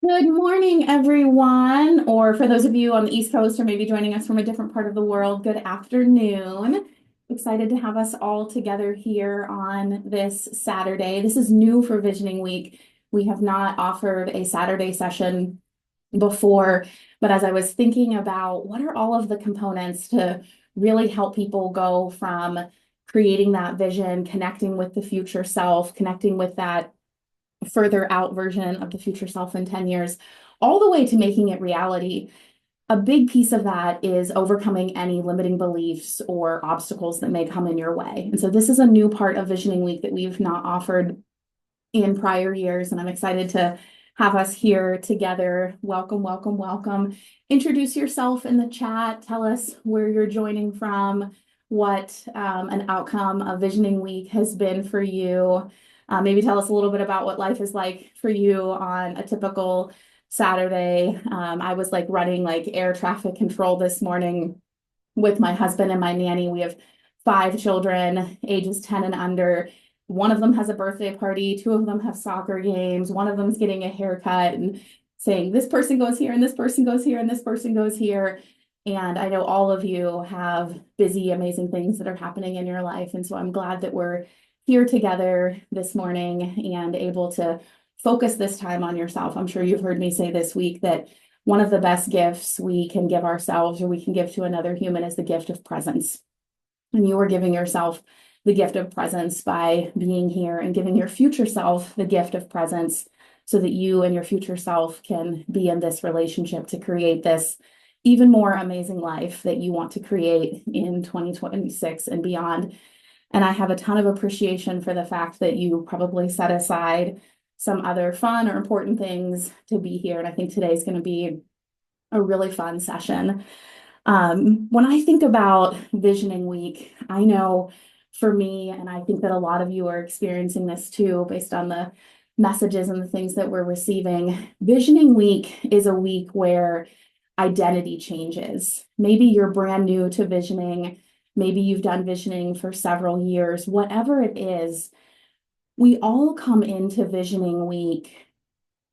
Good morning, everyone. Or for those of you on the East Coast or maybe joining us from a different part of the world, good afternoon. Excited to have us all together here on this Saturday. This is new for Visioning Week. We have not offered a Saturday session before, but as I was thinking about what are all of the components to really help people go from creating that vision, connecting with the future self, connecting with that further out version of the future self in 10 years, all the way to making it reality. A big piece of that is overcoming any limiting beliefs or obstacles that may come in your way. And so this is a new part of Visioning Week that we've not offered in prior years, and I'm excited to have us here together. Welcome, welcome, welcome. Introduce yourself in the chat. Tell us where you're joining from, what an outcome of Visioning Week has been for you. Maybe tell us a little bit about what life is like for you on a typical Saturday. I was like running like air traffic control this morning with my husband and my nanny. We have 5 children, ages 10 and under. One of them has a birthday party, 2 of them have soccer games, one of them's getting a haircut and saying this person goes here and this person goes here and this person goes here. And I know all of you have busy, amazing things that are happening in your life. And so I'm glad that we're here together this morning and able to focus this time on yourself. I'm sure you've heard me say this week that one of the best gifts we can give ourselves or we can give to another human is the gift of presence. And you are giving yourself the gift of presence by being here and giving your future self the gift of presence so that you and your future self can be in this relationship to create this even more amazing life that you want to create in 2026 and beyond. And I have a ton of appreciation for the fact that you probably set aside some other fun or important things to be here. And I think today's going to be a really fun session. When I think about Visioning Week, I know for me, and I think that a lot of you are experiencing this too, based on the messages and the things that we're receiving. Visioning Week is a week where identity changes. Maybe you're brand new to visioning. Maybe you've done visioning for several years. Whatever it is, we all come into Visioning Week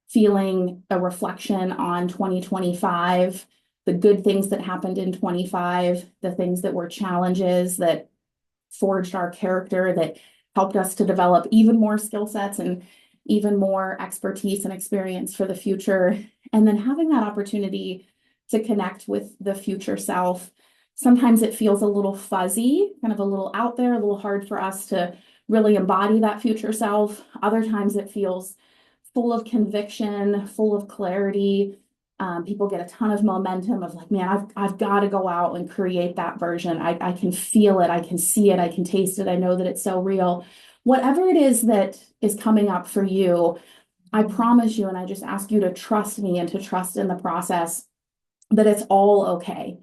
feeling a reflection on 2025, the good things that happened in 25, the things that were challenges that forged our character, that helped us to develop even more skill sets and even more expertise and experience for the future. And then having that opportunity to connect with the future self. Sometimes it feels a little fuzzy, kind of a little out there, a little hard for us to really embody that future self. Other times it feels full of conviction, full of clarity. People get a ton of momentum of like, man, I've got to go out and create that version. I can feel it. I can see it. I can taste it. I know that it's so real. Whatever it is that is coming up for you, I promise you, and I just ask you to trust me and to trust in the process that it's all okay,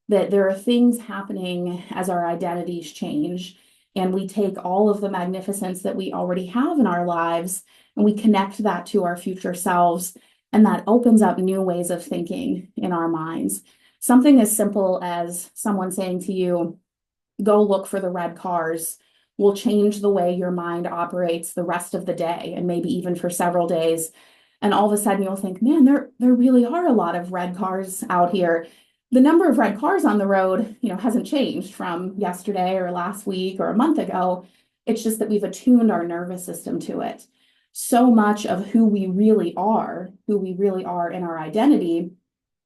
that there are things happening as our identities change. And we take all of the magnificence that we already have in our lives and we connect that to our future selves. And that opens up new ways of thinking in our minds. Something as simple as someone saying to you, go look for the red cars, will change the way your mind operates the rest of the day and maybe even for several days. And all of a sudden you'll think, man, there really are a lot of red cars out here. The number of red cars on the road, hasn't changed from yesterday or last week or a month ago. It's just that we've attuned our nervous system to it. So much of who we really are in our identity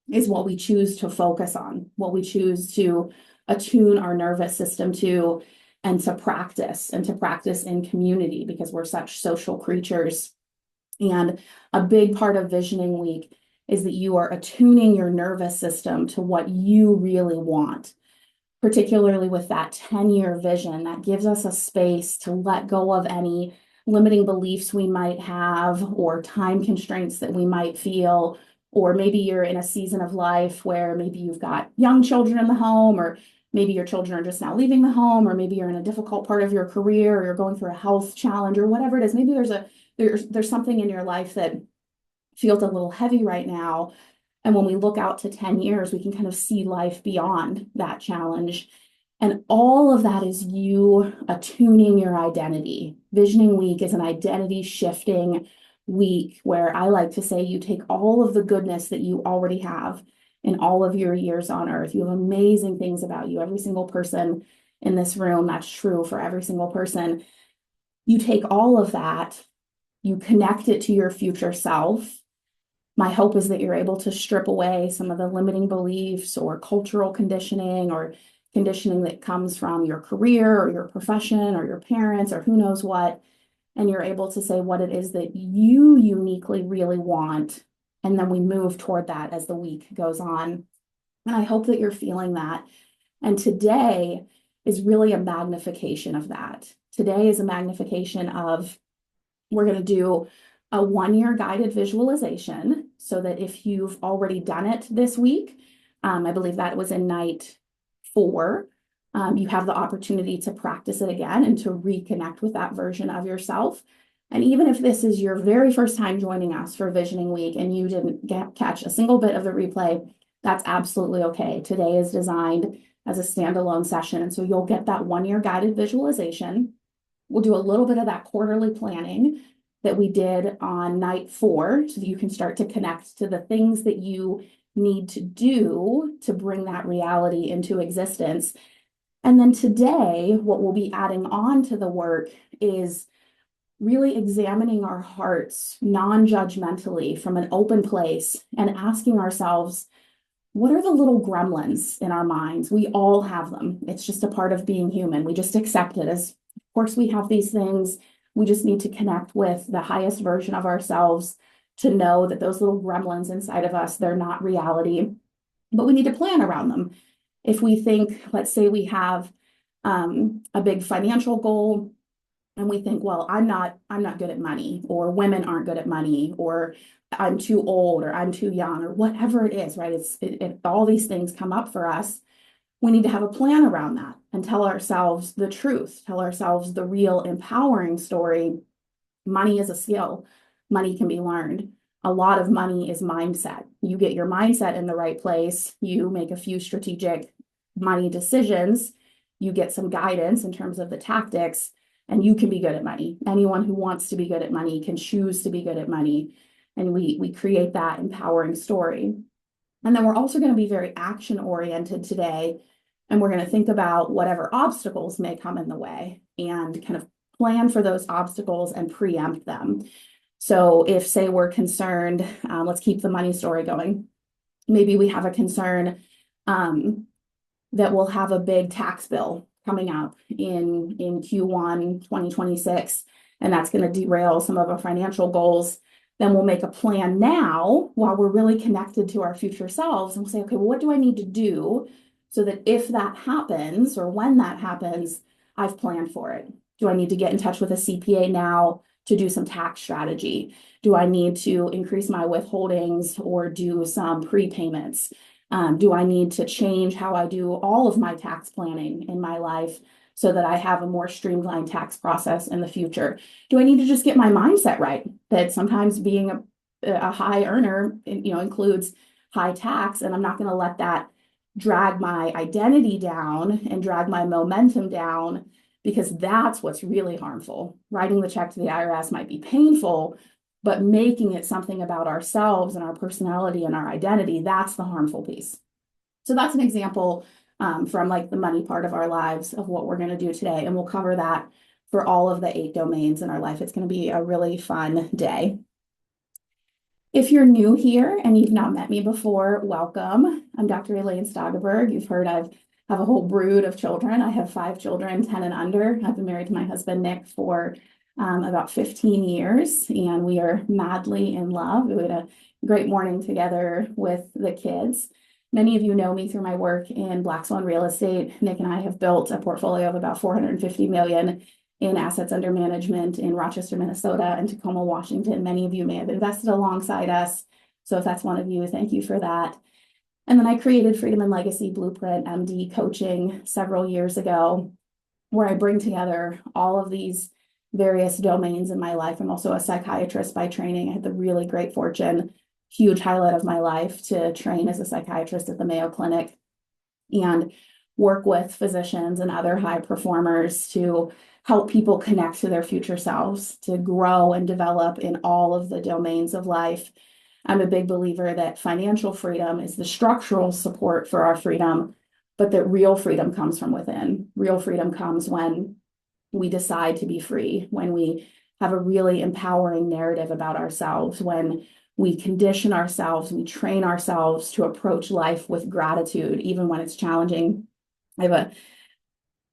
is what we choose to focus on, what we choose to attune our nervous system to and to practice in community because we're such social creatures. And a big part of Visioning Week is that you are attuning your nervous system to what you really want, particularly with that 10-year vision that gives us a space to let go of any limiting beliefs we might have or time constraints that we might feel. Or maybe you're in a season of life where maybe you've got young children in the home, or maybe your children are just now leaving the home, or maybe you're in a difficult part of your career, or you're going through a health challenge, or whatever it is. Maybe there's something in your life that feels a little heavy right now. And when we look out to 10 years, we can kind of see life beyond that challenge. And all of that is you attuning your identity. Visioning Week is an identity shifting week where I like to say you take all of the goodness that you already have in all of your years on earth. You have amazing things about you. Every single person in this room, that's true for every single person. You take all of that, you connect it to your future self. My hope is that you're able to strip away some of the limiting beliefs or cultural conditioning or conditioning that comes from your career or your profession or your parents or who knows what. And you're able to say what it is that you uniquely really want. And then we move toward that as the week goes on. And I hope that you're feeling that. And today is really a magnification of that. Today is a magnification of, we're going to do a 1-year guided visualization so that if you've already done it this week, I believe that was in night 4, you have the opportunity to practice it again and to reconnect with that version of yourself. And even if this is your very first time joining us for Visioning Week and you didn't catch a single bit of the replay, that's absolutely okay. Today is designed as a standalone session. And so you'll get that 1-year guided visualization. We'll do a little bit of that quarterly planning that we did on night 4 so that you can start to connect to the things that you need to do to bring that reality into existence. And then today, what we'll be adding on to the work is really examining our hearts non-judgmentally from an open place and asking ourselves, what are the little gremlins in our minds? We all have them. It's just a part of being human. We just accept it as, of course, we have these things. We just need to connect with the highest version of ourselves to know that those little gremlins inside of us, they're not reality, but we need to plan around them. If we think, let's say we have a big financial goal and we think, well, I'm not good at money, or women aren't good at money, or I'm too old, or I'm too young, or whatever it is, right? All these things come up for us. We need to have a plan around that and tell ourselves the truth, tell ourselves the real empowering story. Money is a skill. Money can be learned. A lot of money is mindset. You get your mindset in the right place, you make a few strategic money decisions, you get some guidance in terms of the tactics, and you can be good at money. Anyone who wants to be good at money can choose to be good at money. And we create that empowering story. And then we're also going to be very action oriented today. And we're going to think about whatever obstacles may come in the way and kind of plan for those obstacles and preempt them. So if, say, we're concerned, let's keep the money story going. Maybe we have a concern that we'll have a big tax bill coming up in Q1 2026, and that's going to derail some of our financial goals. Then we'll make a plan now while we're really connected to our future selves, and we'll say, okay, well, what do I need to do so that if that happens or when that happens, I've planned for it? Do I need to get in touch with a CPA now to do some tax strategy? Do I need to increase my withholdings or do some prepayments? Do I need to change how I do all of my tax planning in my life so that I have a more streamlined tax process in the future? Do I need to just get my mindset right? That sometimes being a high earner, includes high tax, and I'm not going to let that drag my identity down and drag my momentum down, because that's what's really harmful. Writing the check to the IRS might be painful, but making it something about ourselves and our personality and our identity, that's the harmful piece. So that's an example from like the money part of our lives of what we're going to do today. And we'll cover that for all of the 8 domains in our life. It's going to be a really fun day. If you're new here and you've not met me before, welcome. I'm Dr. Elaine Stageberg. You've heard I have a whole brood of children. I have 5 children, 10 and under. I've been married to my husband, Nick, for about 15 years, and we are madly in love. We had a great morning together with the kids. Many of you know me through my work in Black Swan real estate. Nick and I have built a portfolio of about $450 million in assets under management in Rochester, Minnesota, and Tacoma, Washington. Many of you may have invested alongside us. So if that's one of you, thank you for that. And then I created Freedom and Legacy Blueprint MD coaching several years ago, where I bring together all of these various domains in my life. I'm also a psychiatrist by training. I had the really great fortune, huge highlight of my life, to train as a psychiatrist at the Mayo Clinic and work with physicians and other high performers to help people connect to their future selves, to grow and develop in all of the domains of life. I'm a big believer that financial freedom is the structural support for our freedom, but that real freedom comes from within. Real freedom comes when we decide to be free, when we have a really empowering narrative about ourselves, when we condition ourselves, we train ourselves to approach life with gratitude, even when it's challenging. I have a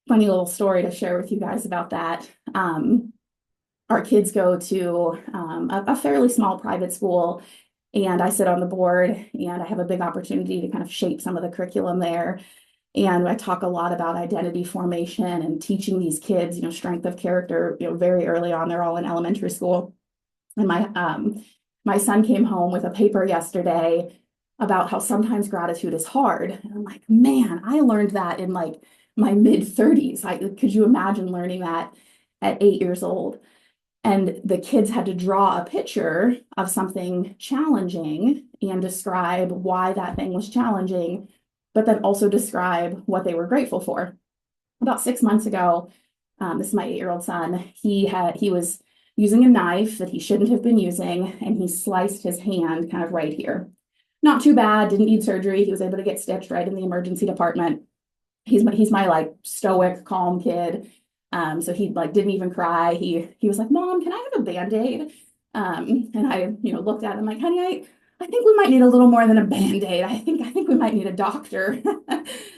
funny little story to share with you guys about that. Our kids go to a fairly small private school, and I sit on the board, and I have a big opportunity to kind of shape some of the curriculum there. And I talk a lot about identity formation and teaching these kids, strength of character, very early on. They're all in elementary school. And my son came home with a paper yesterday about how sometimes gratitude is hard. And I'm like, man, I learned that in like my mid-30s. Could you imagine learning that at 8 years old? And the kids had to draw a picture of something challenging and describe why that thing was challenging, but then also describe what they were grateful for. About 6 months ago, this is my 8-year-old son, he was using a knife that he shouldn't have been using, and he sliced his hand kind of right here. Not too bad, didn't need surgery. He was able to get stitched right in the emergency department. He's my like stoic, calm kid. So he like didn't even cry. He was like, Mom, can I have a Band-Aid? And I, looked at him like, honey, I think we might need a little more than a Band-Aid. I think we might need a doctor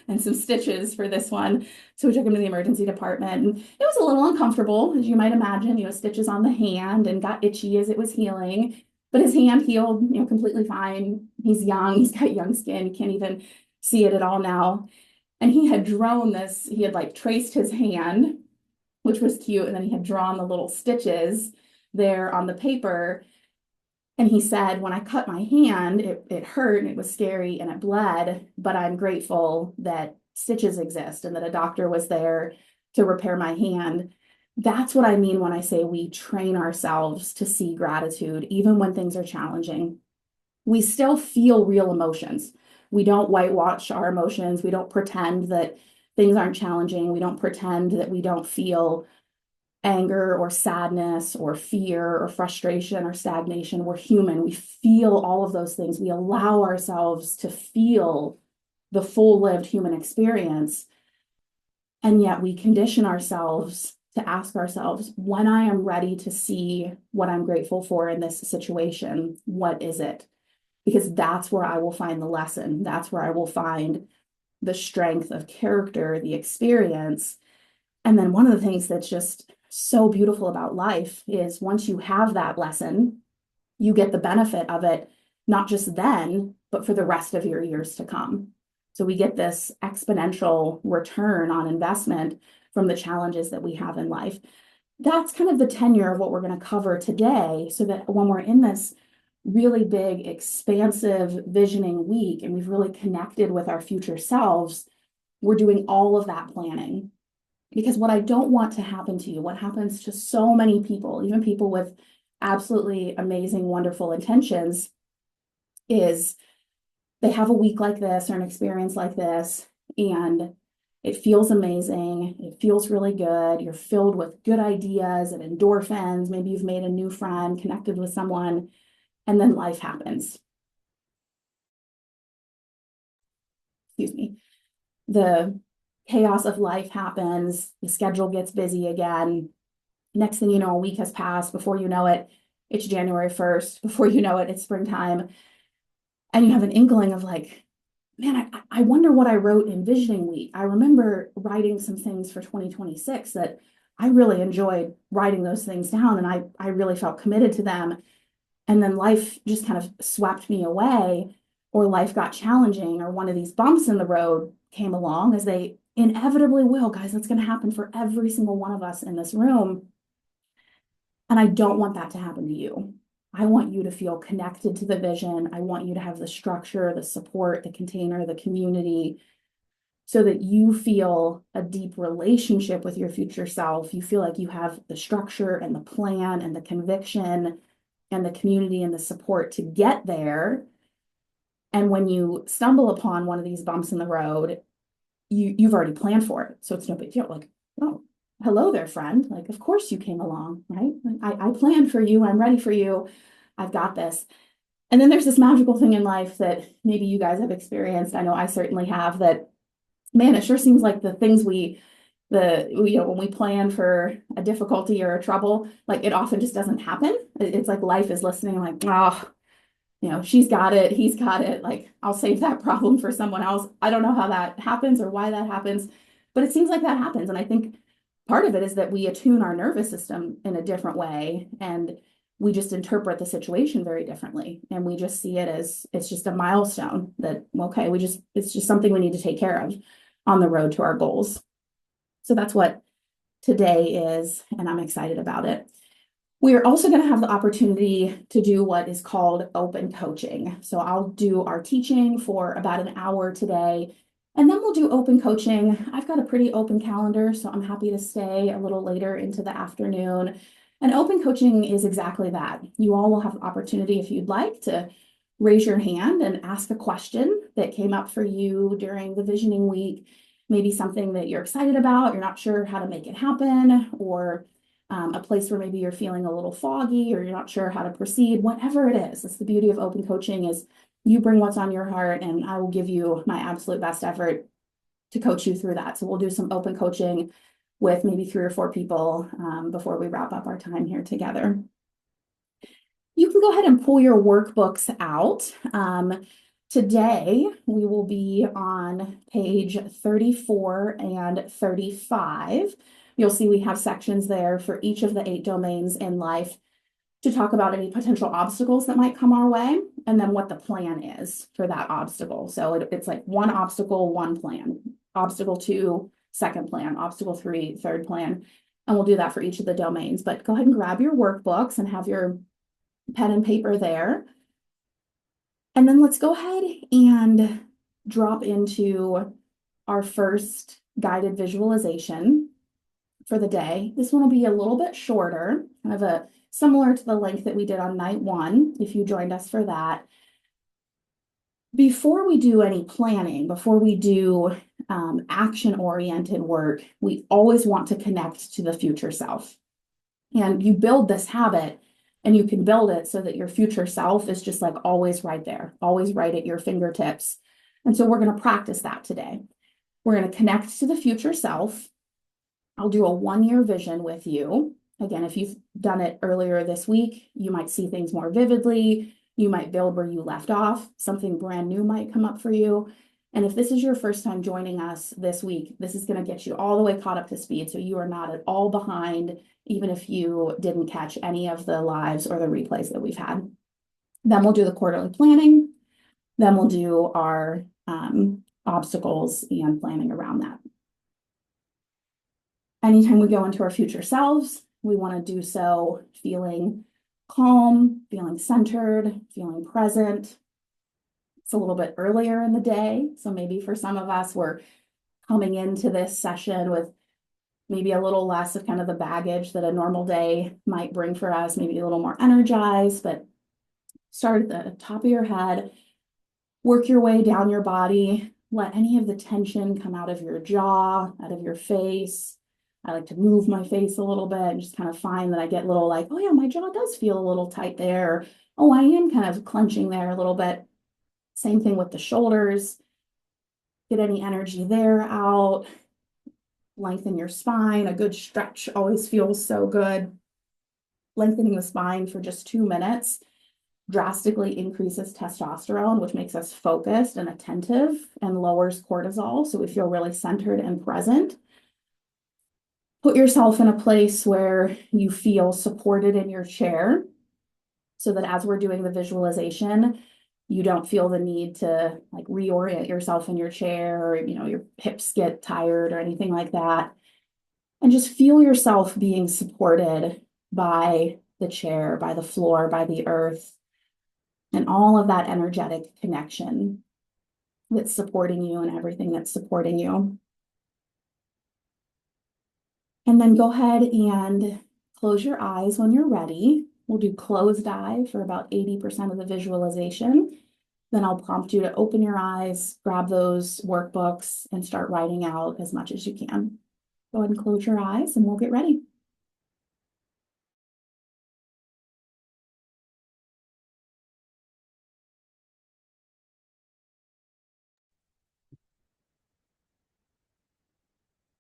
and some stitches for this one. So we took him to the emergency department, and it was a little uncomfortable, as you might imagine, stitches on the hand and got itchy as it was healing. But his hand healed, completely fine. He's young, he's got young skin, you can't even see it at all now. And he had drawn this, he had like traced his hand, which was cute. And then he had drawn the little stitches there on the paper. And he said, when I cut my hand, it hurt and it was scary and it bled, but I'm grateful that stitches exist and that a doctor was there to repair my hand. That's what I mean when I say we train ourselves to see gratitude, even when things are challenging. We still feel real emotions. We don't whitewash our emotions. We don't pretend that things aren't challenging. We don't pretend that we don't feel anger or sadness or fear or frustration or stagnation. We're human. We feel all of those things. We allow ourselves to feel the full lived human experience. And yet we condition ourselves to ask ourselves, when I am ready to see what I'm grateful for in this situation, what is it? Because that's where I will find the lesson. That's where I will find the strength of character, the experience. And then one of the things that's just so beautiful about life is once you have that lesson, you get the benefit of it, not just then, but for the rest of your years to come. So we get this exponential return on investment from the challenges that we have in life. That's kind of the tenure of what we're going to cover today, so that when we're in this really big, expansive visioning week and we've really connected with our future selves, we're doing all of that planning. Because what I don't want to happen to you, what happens to so many people, even people with absolutely amazing, wonderful intentions, is they have a week like this or an experience like this, and it feels amazing. It feels really good. You're filled with good ideas and endorphins. Maybe you've made a new friend, connected with someone, and then life happens. Excuse me. The chaos of life happens. The schedule gets busy again. Next thing you know, a week has passed. Before you know it, it's January 1st. Before you know it, it's springtime. And you have an inkling of like, man, I wonder what I wrote in Visioning Week. I remember writing some things for 2026 that I really enjoyed writing those things down, and I really felt committed to them. And then life just kind of swept me away, or life got challenging, or one of these bumps in the road came along, as they inevitably will, guys. That's going to happen for every single one of us in this room. And I don't want that to happen to you. I want you to feel connected to the vision. I want you to have the structure, the support, the container, the community, so that you feel a deep relationship with your future self. You feel like you have the structure and the plan and the conviction and the community and the support to get there. And when you stumble upon one of these bumps in the road, you've already planned for it. So it's no big deal. Like, oh, hello there, friend. Like, of course you came along, right? I planned for you. I'm ready for you. I've got this. And then there's this magical thing in life that maybe you guys have experienced. I know I certainly have that, man, it sure seems like the things when we plan for a difficulty or a trouble, like it often just doesn't happen. It's like life is listening, like, oh, she's got it, he's got it. Like, I'll save that problem for someone else. I don't know how that happens or why that happens, but it seems like that happens. And I think part of it is that we attune our nervous system in a different way and we just interpret the situation very differently. And we just see it as it's just a milestone that, okay, it's just something we need to take care of on the road to our goals. So that's what today is, and I'm excited about it. We are also going to have the opportunity to do what is called open coaching. So I'll do our teaching for about an hour today, and then we'll do open coaching. I've got a pretty open calendar, so I'm happy to stay a little later into the afternoon. And open coaching is exactly that. You all will have the opportunity, if you'd like, to raise your hand and ask a question that came up for you during the visioning week. Maybe something that you're excited about, you're not sure how to make it happen, or a place where maybe you're feeling a little foggy or you're not sure how to proceed, whatever it is. That's the beauty of open coaching is you bring what's on your heart and I will give you my absolute best effort to coach you through that. So we'll do some open coaching with maybe 3 or 4 people before we wrap up our time here together. You can go ahead and pull your workbooks out. Today, we will be on page 34 and 35. You'll see we have sections there for each of the 8 domains in life to talk about any potential obstacles that might come our way, and then what the plan is for that obstacle. So it's like 1 obstacle, 1 plan. Obstacle 2, second plan. Obstacle 3, third plan. And we'll do that for each of the domains. But go ahead and grab your workbooks and have your pen and paper there. And then let's go ahead and drop into our first guided visualization for the day. This one will be a little bit shorter, kind of similar to the length that we did on night 1, if you joined us for that. Before we do any planning, before we do action-oriented work, we always want to connect to the future self. And you build this habit and you can build it so that your future self is just like always right there, always right at your fingertips. And so we're going to practice that today. We're going to connect to the future self. I'll do a 1-year vision with you. Again, if you've done it earlier this week, you might see things more vividly. You might build where you left off. Something brand new might come up for you. And if this is your first time joining us this week, this is going to get you all the way caught up to speed. So you are not at all behind, even if you didn't catch any of the lives or the replays that we've had. Then we'll do the quarterly planning. Then we'll do our obstacles and planning around that. Anytime we go into our future selves, we want to do so feeling calm, feeling centered, feeling present. It's a little bit earlier in the day. So maybe for some of us, we're coming into this session with maybe a little less of kind of the baggage that a normal day might bring for us, maybe a little more energized, but start at the top of your head, work your way down your body, let any of the tension come out of your jaw, out of your face. I like to move my face a little bit and just kind of find that I get little like, oh yeah, my jaw does feel a little tight there. Oh, I am kind of clenching there a little bit. Same thing with the shoulders. Get any energy there out. Lengthen your spine. A good stretch always feels so good. Lengthening the spine for just 2 minutes drastically increases testosterone, which makes us focused and attentive and lowers cortisol. So we feel really centered and present. Put yourself in a place where you feel supported in your chair so that as we're doing the visualization, you don't feel the need to like reorient yourself in your chair or, your hips get tired or anything like that. And just feel yourself being supported by the chair, by the floor, by the earth, and all of that energetic connection that's supporting you and everything that's supporting you. And then go ahead and close your eyes when you're ready. We'll do closed eye for about 80% of the visualization. Then I'll prompt you to open your eyes, grab those workbooks, and start writing out as much as you can. Go ahead and close your eyes and we'll get ready.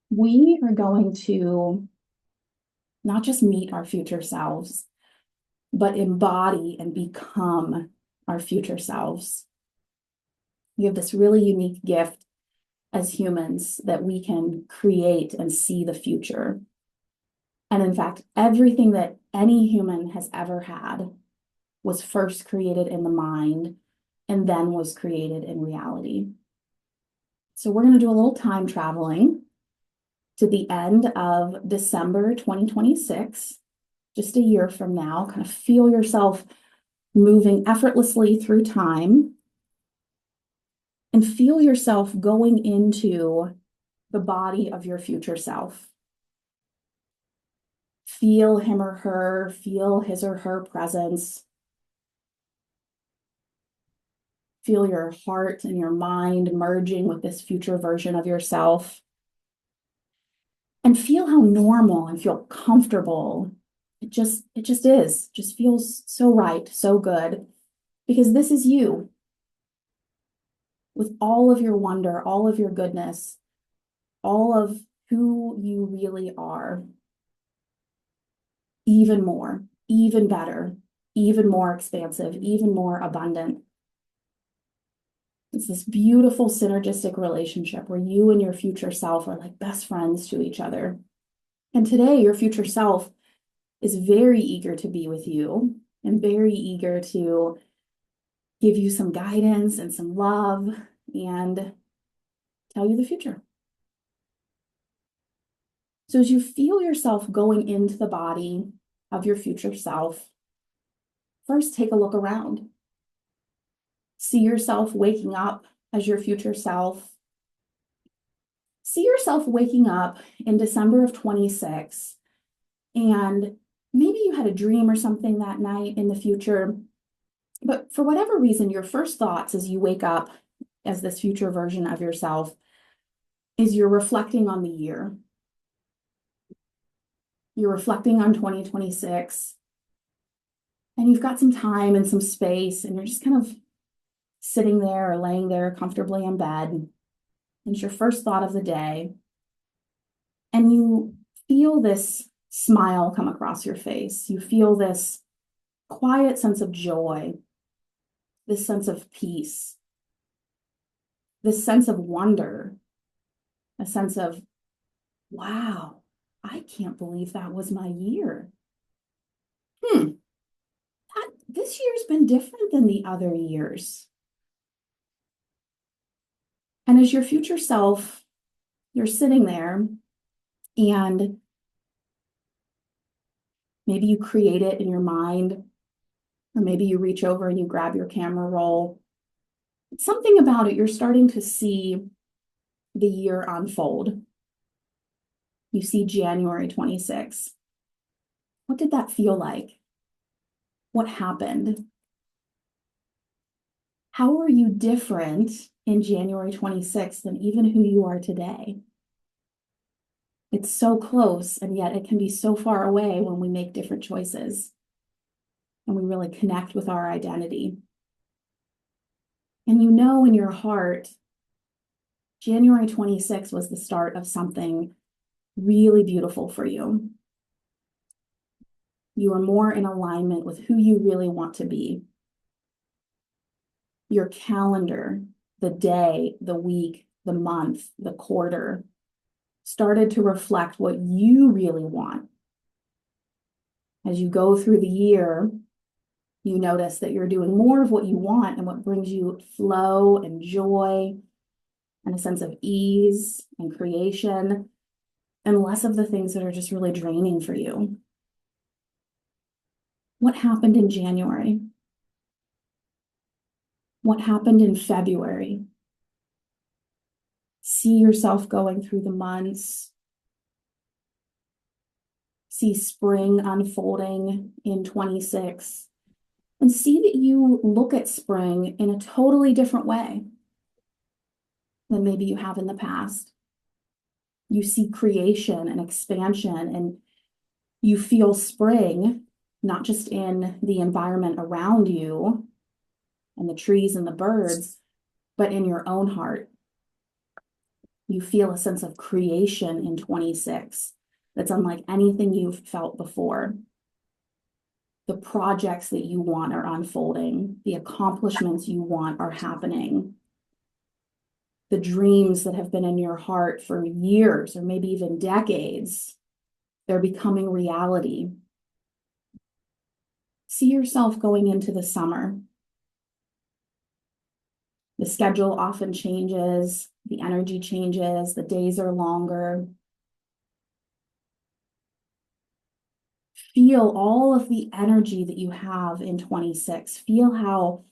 We are going to not just meet our future selves, but embody and become our future selves. We have this really unique gift as humans that we can create and see the future. And in fact, everything that any human has ever had was first created in the mind and then was created in reality. So we're going to do a little time traveling to the end of December 2026, just a year from now. Kind of feel yourself moving effortlessly through time and feel yourself going into the body of your future self. Feel him or her, feel his or her presence. Feel your heart and your mind merging with this future version of yourself. And feel how normal and feel comfortable. It just is. Just feels so right, so good. Because this is you. With all of your wonder, all of your goodness, all of who you really are. Even more, even better, even more expansive, even more abundant. It's this beautiful synergistic relationship where you and your future self are like best friends to each other. And today, your future self is very eager to be with you and very eager to give you some guidance and some love and tell you the future. So as you feel yourself going into the body of your future self, first take a look around. See yourself waking up as your future self. See yourself waking up in December of 26, and maybe you had a dream or something that night in the future, but for whatever reason, your first thoughts as you wake up as this future version of yourself is you're reflecting on the year. You're reflecting on 2026, and you've got some time and some space, and you're just kind of sitting there or laying there comfortably in bed. And it's your first thought of the day. And you feel this smile come across your face. You feel this quiet sense of joy, this sense of peace, this sense of wonder, a sense of, wow, I can't believe that was my year. This year's been different than the other years. And as your future self, you're sitting there and maybe you create it in your mind, or maybe you reach over and you grab your camera roll. Something about it, you're starting to see the year unfold. You see January 26. What did that feel like? What happened? How are you different in January 26th than even who you are today? It's so close, and yet it can be so far away when we make different choices and we really connect with our identity. And you know in your heart, January 26th was the start of something really beautiful for you. You are more in alignment with who you really want to be. Your calendar, the day, the week, the month, the quarter, started to reflect what you really want. As you go through the year, you notice that you're doing more of what you want and what brings you flow and joy and a sense of ease and creation, and less of the things that are just really draining for you. What happened in January? What happened in February? See yourself going through the months. See spring unfolding in 26. And see that you look at spring in a totally different way than maybe you have in the past. You see creation and expansion, and you feel spring, not just in the environment around you and the trees and the birds, but in your own heart. You feel a sense of creation in 26 that's unlike anything you've felt before. The projects that you want are unfolding. The accomplishments you want are happening. The dreams that have been in your heart for years or maybe even decades, they're becoming reality. See yourself going into the summer. The schedule often changes, the energy changes, the days are longer. Feel all of the energy that you have in 26. Feel how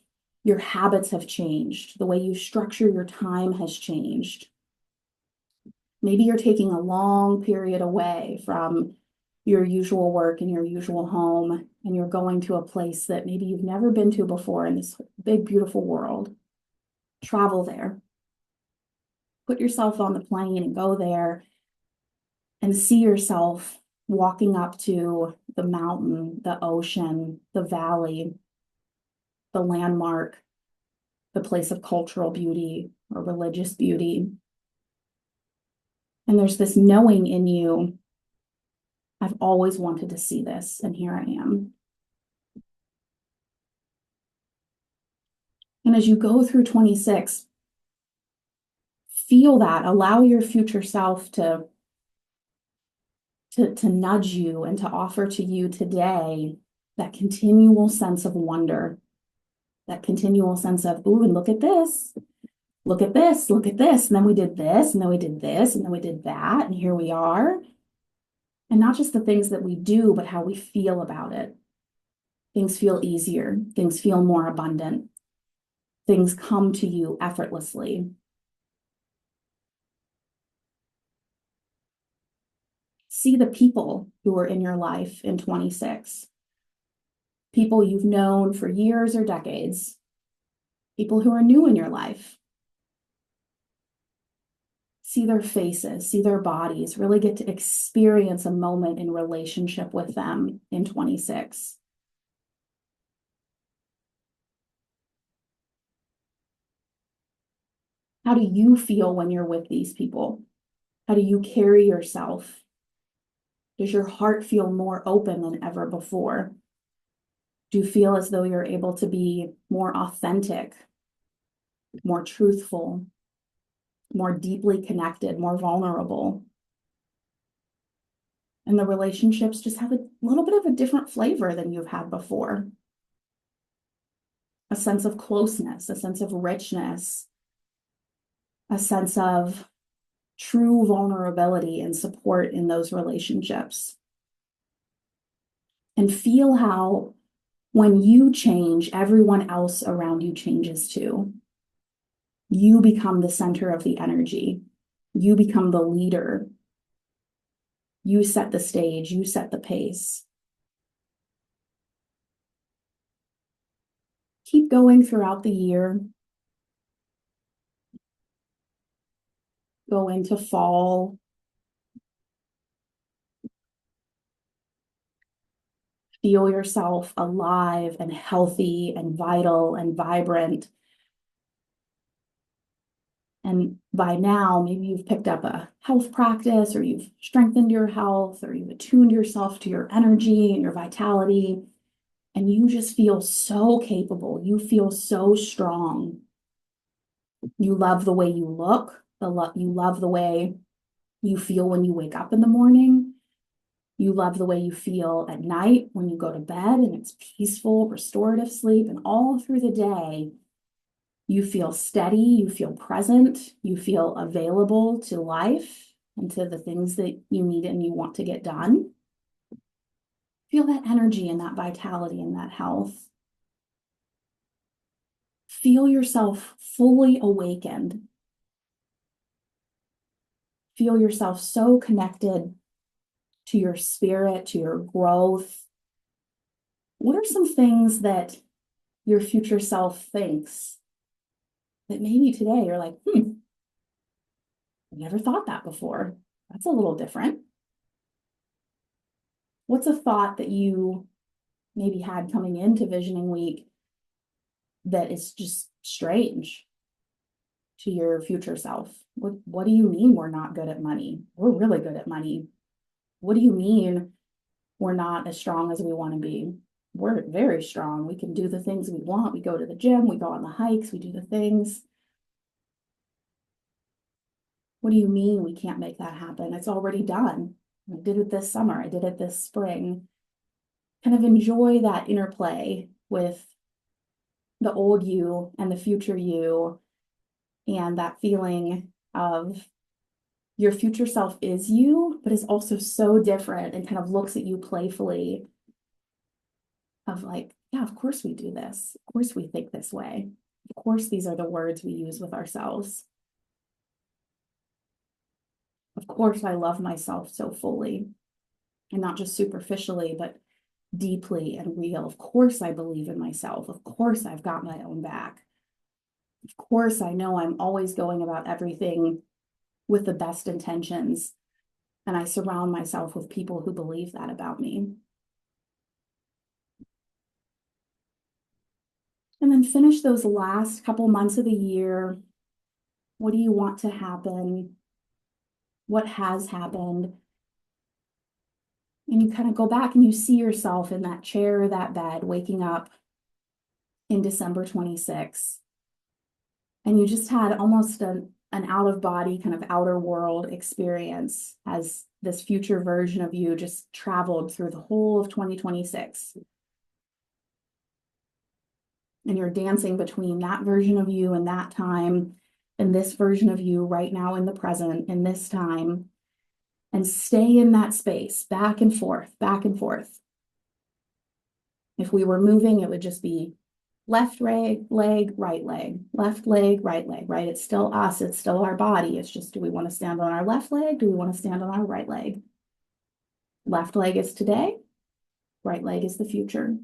your habits have changed. The way you structure your time has changed. Maybe you're taking a long period away from your usual work and your usual home, and you're going to a place that maybe you've never been to before in this big, beautiful world. Travel there. Put yourself on the plane and go there and see yourself walking up to the mountain, the ocean, the valley, the landmark, the place of cultural beauty or religious beauty. And there's this knowing in you, I've always wanted to see this, and here I am. And as you go through 26, feel that, allow your future self to nudge you and to offer to you today that continual sense of wonder, that continual sense of, ooh, and look at this, look at this, look at this. And then we did this, and then we did this, and then we did that, and here we are. And not just the things that we do, but how we feel about it. Things feel easier, things feel more abundant, things come to you effortlessly. See the people who are in your life in 26. People you've known for years or decades. People who are new in your life. See their faces, see their bodies, really get to experience a moment in relationship with them in 26. How do you feel when you're with these people? How do you carry yourself? Does your heart feel more open than ever before? Do you feel as though you're able to be more authentic, more truthful, more deeply connected, more vulnerable? And the relationships just have a little bit of a different flavor than you've had before. A sense of closeness, a sense of richness, a sense of true vulnerability and support in those relationships. And feel how when you change, everyone else around you changes too. You become the center of the energy. You become the leader. You set the stage. You set the pace. Keep going throughout the year. Go into fall. Feel yourself alive and healthy and vital and vibrant. And by now, maybe you've picked up a health practice, or you've strengthened your health, or you've attuned yourself to your energy and your vitality. And you just feel so capable. You feel so strong. You love the way you look. You love the way you feel when you wake up in the morning. You love the way you feel at night when you go to bed, and it's peaceful, restorative sleep. And all through the day, you feel steady, you feel present, you feel available to life and to the things that you need and you want to get done. Feel that energy and that vitality and that health. Feel yourself fully awakened. Feel yourself so connected to your spirit, to your growth. What are some things that your future self thinks that maybe today you're like, I never thought that before. That's a little different. What's a thought that you maybe had coming into visioning week that is just strange to your future self? What do you mean we're not good at money? We're really good at money. What do you mean we're not as strong as we want to be? We're very strong. We can do the things we want. We go to the gym, we go on the hikes, we do the things. What do you mean we can't make that happen? It's already done. I did it this summer. I did it this spring. Kind of enjoy that interplay with the old you and the future you, and that feeling of your future self is you, but is also so different and kind of looks at you playfully of like, yeah, of course we do this. Of course we think this way. Of course these are the words we use with ourselves. Of course I love myself so fully, and not just superficially, but deeply and real. Of course I believe in myself. Of course I've got my own back. Of course I know I'm always going about everything with the best intentions, and I surround myself with people who believe that about me. And then finish those last couple months of the year. What do you want to happen? What has happened? And you kind of go back and you see yourself in that chair or that bed, waking up in December 26th. And you just had almost an out of body kind of outer world experience as this future version of you just traveled through the whole of 2026. And you're dancing between that version of you and that time and this version of you right now in the present, in this time, and stay in that space, back and forth, back and forth. If we were moving, it would just be left leg, right leg, left leg, right? It's still us, it's still our body. It's just, do we want to stand on our left leg? Do we want to stand on our right leg? Left leg is today, right leg is the future.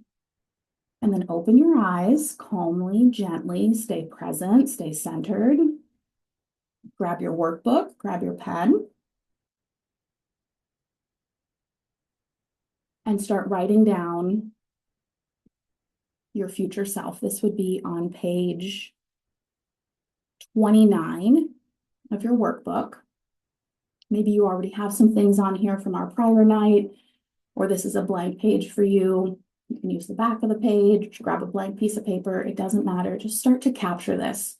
And then open your eyes calmly, gently, stay present, stay centered. Grab your workbook, grab your pen, and start writing down your future self. This would be on page 29 of your workbook. Maybe you already have some things on here from our prior night, or this is a blank page for you. You can use the back of the page, grab a blank piece of paper. It doesn't matter. Just start to capture this.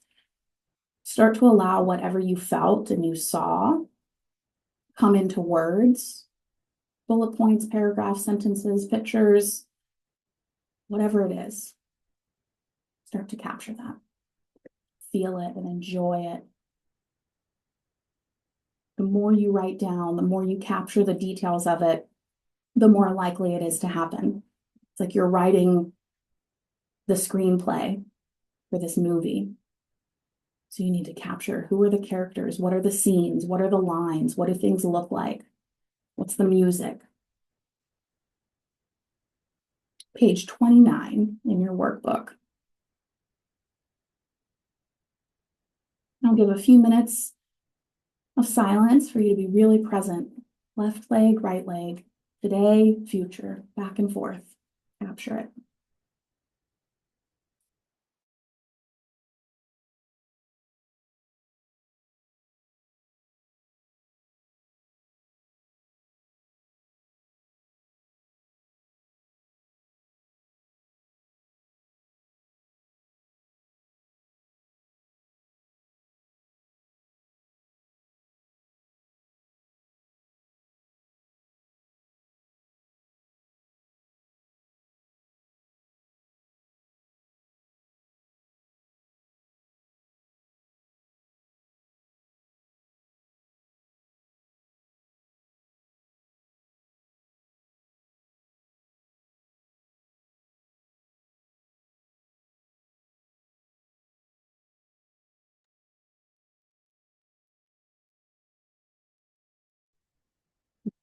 Start to allow whatever you felt and you saw come into words, bullet points, paragraphs, sentences, pictures, whatever it is. Start to capture that. Feel it and enjoy it. The more you write down, the more you capture the details of it, the more likely it is to happen. It's like you're writing the screenplay for this movie. So you need to capture, who are the characters? What are the scenes? What are the lines? What do things look like? What's the music? Page 29 in your workbook. I'll give a few minutes of silence for you to be really present. Left leg, right leg, today, future, back and forth. Capture it.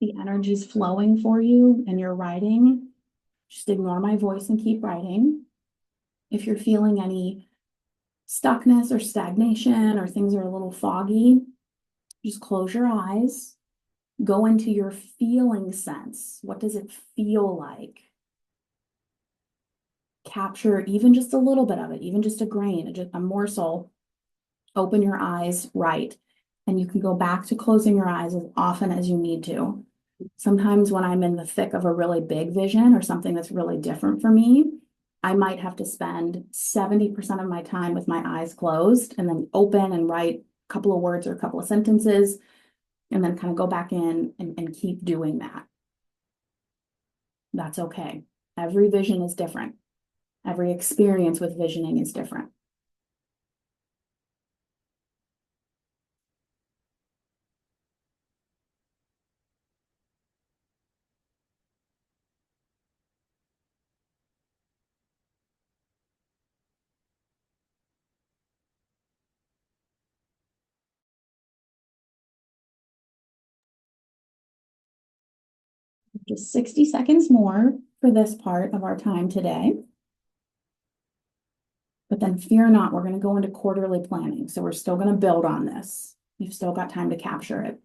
The energy's flowing for you and you're writing, just ignore my voice and keep writing. If you're feeling any stuckness or stagnation or things are a little foggy, just close your eyes Go into your feeling sense. What does it feel like? Capture even just a little bit of it, even just a grain, just a morsel. Open your eyes right. And you can go back to closing your eyes as often as you need to. Sometimes when I'm in the thick of a really big vision or something that's really different for me, I might have to spend 70% of my time with my eyes closed and then open and write a couple of words or a couple of sentences, and then kind of go back in and keep doing that. That's okay. Every vision is different. Every experience with visioning is different. Just 60 seconds more for this part of our time today. But then fear not, we're going to go into quarterly planning. So we're still going to build on this. You've still got time to capture it.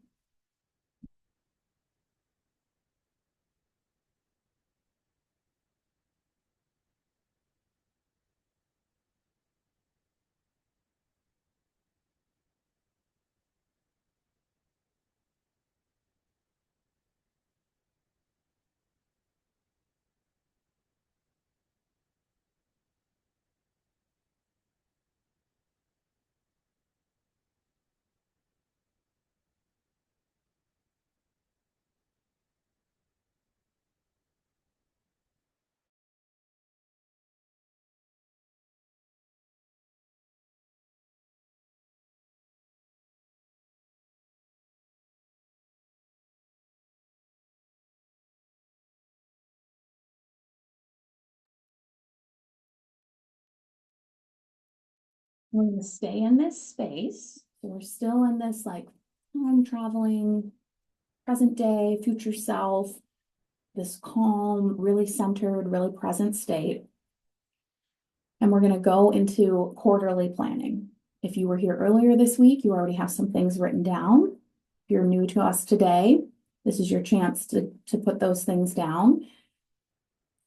We're going to stay in this space. So we're still in this like time traveling, present day, future self, this calm, really centered, really present state. And we're going to go into quarterly planning. If you were here earlier this week, you already have some things written down. If you're new to us today, this is your chance to put those things down.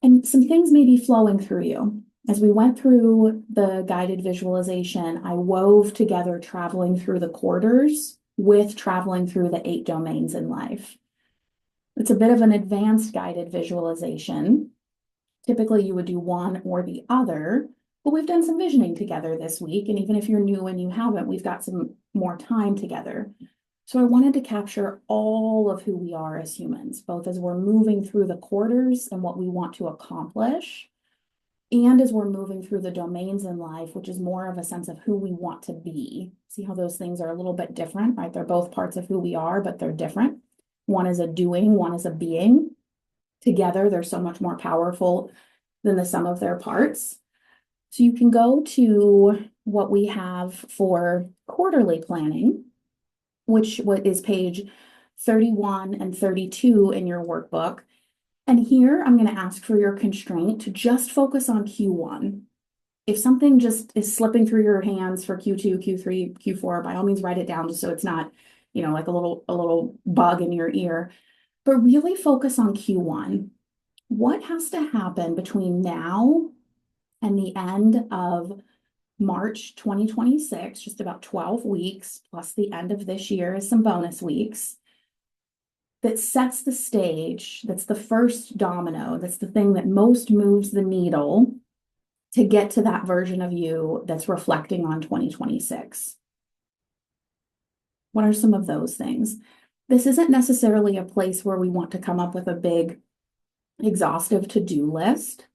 And some things may be flowing through you. As we went through the guided visualization, I wove together traveling through the quarters with traveling through the 8 domains in life. It's a bit of an advanced guided visualization. Typically, you would do one or the other, but we've done some visioning together this week. And even if you're new and you haven't, we've got some more time together. So I wanted to capture all of who we are as humans, both as we're moving through the quarters and what we want to accomplish, and as we're moving through the domains in life, which is more of a sense of who we want to be. See how those things are a little bit different, right? They're both parts of who we are, but they're different. One is a doing, one is a being. Together, they're so much more powerful than the sum of their parts. So you can go to what we have for quarterly planning, which is page 31 and 32 in your workbook. And here I'm going to ask for your constraint to just focus on Q1. If something just is slipping through your hands for Q2, Q3, Q4, by all means write it down just so it's not, like a little bug in your ear. But really focus on Q1. What has to happen between now and the end of March 2026, just about 12 weeks, plus the end of this year is some bonus weeks, that sets the stage, that's the first domino, that's the thing that most moves the needle to get to that version of you that's reflecting on 2026. What are some of those things? This isn't necessarily a place where we want to come up with a big, exhaustive to-do list.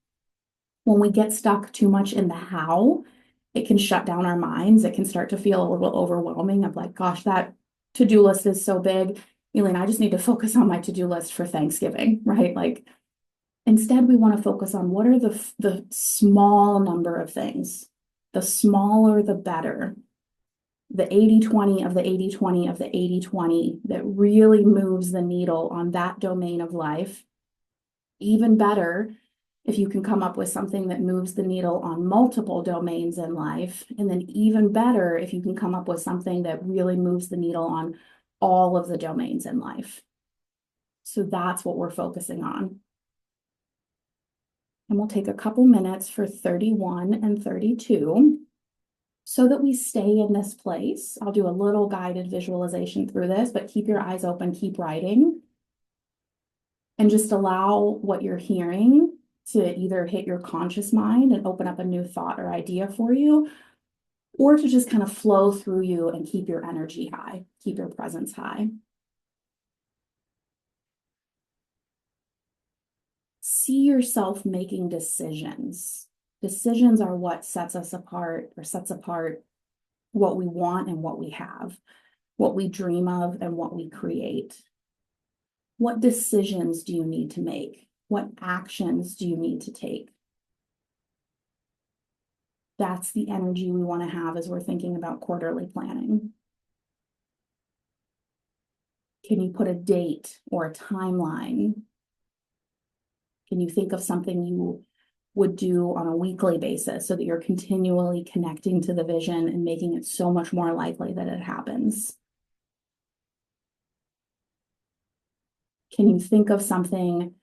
When we get stuck too much in the how, it can shut down our minds. It can start to feel a little overwhelming of like, gosh, that to-do list is so big. Elaine, I just need to focus on my to-do list for Thanksgiving, right? Like, instead, we want to focus on what are the small number of things. The smaller, the better. The 80-20 of the 80-20 of the 80-20 that really moves the needle on that domain of life. Even better if you can come up with something that moves the needle on multiple domains in life. And then even better if you can come up with something that really moves the needle on all of the domains in life. So that's what we're focusing on. And we'll take a couple minutes for 31 and 32 so that we stay in this place. I'll do a little guided visualization through this, but keep your eyes open, keep writing, and just allow what you're hearing to either hit your conscious mind and open up a new thought or idea for you, or to just kind of flow through you and keep your energy high, keep your presence high. See yourself making decisions. Decisions are what sets us apart or sets apart what we want and what we have, what we dream of and what we create. What decisions do you need to make? What actions do you need to take? That's the energy we want to have as we're thinking about quarterly planning. Can you put a date or a timeline? Can you think of something you would do on a weekly basis so that you're continually connecting to the vision and making it so much more likely that it happens? Can you think of something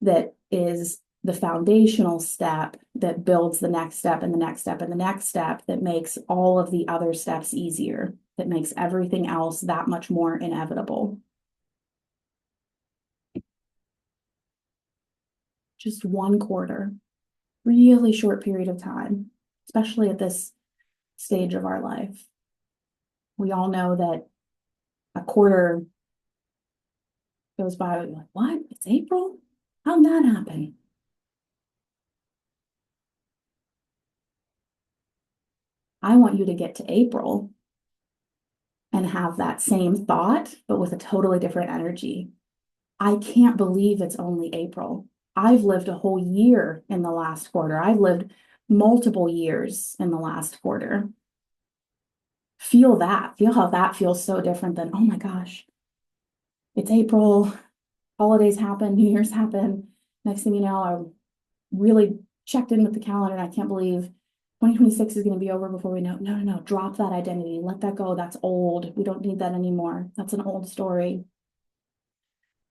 that is the foundational step that builds the next step and the next step and the next step that makes all of the other steps easier, that makes everything else that much more inevitable? Just one quarter, really short period of time, especially at this stage of our life. We all know that a quarter goes by, we're like, what? It's April? How'd that happen? I want you to get to April and have that same thought, but with a totally different energy. I can't believe it's only April. I've lived a whole year in the last quarter. I've lived multiple years in the last quarter. Feel that. Feel how that feels so different than, oh my gosh, it's April, holidays happen, New Year's happen. Next thing you know, I really checked in with the calendar and I can't believe 2026 is going to be over before we know. No, drop that identity. Let that go. That's old. We don't need that anymore. That's an old story.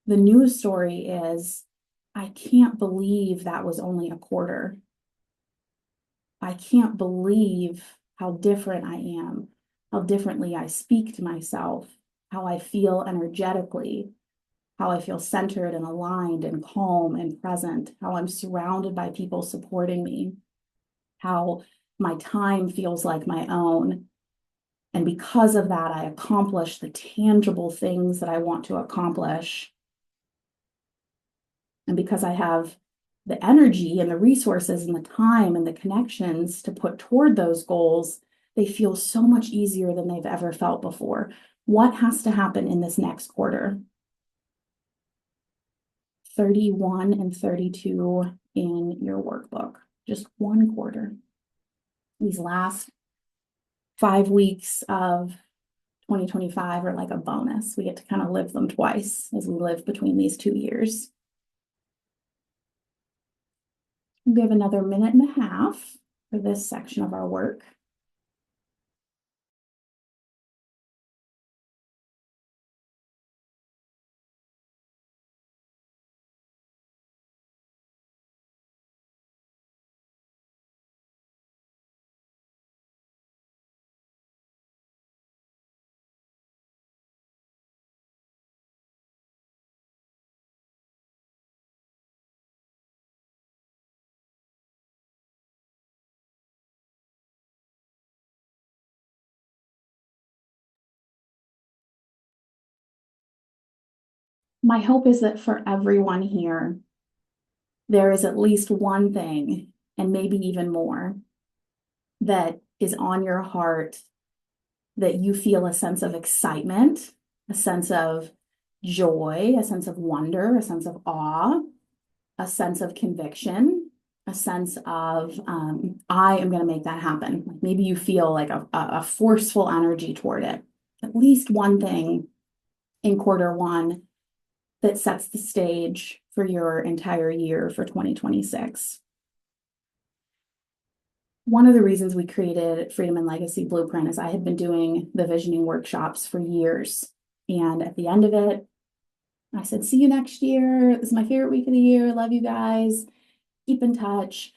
The new story is, I can't believe that was only a quarter. I can't believe how different I am, how differently I speak to myself, how I feel energetically, how I feel centered and aligned and calm and present, how I'm surrounded by people supporting me, how my time feels like my own. And because of that, I accomplish the tangible things that I want to accomplish. And because I have the energy and the resources and the time and the connections to put toward those goals, they feel so much easier than they've ever felt before. What has to happen in this next quarter? 31 and 32 in your workbook, just one quarter. These last 5 weeks of 2025 are like a bonus. We get to kind of live them twice as we live between these 2 years. We have another minute and a half for this section of our work. My hope is that for everyone here, there is at least one thing, and maybe even more, that is on your heart, that you feel a sense of excitement, a sense of joy, a sense of wonder, a sense of awe, a sense of conviction, a sense of, I am going to make that happen. Maybe you feel like a forceful energy toward it. At least one thing in quarter one that sets the stage for your entire year for 2026. One of the reasons we created Freedom and Legacy Blueprint is I had been doing the visioning workshops for years. And at the end of it, I said, see you next year. This is my favorite week of the year. Love you guys. Keep in touch.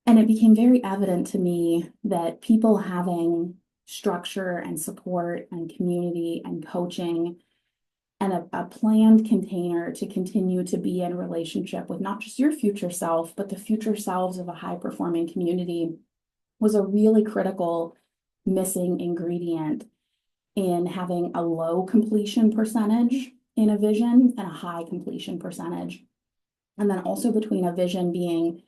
And it became very evident to me that people having structure and support and community and coaching and a planned container to continue to be in relationship with not just your future self, but the future selves of a high performing community was a really critical missing ingredient in having a low completion percentage in a vision and a high completion percentage. And then also between a vision being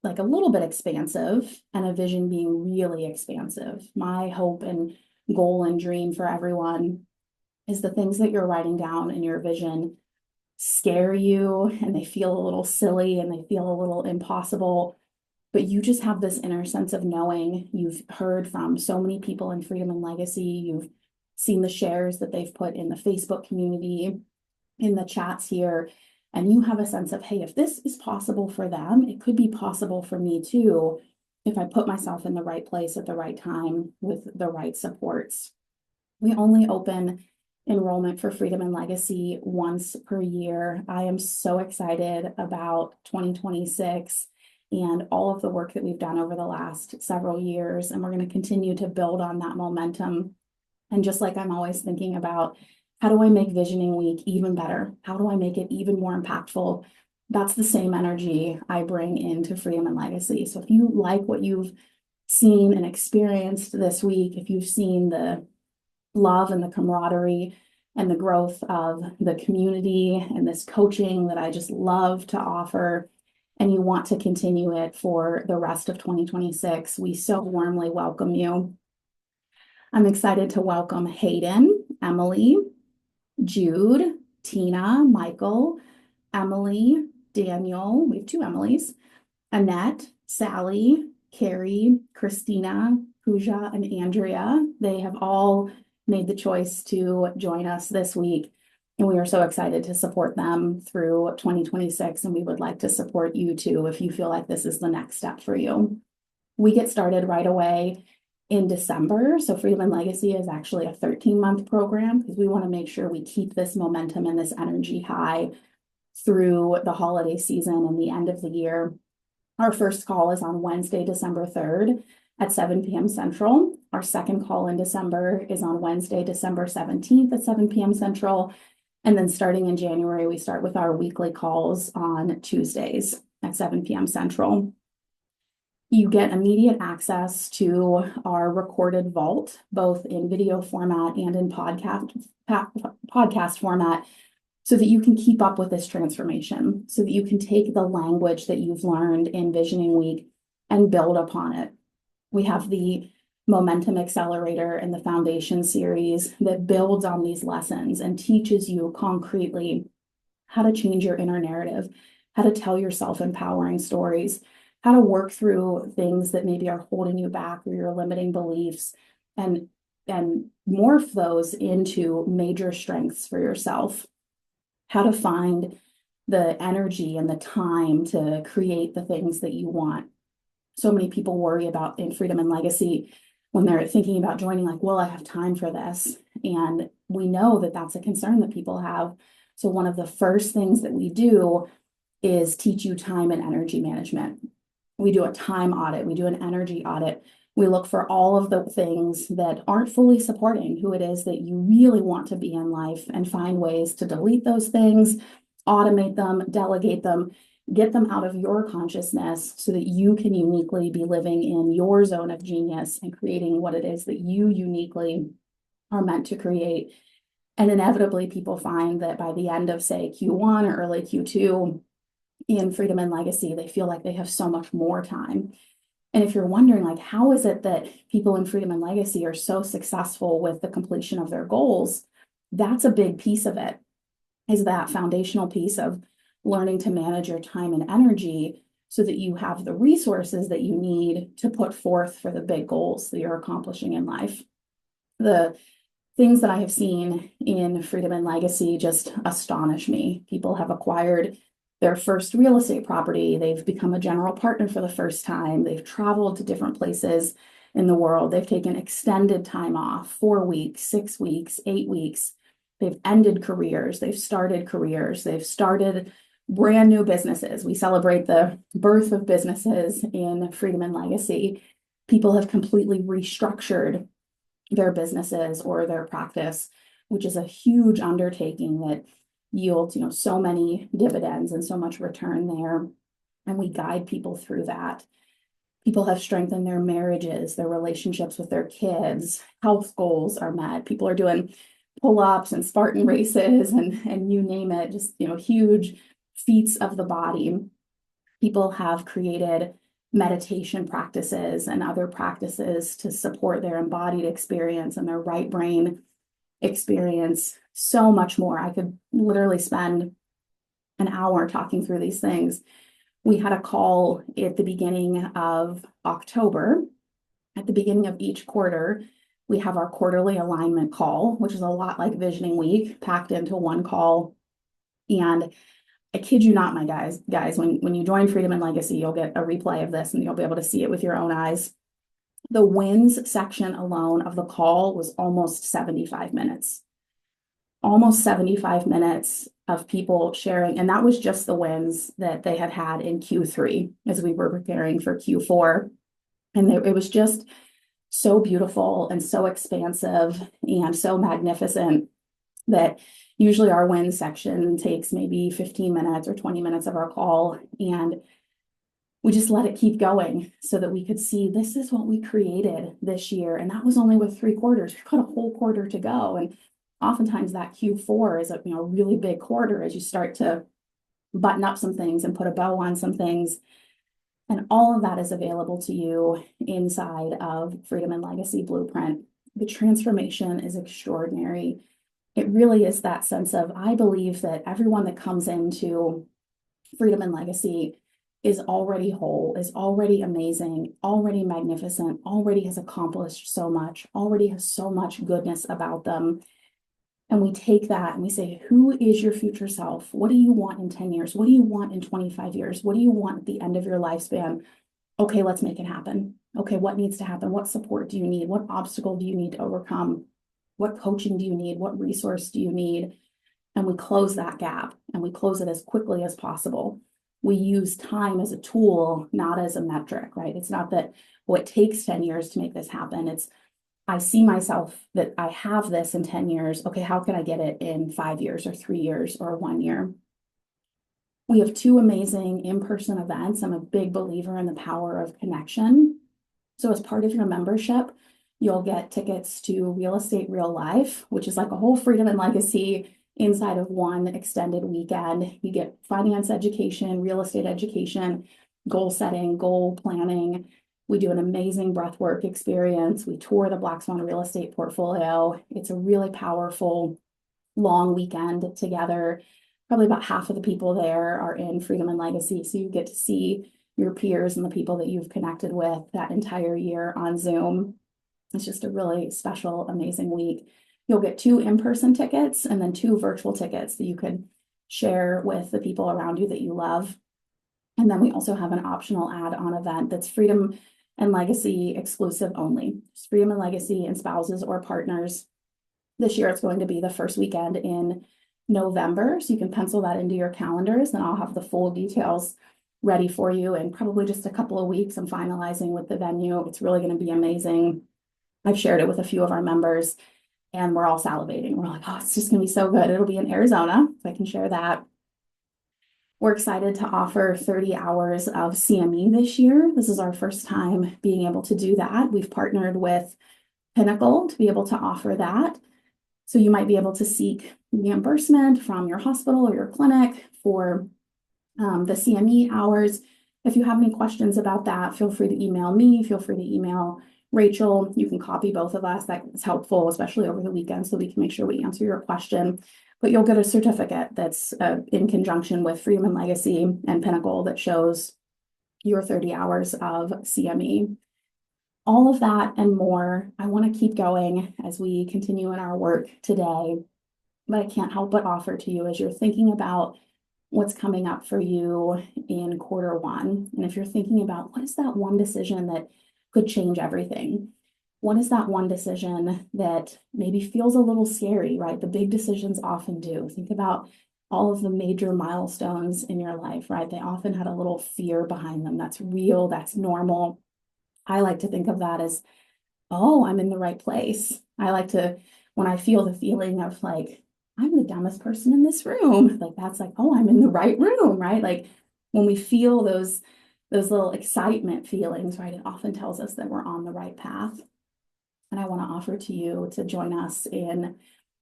like a little bit expansive and a vision being really expansive. My hope and goal and dream for everyone is the things that you're writing down in your vision scare you and they feel a little silly and they feel a little impossible, but you just have this inner sense of knowing. You've heard from so many people in Freedom and Legacy. You've seen the shares that they've put in the Facebook community, in the chats here, and you have a sense of, hey, if this is possible for them, it could be possible for me too, if I put myself in the right place at the right time with the right supports. We only open enrollment for Freedom and Legacy once per year. I am so excited about 2026 and all of the work that we've done over the last several years. And we're going to continue to build on that momentum. And just like I'm always thinking about, how do I make Visioning Week even better? How do I make it even more impactful? That's the same energy I bring into Freedom and Legacy. So if you like what you've seen and experienced this week, if you've seen the love and the camaraderie and the growth of the community and this coaching that I just love to offer, and you want to continue it for the rest of 2026, we so warmly welcome you. I'm excited to welcome Hayden, Emily, Jude, Tina, Michael, Emily, Daniel, we have two Emilys, Annette, Sally, Carrie, Christina, Pooja, and Andrea. They have all made the choice to join us this week, and we are so excited to support them through 2026, and we would like to support you too if you feel like this is the next step for you. We get started right away in December. So Freedom and Legacy is actually a 13-month program because we want to make sure we keep this momentum and this energy high through the holiday season and the end of the year. Our first call is on Wednesday, December 3rd at 7 p.m. Central. Our second call in December is on Wednesday, December 17th at 7 p.m. Central. And then starting in January, we start with our weekly calls on Tuesdays at 7 p.m. Central. You get immediate access to our recorded vault, both in video format and in podcast format, so that you can keep up with this transformation, so that you can take the language that you've learned in Visioning Week and build upon it. We have the Momentum Accelerator and the Foundation series that builds on these lessons and teaches you concretely how to change your inner narrative, how to tell yourself empowering stories, how to work through things that maybe are holding you back or your limiting beliefs, and morph those into major strengths for yourself. How to find the energy and the time to create the things that you want. So many people worry about in Freedom and Legacy when they're thinking about joining, like, will I have time for this? And we know that that's a concern that people have. So one of the first things that we do is teach you time and energy management. We do a time audit, we do an energy audit. We look for all of the things that aren't fully supporting who it is that you really want to be in life and find ways to delete those things, automate them, delegate them, get them out of your consciousness so that you can uniquely be living in your zone of genius and creating what it is that you uniquely are meant to create. And inevitably, people find that by the end of, say, Q1 or early Q2, in Freedom and Legacy, they feel like they have so much more time. And if you're wondering, like, how is it that people in Freedom and Legacy are so successful with the completion of their goals? That's a big piece of it, is that foundational piece of learning to manage your time and energy so that you have the resources that you need to put forth for the big goals that you're accomplishing in life. The things that I have seen in Freedom and Legacy just astonish me. People have acquired their first real estate property. They've become a general partner for the first time. They've traveled to different places in the world. They've taken extended time off, 4 weeks, 6 weeks, 8 weeks. They've ended careers, they've started careers, they've started brand new businesses. We celebrate the birth of businesses in Freedom and Legacy. People have completely restructured their businesses or their practice, which is a huge undertaking that yields, so many dividends and so much return there. And we guide people through that. People have strengthened their marriages, their relationships with their kids, health goals are met. People are doing pull-ups and Spartan races and you name it, just, huge feats of the body. People have created meditation practices and other practices to support their embodied experience and their right brain experience. So much more. I could literally spend an hour talking through these things. We had a call at the beginning of October. At the beginning of each quarter, we have our quarterly alignment call, which is a lot like Visioning Week, packed into one call. And I kid you not, my guys, when you join Freedom and Legacy, you'll get a replay of this and you'll be able to see it with your own eyes. The wins section alone of the call was almost 75 minutes. Almost 75 minutes of people sharing, and that was just the wins that they had in Q3 as we were preparing for Q4. And it was just so beautiful and so expansive and so magnificent that usually our wins section takes maybe 15 minutes or 20 minutes of our call, and we just let it keep going so that we could see this is what we created this year. And that was only with 3 quarters. We've got a whole quarter to go. And oftentimes that Q4 is a really big quarter as you start to button up some things and put a bow on some things. And all of that is available to you inside of Freedom and Legacy Blueprint. The transformation is extraordinary. It really is that sense of, I believe that everyone that comes into Freedom and Legacy is already whole, is already amazing, already magnificent, already has accomplished so much, already has so much goodness about them. And we take that and we say, who is your future self? What do you want in 10 years? What do you want in 25 years? What do you want at the end of your lifespan? Okay, let's make it happen. Okay, what needs to happen? What support do you need? What obstacle do you need to overcome? What coaching do you need? What resource do you need? And we close that gap and we close it as quickly as possible. We use time as a tool, not as a metric, right? It's not that, it takes 10 years to make this happen. It's, I see myself that I have this in 10 years. Okay, how can I get it in 5 years or 3 years or 1 year? We have 2 amazing in-person events. I'm a big believer in the power of connection. So as part of your membership, you'll get tickets to Real Estate Real Life, which is like a whole Freedom and Legacy inside of one extended weekend. You get finance education, real estate education, goal setting, goal planning. We do an amazing breathwork experience. We tour the Black Swan real estate portfolio. It's a really powerful, long weekend together. Probably about half of the people there are in Freedom and Legacy. So you get to see your peers and the people that you've connected with that entire year on Zoom. It's just a really special, amazing week. You'll get 2 in-person tickets and then 2 virtual tickets that you could share with the people around you that you love. And then we also have an optional add-on event that's Freedom and Legacy exclusive only. It's Freedom and Legacy and spouses or partners. This year it's going to be the first weekend in November, so you can pencil that into your calendars, and I'll have the full details ready for you in probably just a couple of weeks. I'm finalizing with the venue. It's really going to be amazing. I've shared it with a few of our members and we're all salivating. We're like, oh, it's just going to be so good. It'll be in Arizona, so I can share that. We're excited to offer 30 hours of CME this year. This is our first time being able to do that. We've partnered with Pinnacle to be able to offer that. So you might be able to seek reimbursement from your hospital or your clinic for the CME hours. If you have any questions about that, feel free to email me, feel free to email Rachel. You can copy both of us. That is helpful, especially over the weekend, so we can make sure we answer your question. But you'll get a certificate that's in conjunction with Freedom and Legacy and Pinnacle that shows your 30 hours of CME. All of that and more. I want to keep going as we continue in our work today, but I can't help but offer to you as you're thinking about what's coming up for you in quarter 1. And if you're thinking about what is that one decision that could change everything, What is that one decision that maybe feels a little scary, right? The big decisions often do. Think about all of the major milestones in your life, right? They often had a little fear behind them. That's real, that's normal. I like to think of that as, oh, I'm in the right place. I like to, when I feel the feeling of like, I'm the dumbest person in this room, like that's like, oh, I'm in the right room, right? Like when we feel those little excitement feelings, right? It often tells us that we're on the right path. And I want to offer to you to join us in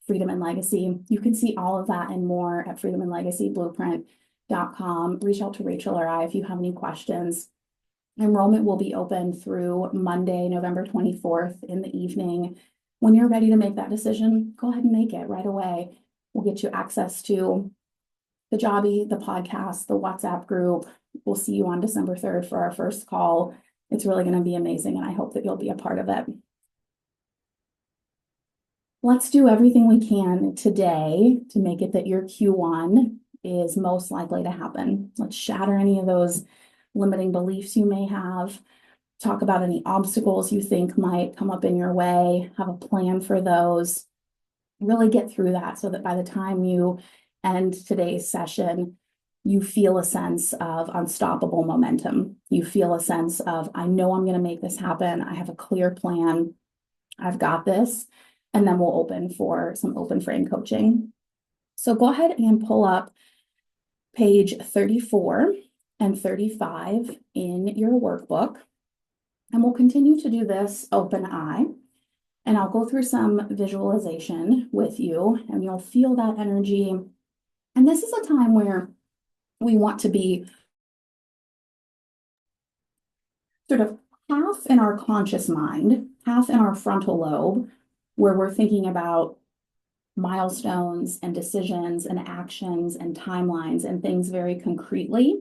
Freedom and Legacy. You can see all of that and more at freedomandlegacyblueprint.com. Reach out to Rachel or I if you have any questions. Enrollment will be open through Monday, November 24th in the evening. When you're ready to make that decision, go ahead and make it right away. We'll get you access to the Jobby, the podcast, the WhatsApp group. We'll see you on December 3rd for our first call. It's really going to be amazing, and I hope that you'll be a part of it. Let's do everything we can today to make it that your Q1 is most likely to happen. Let's shatter any of those limiting beliefs you may have. Talk about any obstacles you think might come up in your way. Have a plan for those. Really get through that so that by the time you end today's session, you feel a sense of unstoppable momentum. You feel a sense of, I know I'm going to make this happen. I have a clear plan. I've got this. And then we'll open for some open frame coaching. So go ahead and pull up page 34 and 35 in your workbook. And we'll continue to do this open eye. And I'll go through some visualization with you, and you'll feel that energy. And this is a time where we want to be sort of half in our conscious mind, half in our frontal lobe, where we're thinking about milestones and decisions and actions and timelines and things very concretely.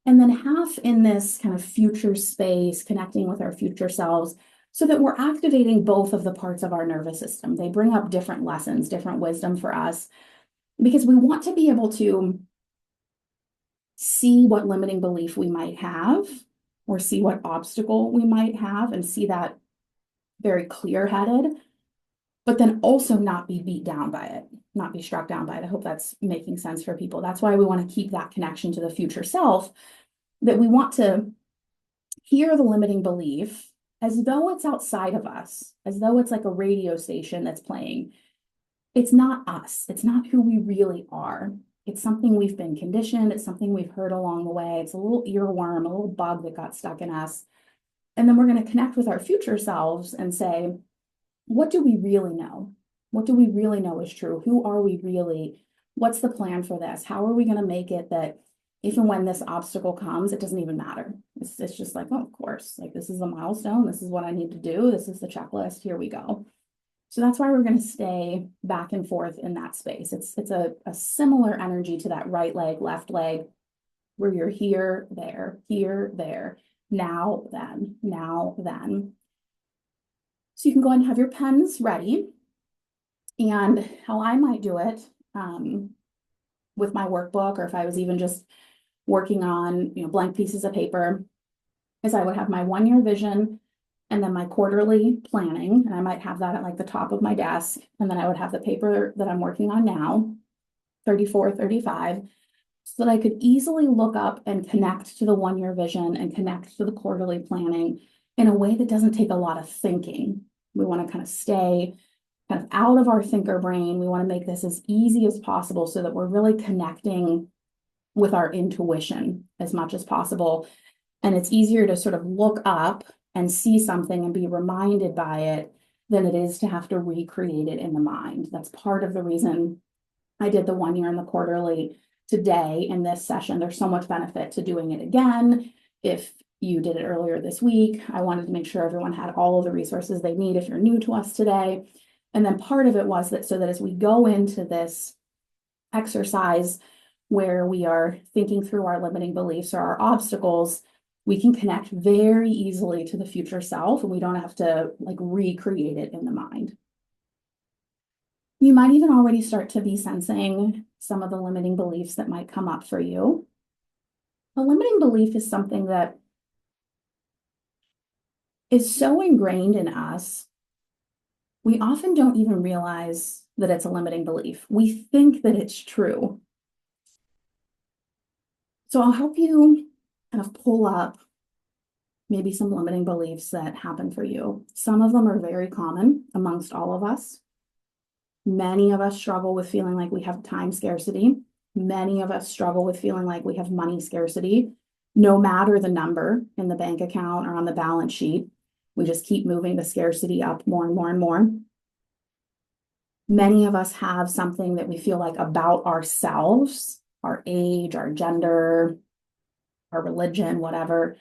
And then half in this kind of future space, connecting with our future selves, so that we're activating both of the parts of our nervous system. They bring up different lessons, different wisdom for us, because we want to be able to see what limiting belief we might have, or see what obstacle we might have, and see that very clear-headed, but then also not be beat down by it, not be struck down by it. I hope that's making sense for people. That's why we want to keep that connection to the future self, that we want to hear the limiting belief as though it's outside of us, as though it's like a radio station that's playing. It's not us. It's not who we really are. It's something we've been conditioned. It's something we've heard along the way. It's a little earworm, a little bug that got stuck in us. And then we're going to connect with our future selves and say, what do we really know? What do we really know is true? Who are we really? What's the plan for this? How are we going to make it that if and when this obstacle comes, it doesn't even matter? It's just like, oh, of course, like this is a milestone. This is what I need to do. This is the checklist. Here we go. So that's why we're going to stay back and forth in that space. It's a similar energy to that right leg, left leg, where you're here, there, now, then, now, then. So you can go ahead and have your pens ready. And how I might do it with my workbook, or if I was even just working on blank pieces of paper, is I would have my 1-year vision and then my quarterly planning. And I might have that at like the top of my desk. And then I would have the paper that I'm working on now, 34, 35, so that I could easily look up and connect to the 1-year vision and connect to the quarterly planning in a way that doesn't take a lot of thinking. We want to kind of stay kind of out of our thinker brain. We want to make this as easy as possible so that we're really connecting with our intuition as much as possible. And it's easier to sort of look up and see something and be reminded by it than it is to have to recreate it in the mind. That's part of the reason I did the 1-year and the quarterly today in this session. There's so much benefit to doing it again. If you did it earlier this week, I wanted to make sure everyone had all of the resources they need if you're new to us today. And then part of it was that so that as we go into this exercise where we are thinking through our limiting beliefs or our obstacles, we can connect very easily to the future self, and we don't have to like recreate it in the mind. You might even already start to be sensing some of the limiting beliefs that might come up for you. A limiting belief is something that is so ingrained in us, we often don't even realize that it's a limiting belief. We think that it's true. So I'll help you kind of pull up maybe some limiting beliefs that happen for you. Some of them are very common amongst all of us. Many of us struggle with feeling like we have time scarcity. Many of us struggle with feeling like we have money scarcity, no matter the number in the bank account or on the balance sheet. We just keep moving the scarcity up more and more and more. Many of us have something that we feel like about ourselves, our age, our gender, our religion, whatever,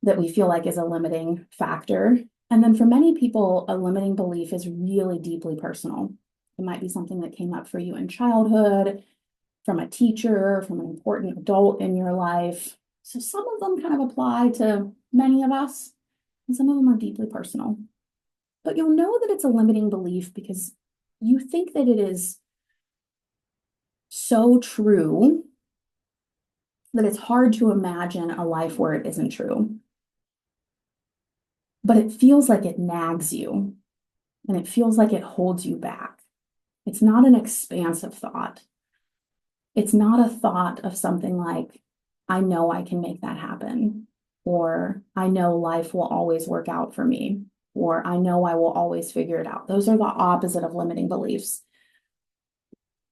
that we feel like is a limiting factor. And then for many people, a limiting belief is really deeply personal. It might be something that came up for you in childhood, from a teacher, from an important adult in your life. So some of them kind of apply to many of us, and some of them are deeply personal. But you'll know that it's a limiting belief because you think that it is so true that it's hard to imagine a life where it isn't true. But it feels like it nags you, and it feels like it holds you back. It's not an expansive thought. It's not a thought of something like, I know I can make that happen, or I know life will always work out for me, or I know I will always figure it out. Those are the opposite of limiting beliefs.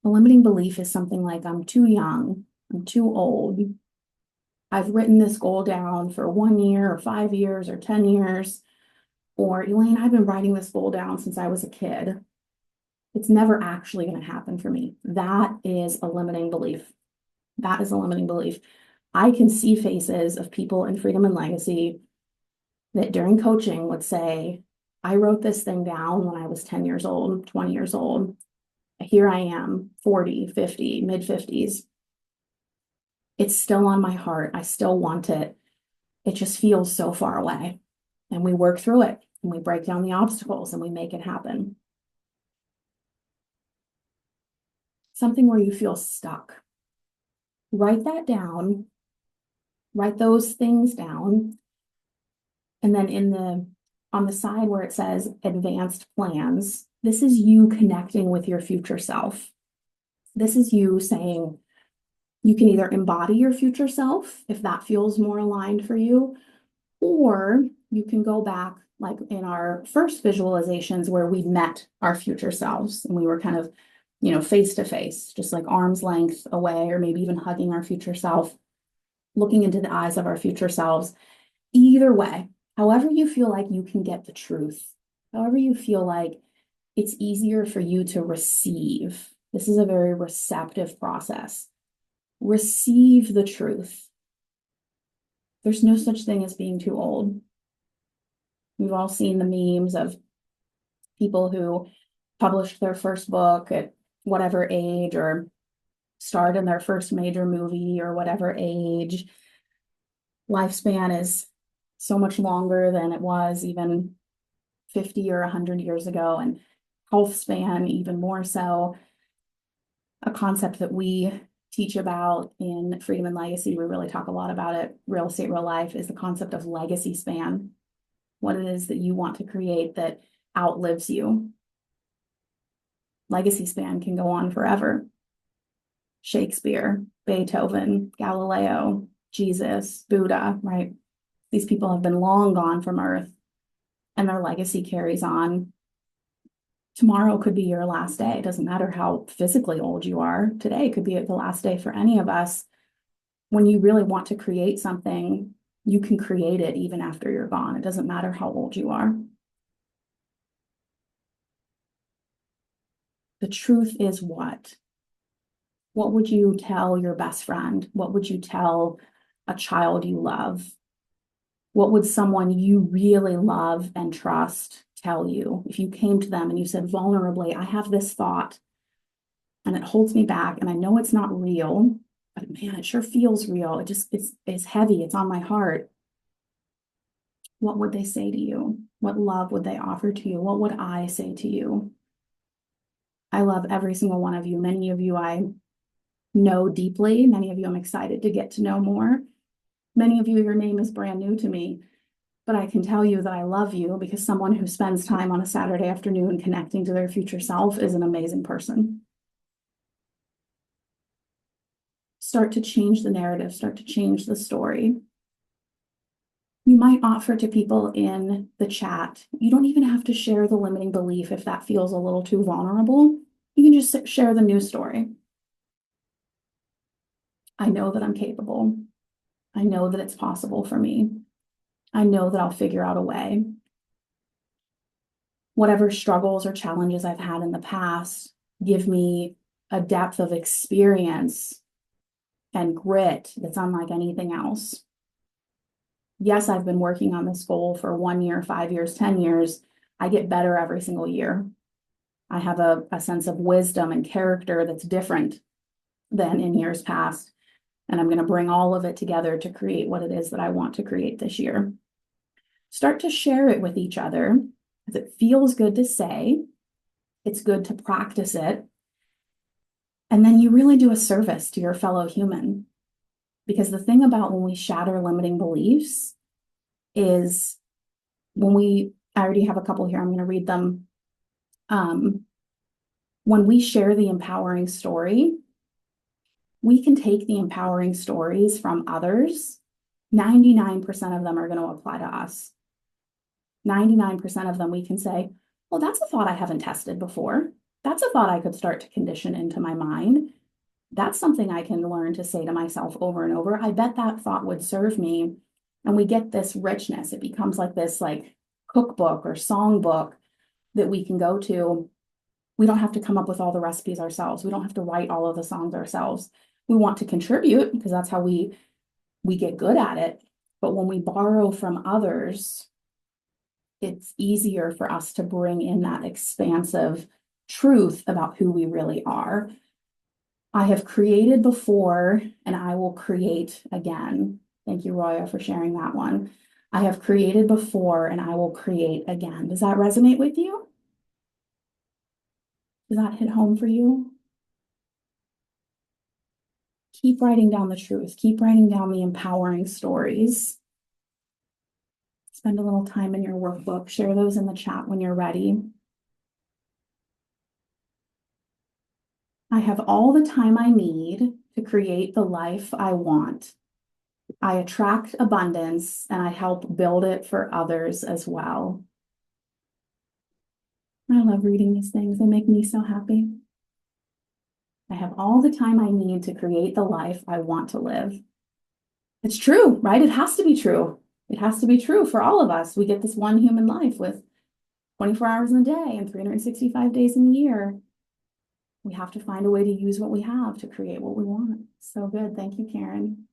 A limiting belief is something like, I'm too young, I'm too old, I've written this goal down for 1 year or 5 years or 10 years, or Elaine, I've been writing this goal down since I was a kid. It's never actually going to happen for me. That is a limiting belief. That is a limiting belief. I can see faces of people in Freedom and Legacy that during coaching would say, I wrote this thing down when I was 10 years old, 20 years old. Here I am, 40, 50, mid-50s. It's still on my heart. I still want it. It just feels so far away. And we work through it, and we break down the obstacles, and we make it happen. Something where you feel stuck. Write that down. Write those things down. And then on the side where it says advanced plans, this is you connecting with your future self. This is you saying you can either embody your future self if that feels more aligned for you, or you can go back like in our first visualizations where we met our future selves and we were kind of, face to face, just like arm's length away, or maybe even hugging our future self, looking into the eyes of our future selves. Either way, however you feel like you can get the truth, however you feel like it's easier for you to receive. This is a very receptive process. Receive the truth. There's no such thing as being too old. We've all seen the memes of people who published their first book at whatever age, or starred in their first major movie or whatever age. Lifespan is so much longer than it was even 50 or 100 years ago, and health span even more so. A concept that we teach about in Freedom and Legacy, we really talk a lot about it, Real Estate, Real Life, is the concept of legacy span. What it is that you want to create that outlives you. Legacy span can go on forever. Shakespeare, Beethoven, Galileo, Jesus, Buddha, right? These people have been long gone from Earth, and their legacy carries on. Tomorrow could be your last day. It doesn't matter how physically old you are. Today could be the last day for any of us. When you really want to create something, you can create it even after you're gone. It doesn't matter how old you are. The truth is what? What would you tell your best friend? What would you tell a child you love? What would someone you really love and trust tell you if you came to them and you said vulnerably, I have this thought and it holds me back, and I know it's not real, but man, it sure feels real. It's heavy. It's on my heart. What would they say to you? What love would they offer to you? What would I say to you? I love every single one of you. Many of you I know deeply. Many of you I'm excited to get to know more. Many of you, your name is brand new to me. but I can tell you that I love you because someone who spends time on a Saturday afternoon connecting to their future self is an amazing person. Start to change the narrative, start to change the story. You might offer to people in the chat. You don't even have to share the limiting belief if that feels a little too vulnerable. You can just share the new story. I know that I'm capable. I know that it's possible for me. I know that I'll figure out a way. Whatever struggles or challenges I've had in the past give me a depth of experience and grit that's unlike anything else. Yes, I've been working on this goal for 1 year, 5 years, 10 years. I get better every single year. I have a sense of wisdom and character that's different than in years past. And I'm going to bring all of it together to create what it is that I want to create this year. Start to share it with each other because it feels good to say. It's good to practice it. And then you really do a service to your fellow human. Because the thing about when we shatter limiting beliefs is I already have a couple here, I'm going to read them. When we share the empowering story, we can take the empowering stories from others. 99% of them are going to apply to us. 99% of them we can say, well, that's a thought I haven't tested before. That's a thought I could start to condition into my mind. That's something I can learn to say to myself over and over. I bet that thought would serve me. And we get this richness. It becomes like this cookbook or songbook that we can go to. We don't have to come up with all the recipes ourselves. We don't have to write all of the songs ourselves. We want to contribute because that's how we get good at it. But when we borrow from others, it's easier for us to bring in that expansive truth about who we really are. I have created before and I will create again. Thank you, Roya, for sharing that one. I have created before and I will create again. Does that resonate with you? Does that hit home for you? Keep writing down the truth. Keep writing down the empowering stories. Spend a little time in your workbook. Share those in the chat when you're ready. I have all the time I need to create the life I want. I attract abundance and I help build it for others as well. I love reading these things. They make me so happy. I have all the time I need to create the life I want to live. It's true, right? It has to be true. It has to be true for all of us. We get this one human life with 24 hours in a day and 365 days in the year. We have to find a way to use what we have to create what we want. So good. Thank you, Karen.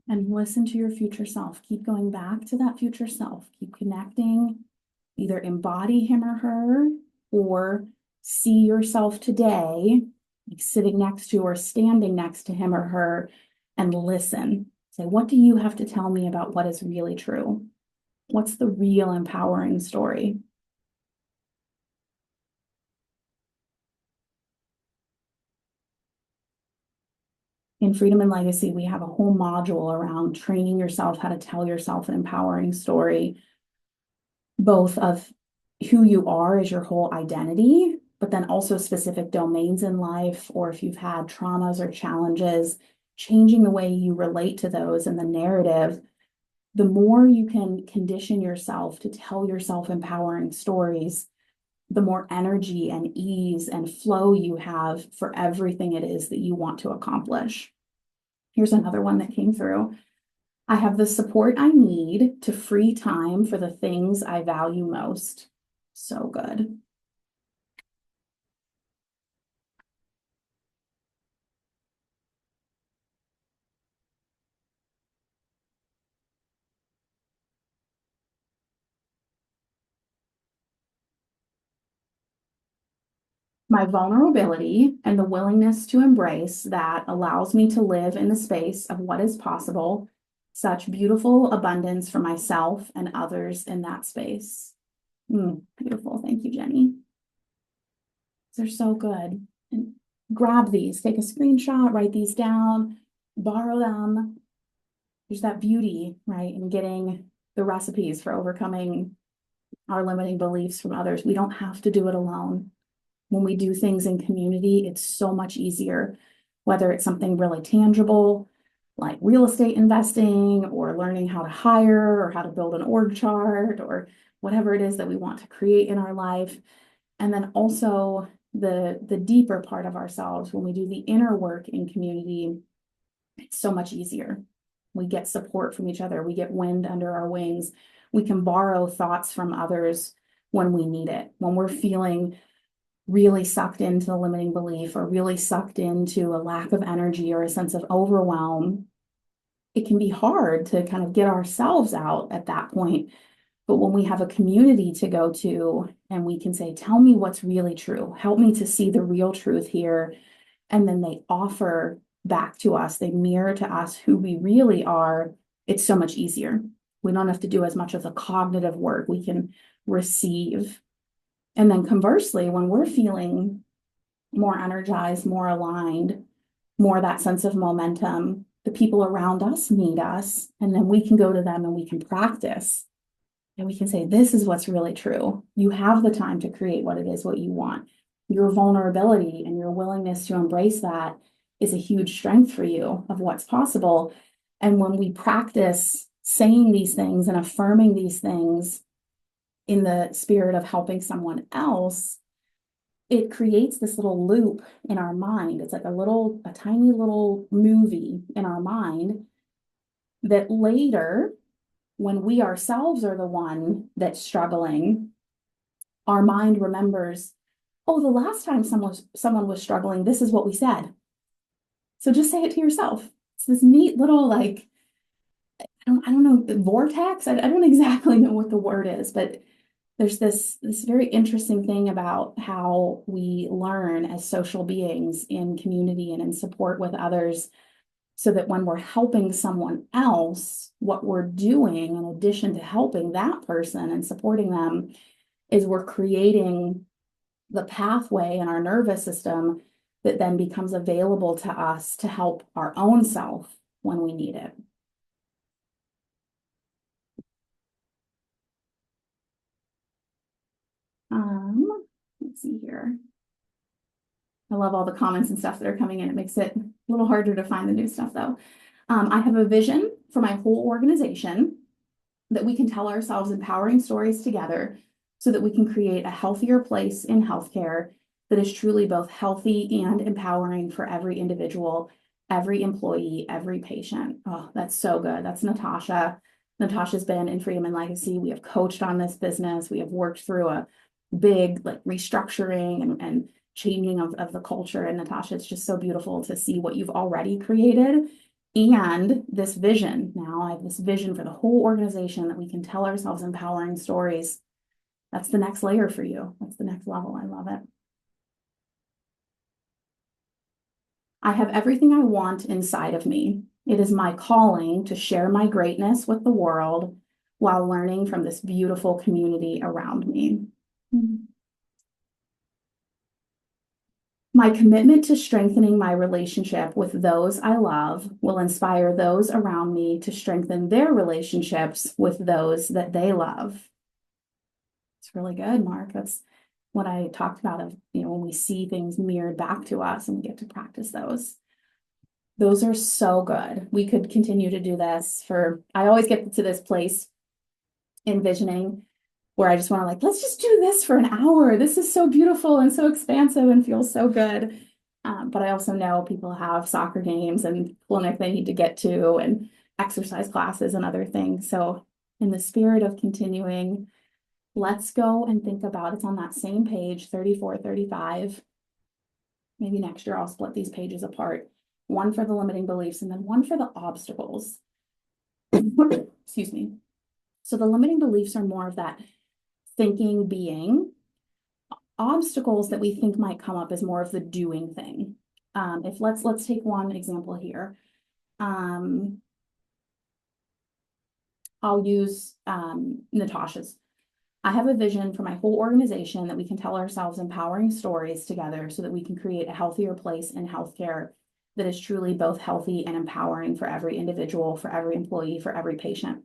And listen to your future self. Keep going back to that future self. Keep connecting. Either embody him or her, or see yourself today, like sitting next to or standing next to him or her, and listen. Say, what do you have to tell me about what is really true? What's the real empowering story? In Freedom and Legacy, we have a whole module around training yourself how to tell yourself an empowering story, both of who you are as your whole identity, but then also specific domains in life, or if you've had traumas or challenges, changing the way you relate to those in the narrative. The more you can condition yourself to tell yourself empowering stories, the more energy and ease and flow you have for everything it is that you want to accomplish. Here's another one that came through. I have the support I need to free time for the things I value most. So good. My vulnerability and the willingness to embrace that allows me to live in the space of what is possible, such beautiful abundance for myself and others in that space. Beautiful. Thank you, Jenny. They're so good. And grab these, take a screenshot, write these down, borrow them. There's that beauty, right, in getting the recipes for overcoming our limiting beliefs from others. We don't have to do it alone. When we do things in community, it's so much easier, whether it's something really tangible, like real estate investing, or learning how to hire, or how to build an org chart, or whatever it is that we want to create in our life. And then also the deeper part of ourselves, when we do the inner work in community, it's so much easier. We get support from each other. We get wind under our wings. We can borrow thoughts from others when we need it. When we're feeling really sucked into the limiting belief, or really sucked into a lack of energy or a sense of overwhelm, it can be hard to kind of get ourselves out at that point. But when we have a community to go to and we can say, tell me what's really true, help me to see the real truth here. And then they offer back to us, they mirror to us who we really are. It's so much easier. We don't have to do as much of the cognitive work. We can receive. And then conversely, when we're feeling more energized, more aligned, more that sense of momentum, the people around us need us. And then we can go to them and we can practice. And we can say, this is what's really true. You have the time to create what it is, what you want. Your vulnerability and your willingness to embrace that is a huge strength for you of what's possible. And when we practice saying these things and affirming these things in the spirit of helping someone else, it creates this little loop in our mind. It's like a tiny little movie in our mind that later, when we ourselves are the one that's struggling, our mind remembers, oh, the last time someone was struggling, this is what we said. So just say it to yourself. It's this neat little, like, I don't know, vortex. I don't exactly know what the word is, but there's this very interesting thing about how we learn as social beings in community and in support with others, so that when we're helping someone else, what we're doing in addition to helping that person and supporting them is we're creating the pathway in our nervous system that then becomes available to us to help our own self when we need it. Let's see here. I love all the comments and stuff that are coming in. It makes it a little harder to find the new stuff though. I have a vision for my whole organization that we can tell ourselves empowering stories together so that we can create a healthier place in healthcare that is truly both healthy and empowering for every individual, every employee, every patient. Oh, that's so good. That's Natasha. Natasha's been in Freedom and Legacy. We have coached on this business. We have worked through a big like restructuring and changing of the culture. And Natasha, it's just so beautiful to see what you've already created. And this vision, now I have this vision for the whole organization that we can tell ourselves empowering stories. That's the next layer for you. That's the next level. I love it. I have everything I want inside of me. It is my calling to share my greatness with the world while learning from this beautiful community around me. My commitment to strengthening my relationship with those I love will inspire those around me to strengthen their relationships with those that they love. It's really good, Mark. That's what I talked about of, when we see things mirrored back to us and we get to practice those. Those are so good. We could continue to do this I always get to this place envisioning where I just want to let's just do this for an hour. This is so beautiful and so expansive and feels so good. But I also know people have soccer games and clinic they need to get to and exercise classes and other things. So in the spirit of continuing, let's go and think about, it's on that same page, 34, 35. Maybe next year I'll split these pages apart. One for the limiting beliefs and then one for the obstacles. Excuse me. So the limiting beliefs are more of that thinking, being. Obstacles that we think might come up is more of the doing thing. If let's take one example here. I'll use Natasha's. I have a vision for my whole organization that we can tell ourselves empowering stories together so that we can create a healthier place in healthcare that is truly both healthy and empowering for every individual, for every employee, for every patient.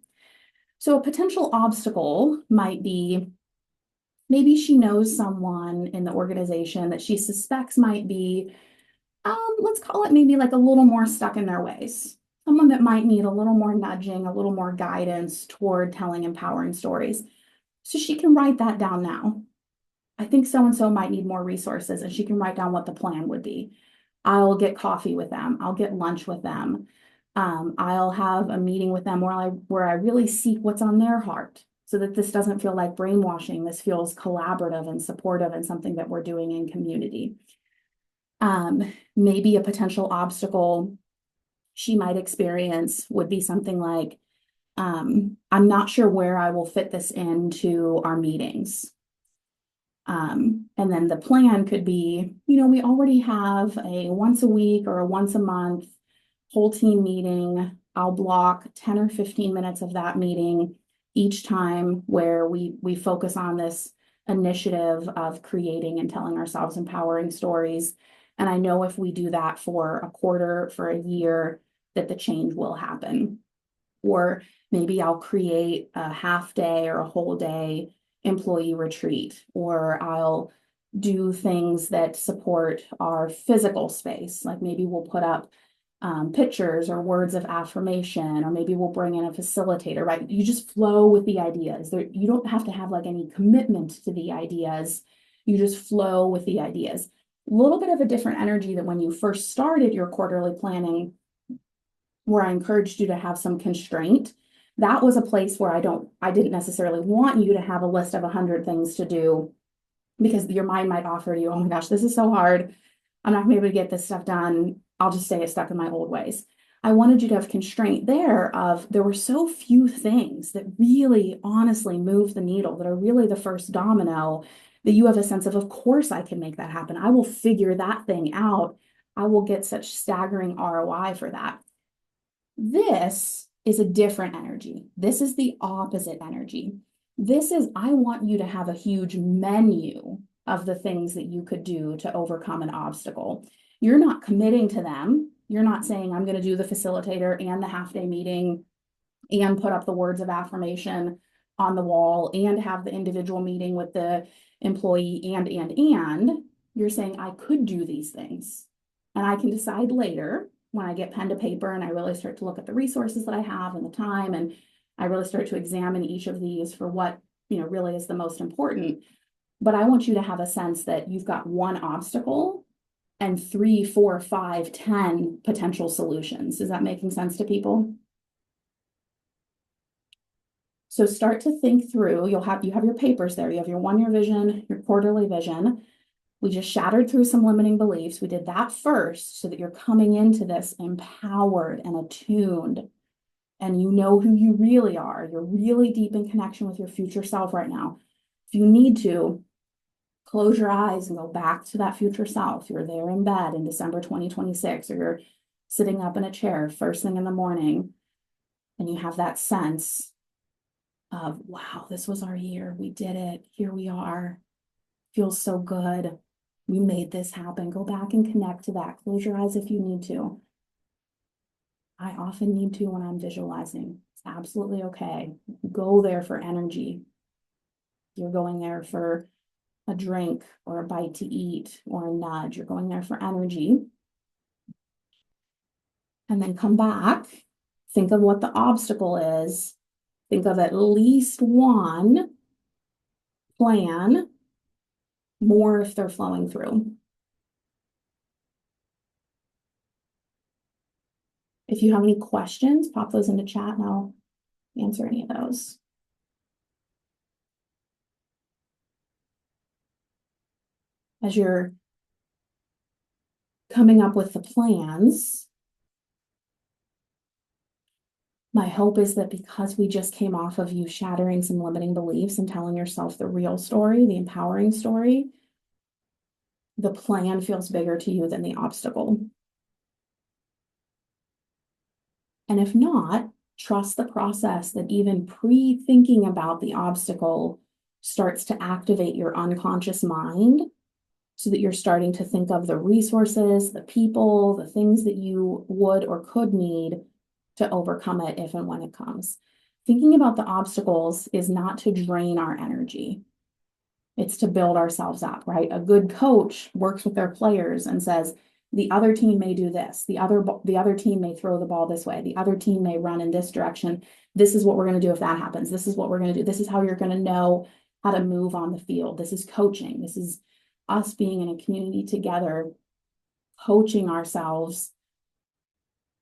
So a potential obstacle might be maybe she knows someone in the organization that she suspects might be, let's call it maybe like a little more stuck in their ways. Someone that might need a little more nudging, a little more guidance toward telling empowering stories. So she can write that down now. I think so-and-so might need more resources, and she can write down what the plan would be. I'll get coffee with them. I'll get lunch with them. I'll have a meeting with them where I really seek what's on their heart so that this doesn't feel like brainwashing. This feels collaborative and supportive and something that we're doing in community. Maybe a potential obstacle she might experience would be something like, I'm not sure where I will fit this into our meetings. And then the plan could be, we already have a once a week or a once a month whole team meeting. I'll block 10 or 15 minutes of that meeting each time where we focus on this initiative of creating and telling ourselves empowering stories. And I know if we do that for a quarter, for a year, that the change will happen. Or maybe I'll create a half day or a whole day employee retreat, or I'll do things that support our physical space. Like maybe we'll put up pictures or words of affirmation, or maybe we'll bring in a facilitator, right? You just flow with the ideas. You don't have to have like any commitment to the ideas. You just flow with the ideas. A little bit of a different energy than when you first started your quarterly planning, where I encouraged you to have some constraint. That was a place where I didn't necessarily want you to have a list of 100 things to do, because your mind might offer to you, oh my gosh, this is so hard. I'm not gonna be able to get this stuff done. I'll just stay stuck in my old ways. I wanted you to have constraint there were so few things that really honestly move the needle, that are really the first domino, that you have a sense of course I can make that happen. I will figure that thing out. I will get such staggering ROI for that. This is a different energy. This is the opposite energy. This is, I want you to have a huge menu of the things that you could do to overcome an obstacle. You're not committing to them. You're not saying, I'm going to do the facilitator and the half-day meeting and put up the words of affirmation on the wall and have the individual meeting with the employee and. You're saying, I could do these things. And I can decide later, when I get pen to paper and I really start to look at the resources that I have and the time, and I really start to examine each of these for what, really is the most important. But I want you to have a sense that you've got one obstacle and 3, 4, 5, 10 potential solutions. Is that making sense to people? So start to think through, you have your papers there. You have your 1-year vision, your quarterly vision. We just shattered through some limiting beliefs. We did that first so that you're coming into this empowered and attuned, and you know who you really are. You're really deep in connection with your future self right now. If you need to, close your eyes and go back to that future self. You're there in bed in December 2026, or you're sitting up in a chair first thing in the morning, and you have that sense of, wow, this was our year. We did it. Here we are. Feels so good. We made this happen. Go back and connect to that. Close your eyes if you need to. I often need to when I'm visualizing. It's absolutely okay. Go there for energy. You're going there for a drink or a bite to eat or a nudge. You're going there for energy. And then come back. Think of what the obstacle is. Think of at least one plan, more if they're flowing through. If you have any questions, pop those into chat and I'll answer any of those. As you're coming up with the plans, my hope is that because we just came off of you shattering some limiting beliefs and telling yourself the real story, the empowering story, the plan feels bigger to you than the obstacle. And if not, trust the process, that even pre-thinking about the obstacle, starts to activate your unconscious mind so that you're starting to think of the resources, the people, the things that you would or could need to overcome it if and when it comes. Thinking about the obstacles is not to drain our energy. It's to build ourselves up, right? A good coach works with their players and says, the other team may do this. The other team may throw the ball this way. The other team may run in this direction. This is what we're going to do if that happens. This is what we're going to do. This is how you're going to know how to move on the field. This is coaching. This is us being in a community together, coaching ourselves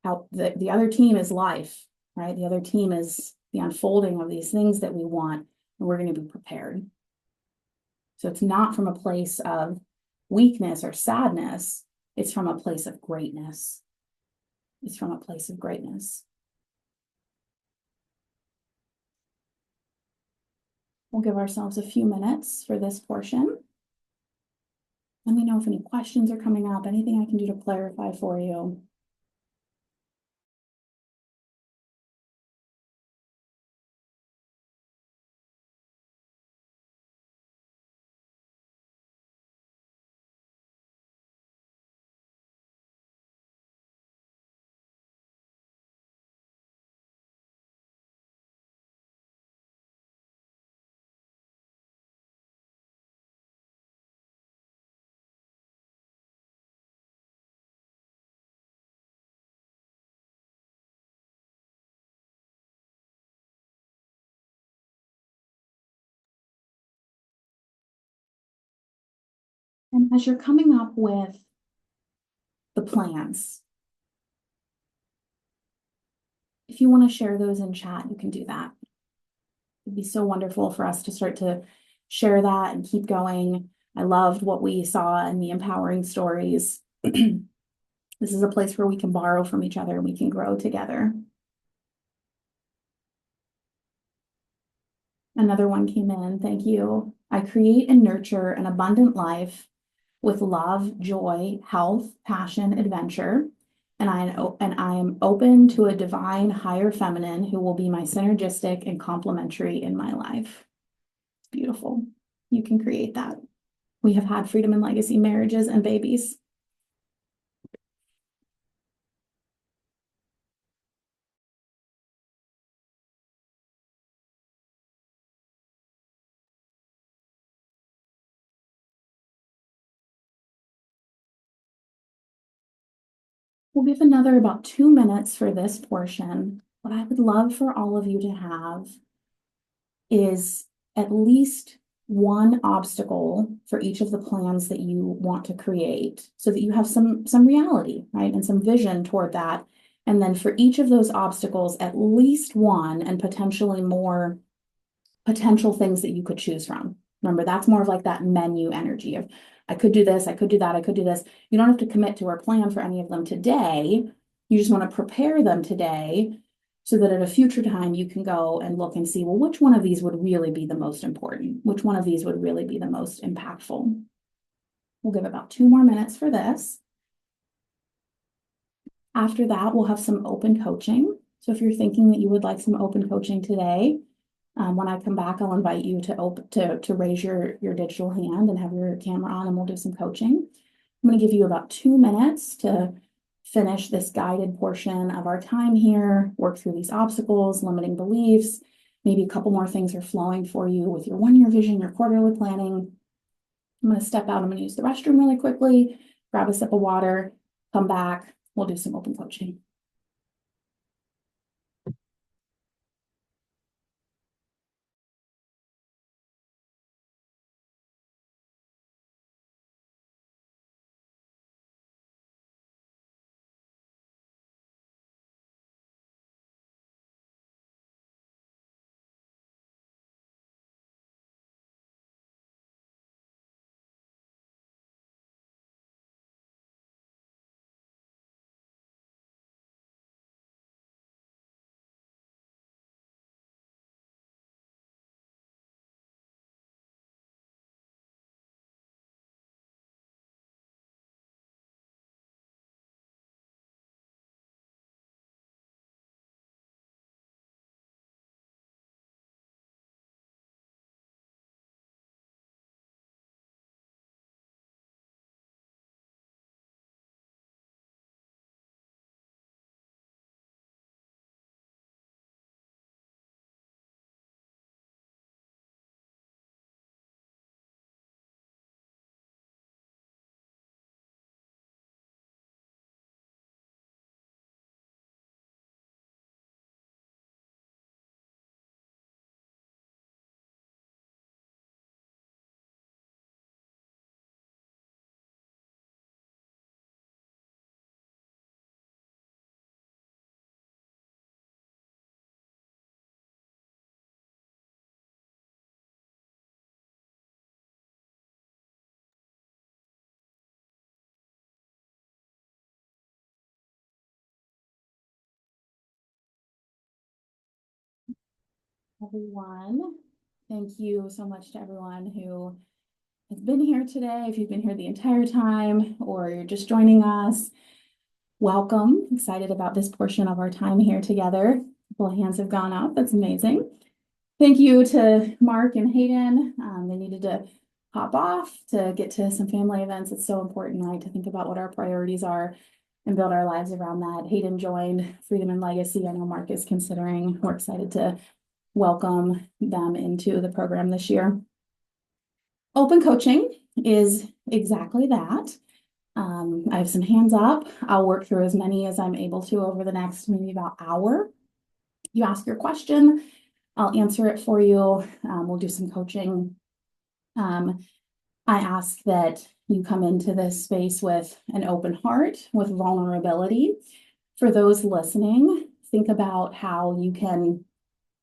out. The other team is life, right? The other team is the unfolding of these things that we want, and we're going to be prepared. So it's not from a place of weakness or sadness. It's from a place of greatness. It's from a place of greatness. We'll give ourselves a few minutes for this portion. Let me know if any questions are coming up, anything I can do to clarify for you. And as you're coming up with the plans, if you want to share those in chat, you can do that. It'd be so wonderful for us to start to share that and keep going. I loved what we saw in the empowering stories. This is a place where we can borrow from each other and we can grow together. Another one came in. Thank you. I create and nurture an abundant life with love, joy, health, passion, adventure. And I am open to a divine higher feminine who will be my synergistic and complementary in my life. It's beautiful. You can create that. We have had freedom and legacy marriages and babies. We'll give another about 2 minutes for this portion. What I would love for all of you to have is at least one obstacle for each of the plans that you want to create so that you have some reality, right? And some vision toward that. And then for each of those obstacles, at least one and potentially more potential things that you could choose from. Remember, that's more of like that menu energy of I could do this, I could do that, I could do this. You don't have to commit to or plan for any of them today. You just want to prepare them today so that at a future time you can go and look and see, well, which one of these would really be the most important? Which one of these would really be the most impactful? We'll give about 2 more minutes for this. After that, we'll have some open coaching. So if you're thinking that you would like some open coaching today, when I come back, I'll invite you to raise your digital hand and have your camera on, and we'll do some coaching. I'm going to give you about 2 minutes to finish this guided portion of our time here, work through these obstacles, limiting beliefs. Maybe a couple more things are flowing for you with your 1-year vision, your quarterly planning. I'm going to step out. I'm going to use the restroom really quickly, grab a sip of water, come back. We'll do some open coaching. Everyone. Thank you so much to everyone who has been here today. If you've been here the entire time or you're just joining us, welcome. Excited about this portion of our time here together. A couple of hands have gone up. That's amazing. Thank you to Mark and Hayden. They needed to hop off to get to some family events. It's so important, right, to think about what our priorities are and build our lives around that. Hayden joined Freedom and Legacy. I know Mark is considering. We're excited to welcome them into the program this year. Open coaching is exactly that. I have some hands up. I'll work through as many as I'm able to over the next maybe about hour. You ask your question, I'll answer it for you. We'll do some coaching. I ask that you come into this space with an open heart, with vulnerability. For those listening, think about how you can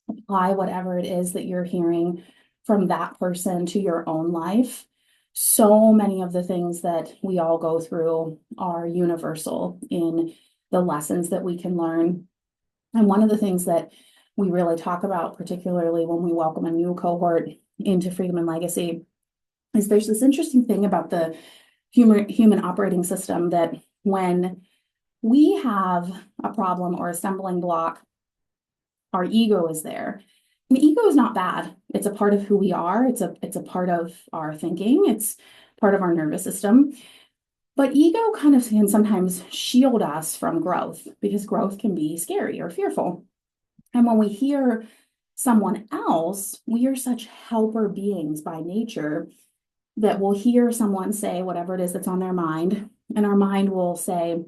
apply whatever it is that you're hearing from that person to your own life. So many of the things that we all go through are universal in the lessons that we can learn. And one of the things that we really talk about, particularly when we welcome a new cohort into Freedom and Legacy, is there's this interesting thing about the human operating system that when we have a problem or a stumbling block, our ego is there. And the ego is not bad. It's a part of who we are. It's a part of our thinking. It's part of our nervous system. But ego kind of can sometimes shield us from growth because growth can be scary or fearful. And when we hear someone else, we are such helper beings by nature that we'll hear someone say whatever it is that's on their mind, and our mind will say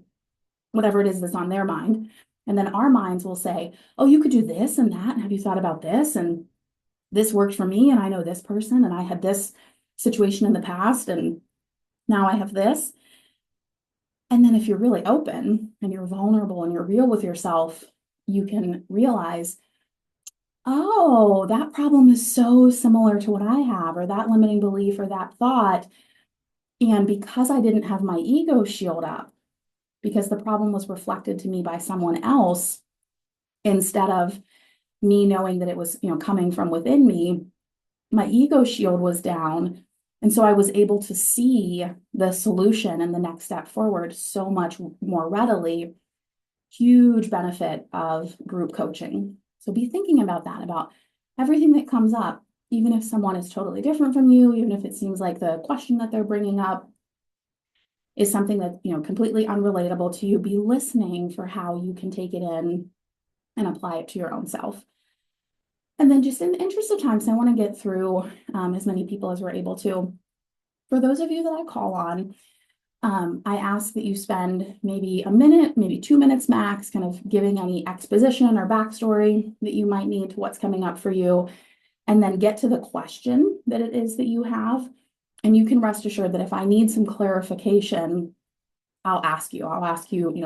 whatever it is that's on their mind. And then our minds will say, oh, you could do this and that. And have you thought about this? And this worked for me. And I know this person and I had this situation in the past. And now I have this. And then if you're really open and you're vulnerable and you're real with yourself, you can realize, oh, that problem is so similar to what I have, or that limiting belief or that thought. And because I didn't have my ego shield up, because the problem was reflected to me by someone else, instead of me knowing that it was, coming from within me, my ego shield was down. And so I was able to see the solution and the next step forward so much more readily. Huge benefit of group coaching. So be thinking about that, about everything that comes up, even if someone is totally different from you, even if it seems like the question that they're bringing up is something that, completely unrelatable to you. Be listening for how you can take it in and apply it to your own self. And then just in the interest of time, so I want to get through as many people as we're able to. For those of you that I call on, I ask that you spend maybe a minute, maybe 2 minutes max, kind of giving any exposition or backstory that you might need to what's coming up for you, and then get to the question that it is that you have. And you can rest assured that if I need some clarification, I'll ask you,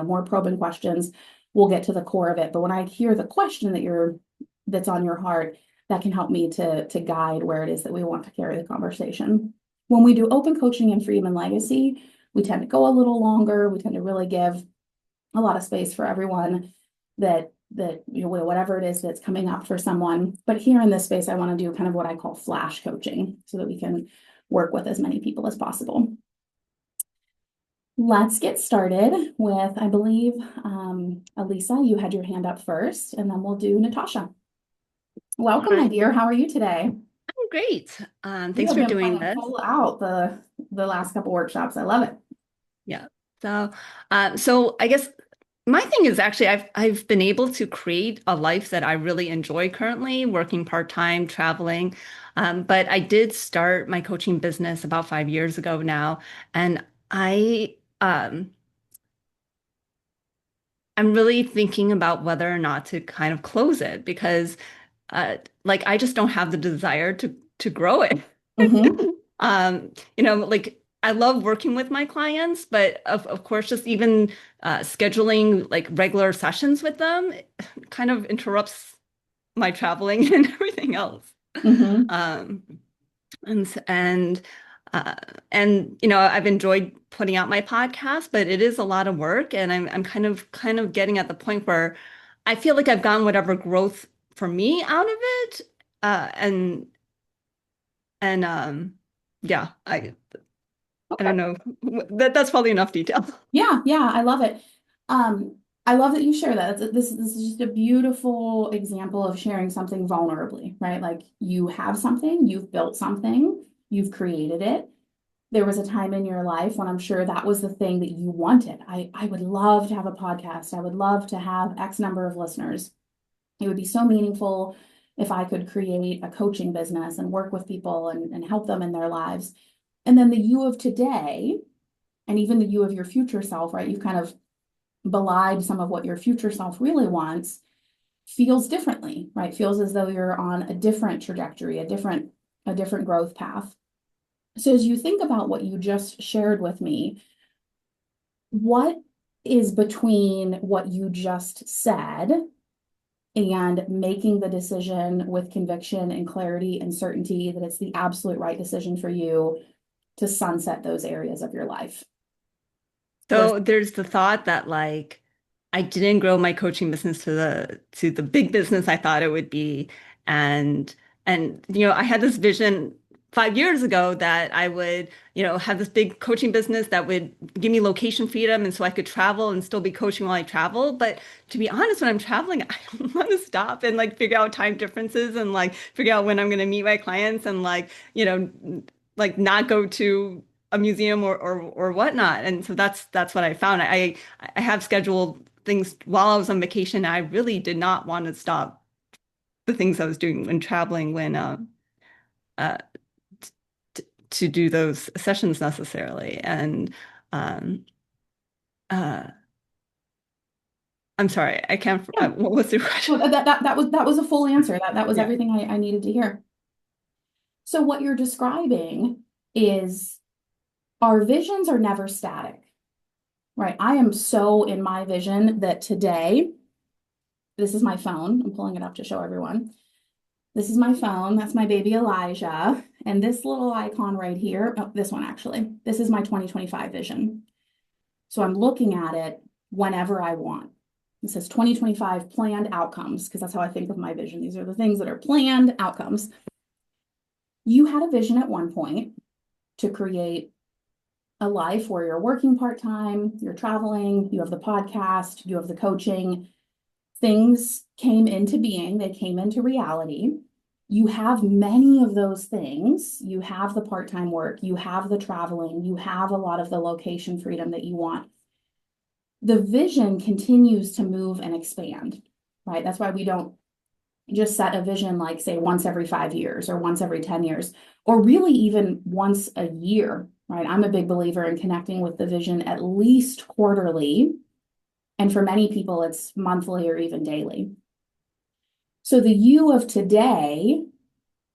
more probing questions. We'll get to the core of it. But when I hear the question that's on your heart, that can help me to guide where it is that we want to carry the conversation. When we do open coaching in Freedom and Legacy, we tend to go a little longer. We tend to really give a lot of space for everyone that whatever it is that's coming up for someone. But here in this space, I want to do kind of what I call flash coaching so that we can work with as many people as possible. Let's get started with, I believe, Elisa, you had your hand up first, and then we'll do Natasha. Welcome, my dear. How are you today? I'm great. Thanks for doing this. Pull out the last couple workshops. I love it. Yeah. So I guess my thing is actually I've been able to create a life that I really enjoy currently, working part-time, traveling. But I did start my coaching business about 5 years ago now, and I'm really thinking about whether or not to kind of close it because like I just don't have the desire to grow it. Mm-hmm. Like I love working with my clients, but of course, just even scheduling like regular sessions with them kind of interrupts my traveling and everything else. Mm-hmm. Um, and s- and uh, I've enjoyed putting out my podcast, but it is a lot of work, and I'm kind of getting at the point where I feel like I've gotten whatever growth for me out of it. And and yeah, I don't know. That's probably enough detail. Yeah, yeah, I love it. I love that you share that. This is just a beautiful example of sharing something vulnerably, right? Like you have something, you've built something, you've created it. There was a time in your life when I'm sure that was the thing that you wanted. I would love to have a podcast. I would love to have X number of listeners. It would be so meaningful if I could create a coaching business and work with people and help them in their lives. And then the you of today, and even the you of your future self, right? You've kind of belied some of what your future self really wants, feels differently, right? Feels as though you're on a different trajectory, a different growth path. So as you think about what you just shared with me, what is between what you just said and making the decision with conviction and clarity and certainty that it's the absolute right decision for you to sunset those areas of your life? What is So there's the thought that like I didn't grow my coaching business to the big business I thought it would be. And I had this vision 5 years ago that I would, have this big coaching business that would give me location freedom and so I could travel and still be coaching while I travel. But to be honest, when I'm traveling, I don't want to stop and like figure out time differences and like figure out when I'm going to meet my clients and like, like not go to a museum or whatnot. And so that's what I found. I have scheduled things while I was on vacation. I really did not want to stop the things I was doing when traveling uh to do those sessions necessarily. And um uh I'm sorry, I can't yeah. what was the Well, question? that was a full answer. That was Yeah. everything I needed to hear. So what you're describing is our visions are never static, right? I am so in my vision that today, this is my phone. I'm pulling it up to show everyone. This is my phone. That's my baby Elijah. And this little icon right here, oh, this one actually, this is my 2025 vision. So I'm looking at it whenever I want. It says 2025 planned outcomes, because that's how I think of my vision. These are the things that are planned outcomes. You had a vision at one point to create a life where you're working part-time, you're traveling, you have the podcast, you have the coaching. Things came into being, they came into reality. You have many of those things. You have the part-time work, you have the traveling, you have a lot of the location freedom that you want. The vision continues to move and expand, right? That's why we don't just set a vision like, say, once every 5 years or once every 10 years, or really even once a year, right? I'm a big believer in connecting with the vision at least quarterly. And for many people, it's monthly or even daily. So the you of today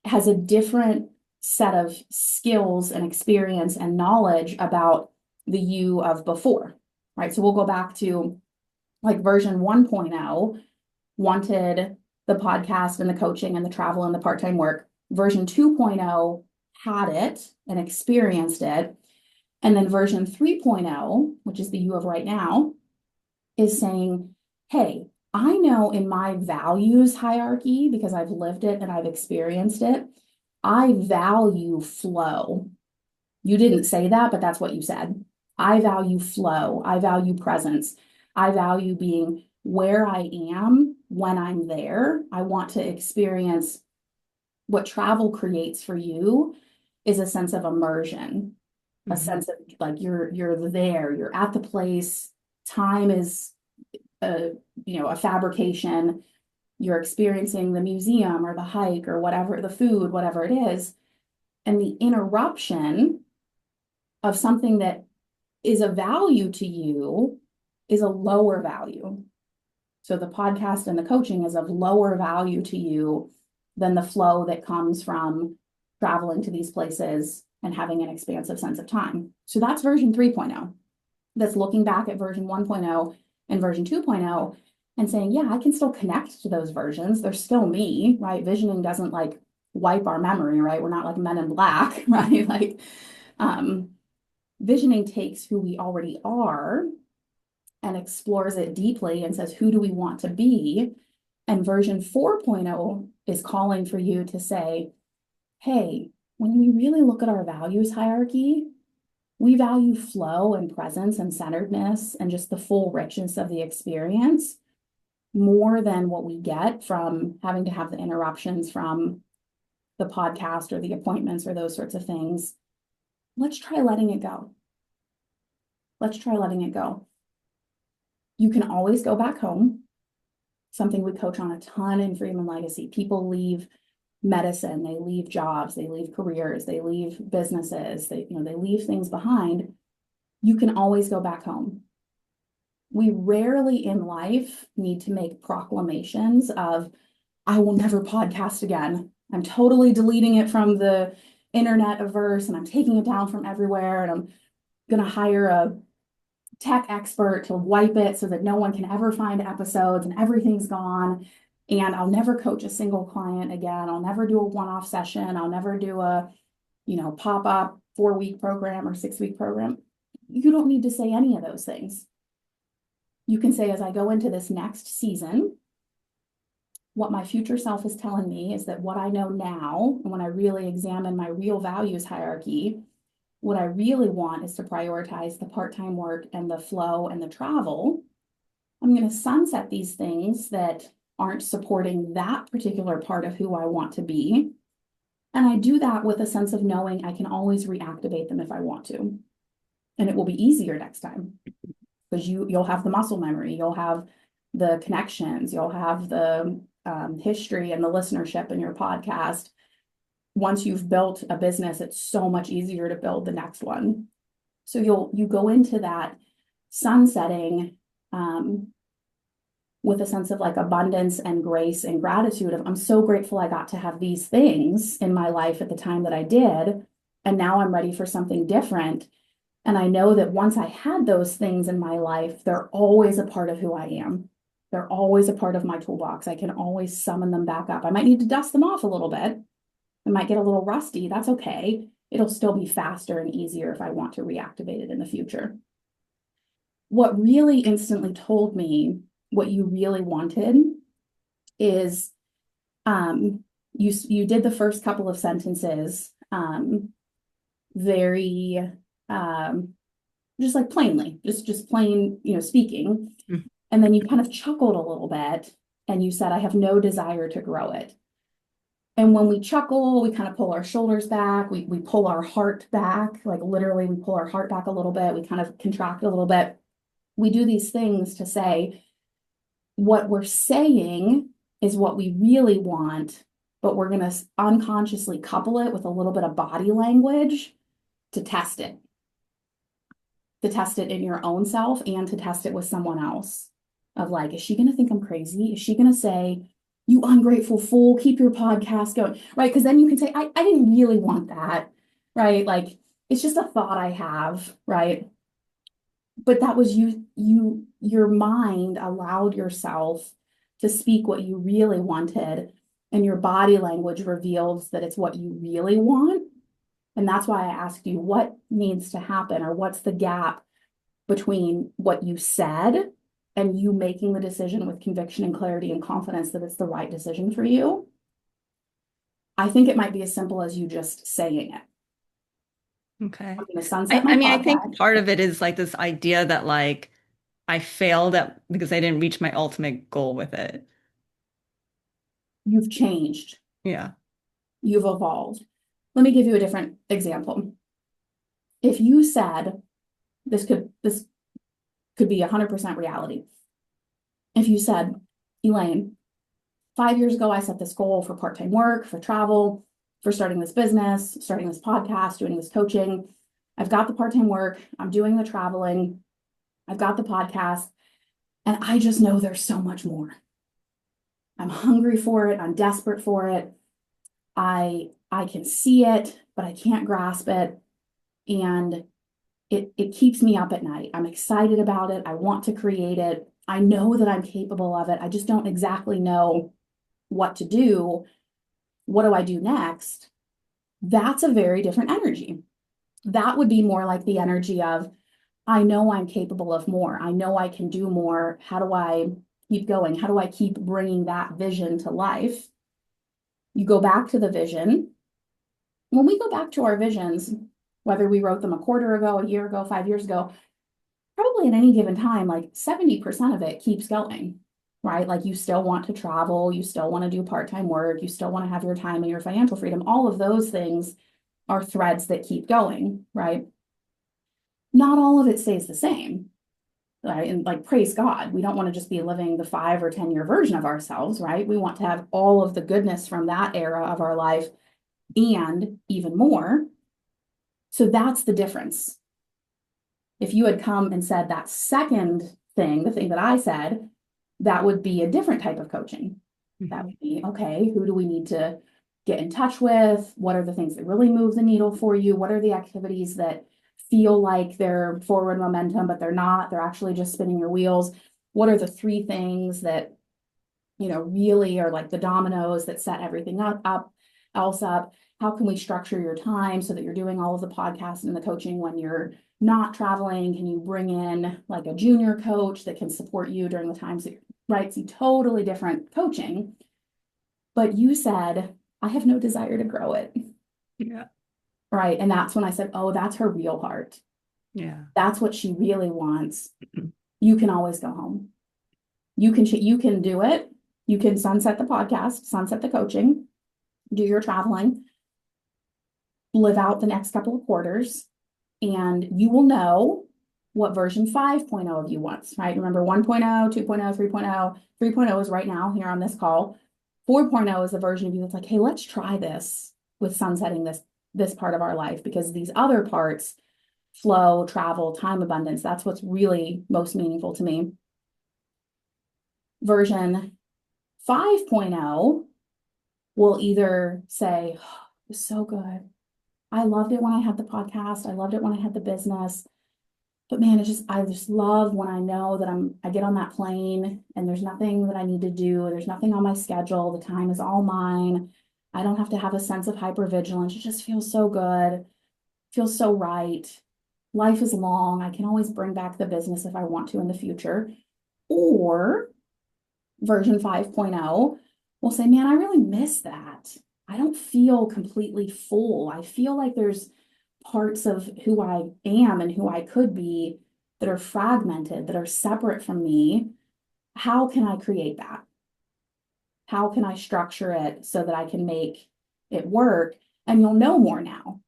has a different set of skills and experience and knowledge about the you of before, right? So we'll go back to like version 1.0, wanted the podcast and the coaching and the travel and the part-time work. Version 2.0 had it and experienced it. And then version 3.0, which is the you of right now, is saying, hey, I know in my values hierarchy, because I've lived it and I've experienced it, I value flow. You didn't say that, but that's what you said. I value flow. I value presence. I value being where I am when I'm there. I want to experience what travel creates for you is a sense of immersion, a Mhm. sense of like you're there, you're at the place. Time is a a fabrication. You're experiencing the museum or the hike or whatever, the food, whatever it is, and the interruption of something that is a value to you is a lower value. So the podcast and the coaching is of lower value to you than the flow that comes from traveling to these places and having an expansive sense of time. So that's version 3.0. That's looking back at version 1.0 and version 2.0 and saying, yeah, I can still connect to those versions. They're still me, right? Visioning doesn't like wipe our memory, right? We're not like Men in Black, right? Like, um, visioning takes who we already are and explores it deeply and says, who do we want to be? And version 4.0 is calling for you to say, hey, when we really look at our values hierarchy, we value flow and presence and centeredness and just the full richness of the experience more than what we get from having to have the interruptions from the podcast or the appointments or those sorts of things. Let's try letting it go. Let's try letting it go. You can always go back home. Something we coach on a ton in Freedom and Legacy. People leave medicine, they leave jobs, they leave careers, they leave businesses, they leave things behind. You can always go back home. We rarely in life need to make proclamations of, I will never podcast again. I'm totally deleting it from the internet averse and I'm taking it down from everywhere and I'm going to hire a tech expert to wipe it so that no one can ever find episodes and everything's gone. And I'll never coach a single client again. I'll never do a one-off session. I'll never do a, pop-up 4-week program or 6-week program. You don't need to say any of those things. You can say, as I go into this next season, what my future self is telling me is that what I know now, and when I really examine my real values hierarchy, what I really want is to prioritize the part-time work and the flow and the travel. I'm going to sunset these things that aren't supporting that particular part of who I want to be. And I do that with a sense of knowing I can always reactivate them if I want to. And it will be easier next time because you'll have the muscle memory, you'll have the connections, you'll have the history and the listenership in your podcast. Once you've built a business, it's so much easier to build the next one. So you go into that sunsetting with a sense of like abundance and grace and gratitude of, I'm so grateful I got to have these things in my life at the time that I did. And now I'm ready for something different. And I know that once I had those things in my life, they're always a part of who I am. They're always a part of my toolbox. I can always summon them back up. I might need to dust them off a little bit. It might get a little rusty. That's okay. It'll still be faster and easier if I want to reactivate it in the future. What really instantly told me what you really wanted is you did the first couple of sentences very just like plainly, just plain, speaking. Mhm. And then you kind of chuckled a little bit and you said, I have no desire to grow it. And when we chuckle, we kind of pull our shoulders back, we pull our heart back, like literally we pull our heart back a little bit, we kind of contract a little bit. We do these things to say, what we're saying is what we really want, but we're going to unconsciously couple it with a little bit of body language to test it. To test it in your own self and to test it with someone else. Of like, is she going to think I'm crazy? Is she going to say, you ungrateful fool, keep your podcast going, right? Because then you can say, I didn't really want that, right? Like, it's just a thought I have, right? But that was your mind allowed yourself to speak what you really wanted, and your body language reveals that it's what you really want. And that's why I asked you what needs to happen, or what's the gap between what you said and you making the decision with conviction and clarity and confidence that it's the right decision for you. I think it might be as simple as you just saying it. Okay. I'm going to sunset I my mean, I think podcast. part of it is like this idea that like I failed at because I didn't reach my ultimate goal with it. You've changed. Yeah. You've evolved. Let me give you a different example. If you said, this could be 100% reality. If you said, Elaine, 5 years ago, I set this goal for part-time work, for travel, for starting this business, starting this podcast, doing this coaching. I've got the part-time work, I'm doing the traveling, I've got the podcast, and I just know there's so much more. I'm hungry for it, I'm desperate for it. I can see it, but I can't grasp it. And it keeps me up at night. I'm excited about it. I want to create it. I know that I'm capable of it. I just don't exactly know what to do. What do I do next? That's a very different energy. That would be more like the energy of, I know I'm capable of more. I know I can do more. How do I keep going? How do I keep bringing that vision to life? You go back to the vision. When we go back to our visions, whether we wrote them a quarter ago, a year ago, 5 years ago, probably at any given time, like 70% of it keeps going, right? Like you still want to travel, you still want to do part-time work, you still want to have your time and your financial freedom. All of those things are threads that keep going, right? Not all of it stays the same. Right? And like, praise God, we don't want to just be living the 5 or 10 year version of ourselves, right? We want to have all of the goodness from that era of our life and even more. So that's the difference. If you had come and said that second thing, the thing that I said, that would be a different type of coaching. That Mhm. would be, okay, who do we need to get in touch with? What are the things that really move the needle for you? What are the activities that feel like they're forward momentum, but they're not? They're actually just spinning your wheels. What are the 3 things that, really are like the dominoes that set everything else up? How can we structure your time so that you're doing all of the podcasts and the coaching when you're not traveling? Can you bring in like a junior coach that can support you during the times that you're right? See, totally different coaching. But you said, I have no desire to grow it. Yeah. Right. And that's when I said, oh, that's her real heart. Yeah. That's what she really wants. You can always go home. You can do it. You can sunset the podcast, sunset the coaching, do your traveling, live out the next couple of quarters, and you will know what version 5.0 of you wants, right? Remember 1.0, 2.0, 3.0. 3.0 is right now here on this call. 4.0 is the version of you that's like, hey, let's try this with sunsetting this part of our life, because these other parts, flow, travel, time abundance, that's what's really most meaningful to me. Version 5.0 will either say, oh, it was so good. I loved it when I had the podcast. I loved it when I had the business. But man, I just love when I know that I get on that plane and there's nothing that I need to do. There's nothing on my schedule. The time is all mine. I don't have to have a sense of hypervigilance. It just feels so good. Feels so right. Life is long. I can always bring back the business if I want to in the future. Or version 5.0 will say, man, I really miss that. I don't feel completely full. I feel like there's parts of who I am and who I could be that are fragmented, that are separate from me. How can I create that? How can I structure it so that I can make it work? And you'll know more now.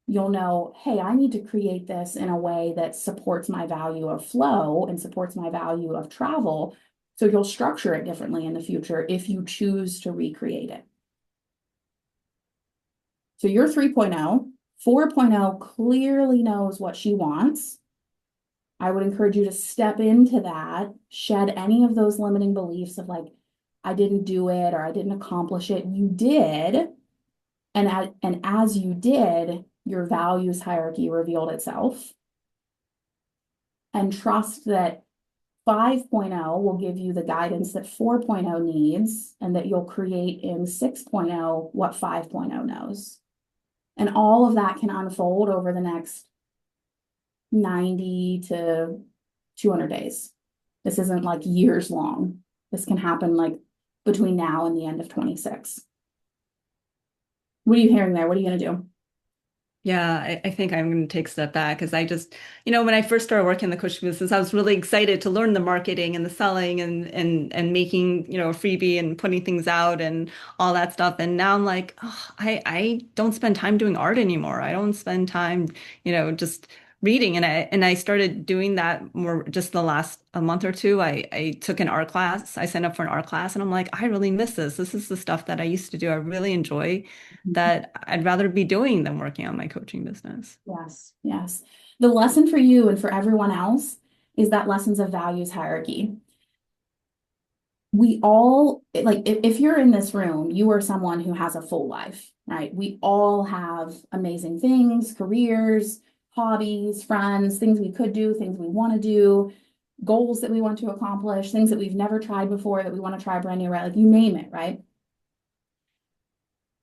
You'll know, hey, I need to create this in a way that supports my value of flow and supports my value of travel. So you'll structure it differently in the future if you choose to recreate it. So your 3.0, 4.0 clearly knows what she wants. I would encourage you to step into that, shed any of those limiting beliefs of like, I didn't do it or I didn't accomplish it. You did. And as you did, your values hierarchy revealed itself. And trust that 5.0 will give you the guidance that 4.0 needs, and that you'll create in 6.0 what 5.0 knows. And all of that can unfold over the next 90 to 200 days. This isn't like years long. This can happen like between now and the end of 26. What are you hearing there? What are you going to do? Yeah, I think I'm going to take a step back because I just, when I first started working in the coaching business, I was really excited to learn the marketing and the selling and making, a freebie and putting things out and all that stuff. And now I'm like, oh, I don't spend time doing art anymore. I don't spend time, just reading. And I started doing that more just the last a month or two. I took an art class. I signed up for an art class and I'm like, I really miss this. This is the stuff that I used to do. I really enjoy that I'd rather be doing than working on my coaching business. Yes, yes. The lesson for you and for everyone else is that lessons of values hierarchy. We all, like, if you're in this room, you are someone who has a full life, right? We all have amazing things, careers, hobbies, friends, things we could do, things we want to do, goals that we want to accomplish, things that we've never tried before that we want to try brand new, right? Like you name it, right?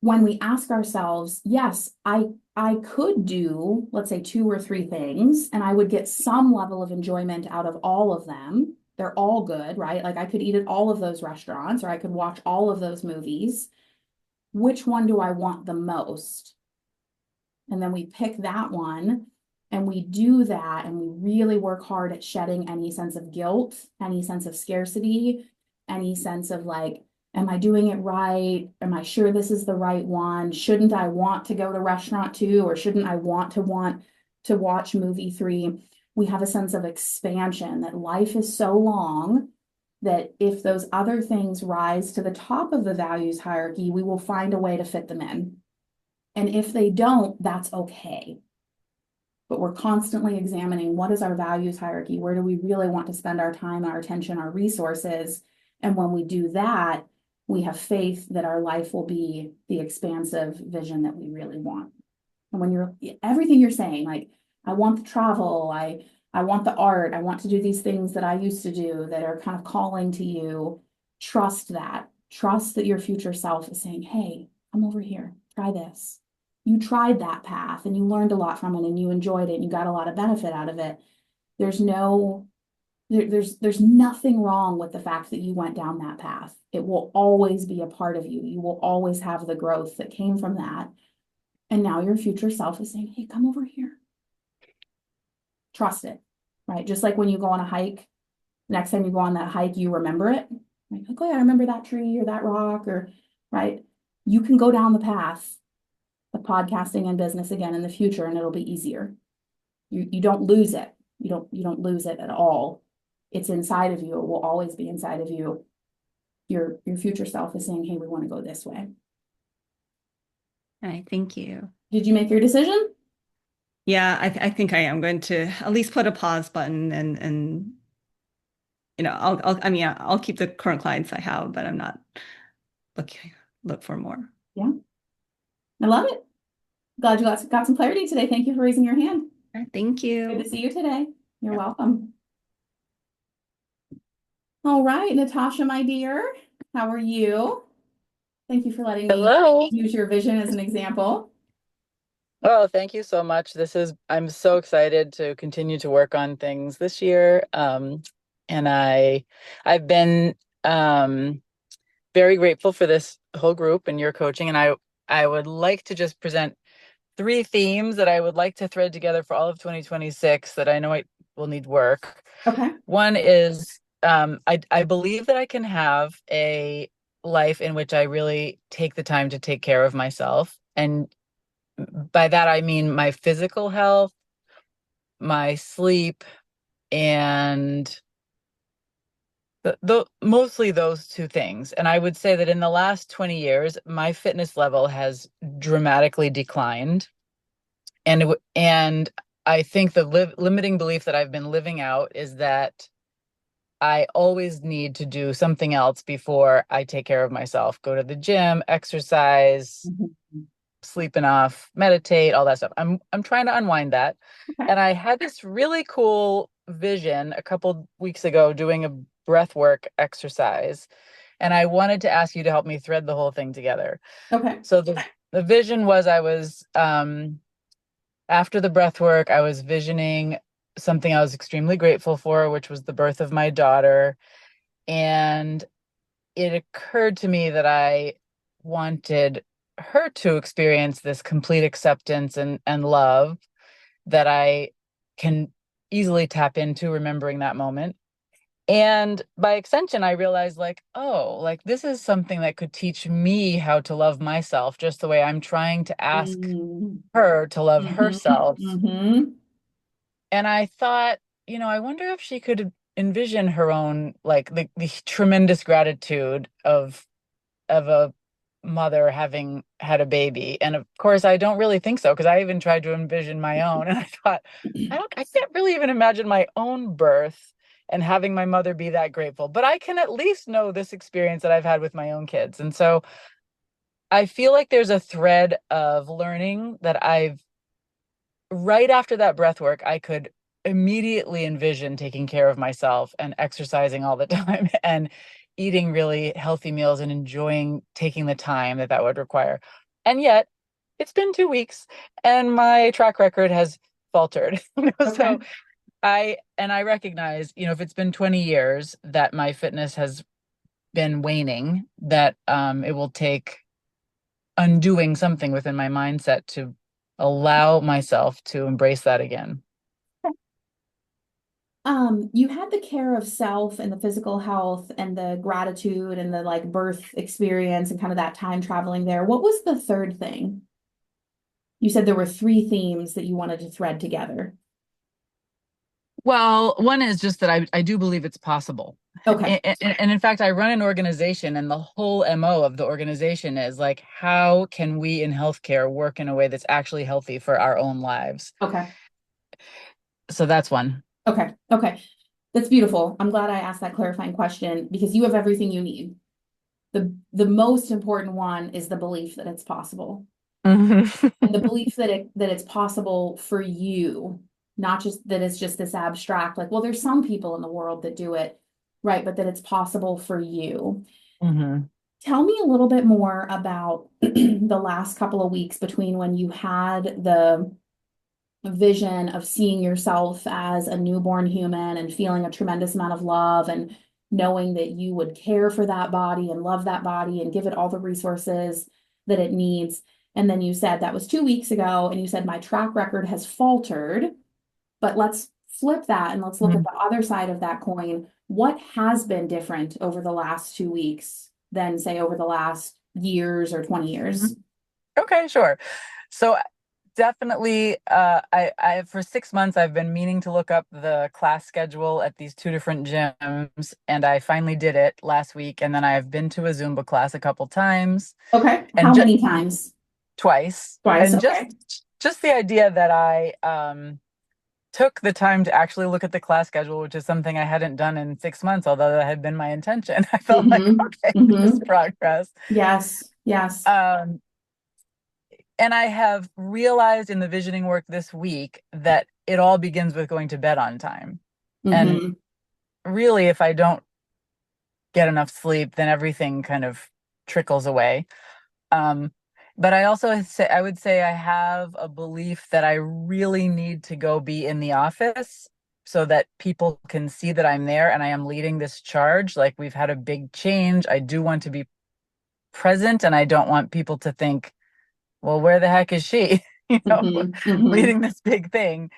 When we ask ourselves, yes, I could do, let's say 2 or 3 things, and I would get some level of enjoyment out of all of them. They're all good, right? Like I could eat at all of those restaurants or I could watch all of those movies. Which one do I want the most? And then we pick that one and we do that and we really work hard at shedding any sense of guilt, any sense of scarcity, any sense of like, am I doing it right? Am I sure this is the right one? Shouldn't I want to go to restaurant two or shouldn't I want to watch movie three? We have a sense of expansion that life is so long that if those other things rise to the top of the values hierarchy, we will find a way to fit them in. And if they don't, that's okay. But we're constantly examining what is our values hierarchy? Where do we really want to spend our time, our attention, our resources? And when we do that, we have faith that our life will be the expansive vision that we really want. And when you're everything you're saying, like, I want the travel, I want the art, I want to do these things that I used to do that are kind of calling to you. Trust that. Trust that your future self is saying, hey, come over here, try this. You tried that path and you learned a lot from it and you enjoyed it and you got a lot of benefit out of it. There's no there's nothing wrong with the fact that you went down that path. It will always be a part of you. You will always have the growth that came from that. And now your future self is saying, hey, come over here. Trust it, right? Just like when you go on a hike, next time you go on that hike, you remember it. Like, oh, yeah, I remember that tree or that rock or, right? You can go down the path of podcasting and business again in the future and it'll be easier. You don't lose it. You don't lose it at all. It's inside of you. It will always be inside of you. Your future self is saying, hey, we want to go this way. All right, thank you. Did you make your decision? Yeah, I think I am going to at least put a pause button and I mean, I'll keep the current clients I have, but I'm not looking look for more. Yeah, I love it. Glad you got some clarity today. Thank you for raising your hand. All right, thank Good you. to see you today. You're Yeah. welcome. All right, Natasha, my dear, how are you? Thank you for letting me Hello. use your vision as an example. Oh, thank you so much. I'm so excited to continue to work on things this year. And I've been very grateful for this whole group and your coaching. And I would like to just present three themes that I would like to thread together for all of 2026 that I know I will need work. Okay. One is I believe that I can have a life in which I really take the time to take care of myself. And by that, I mean my physical health, my sleep, and mostly those two things. And I would say that in the last 20 years, my fitness level has dramatically declined. And I think the limiting belief that I've been living out is that I always need to do something else before I take care of myself, go to the gym, exercise, Mhm. sleep enough, meditate, all that stuff. I'm trying to unwind that. Okay. And I had this really cool vision a couple weeks ago doing a breath work exercise. And I wanted to ask you to help me thread the whole thing together. Okay. So the vision was I was after the breath work, I was visioning something I was extremely grateful for, which was the birth of my daughter. And it occurred to me that I wanted her to experience this complete acceptance and love that I can easily tap into remembering that moment. And by extension, I realized like, oh, like this is something that could teach me how to love myself just the way I'm trying to ask Mm-hmm. her to love herself. Mm-hmm. And I thought, I wonder if she could envision her own, like the tremendous gratitude of a mother having had a baby. And of course, I don't really think so because I even tried to envision my own. And I thought, I can't really even imagine my own birth and having my mother be that grateful. But I can at least know this experience that I've had with my own kids. And so I feel like there's a thread of learning that right after that breath work, I could immediately envision taking care of myself and exercising all the time and eating really healthy meals and enjoying taking the time that would require. And yet, it's been 2 weeks and my track record has faltered. Okay. So I recognize, if it's been 20 years that my fitness has been waning, that it will take undoing something within my mindset to allow myself to embrace that again. You had the care of self and the physical health and the gratitude and the like birth experience and kind of that time traveling there. What was the third thing? You said there were three themes that you wanted to thread together. Well, one is just that I do believe it's possible. Okay. And in fact, I run an organization, and the whole MO of the organization is like, how can we in healthcare work in a way that's actually healthy for our own lives? Okay. So that's one. Okay. Okay. That's beautiful. I'm glad I asked that clarifying question because you have everything you need. The most important one is the belief that it's possible. And the belief that it's possible for you, not just that it's just this abstract, like, well, there's some people in the world that do it, right? But that it's possible for you. Mhm. Tell me a little bit more about the last couple of weeks between when you had the vision of seeing yourself as a newborn human and feeling a tremendous amount of love and knowing that you would care for that body and love that body and give it all the resources that it needs. And then you said that was 2 weeks ago, and you said my track record has faltered, but let's flip that and let's look at Mhm. the other side of that coin. What has been different over the last 2 weeks than, say, over the last years or 20 years? Okay, sure. So definitely, I for 6 months I've been meaning to look up the class schedule at these two different gyms, and I finally did it last week. And then I've been to a Zumba class a couple times, Okay. and How just many times? twice. Twice. And Okay. just the idea that I took the time to actually look at the class schedule, which is something I hadn't done in 6 months, although that had been my intention. I felt like, Mm-hmm. okay, this is Mm-hmm. progress. Yes. Yes. Um, And I have realized in the visioning work this week that it all begins with going to bed on time. And Mm-hmm. really, if I don't get enough sleep, then everything kind of trickles away. Um, but I would say I have a belief that I really need to go be in the office so that people can see that I'm there and I am leading this charge. Like, we've had a big change. I do want to be present, and I don't want people to think, well, where the heck is she? You know, Mm-hmm. Mm-hmm. leading this big thing.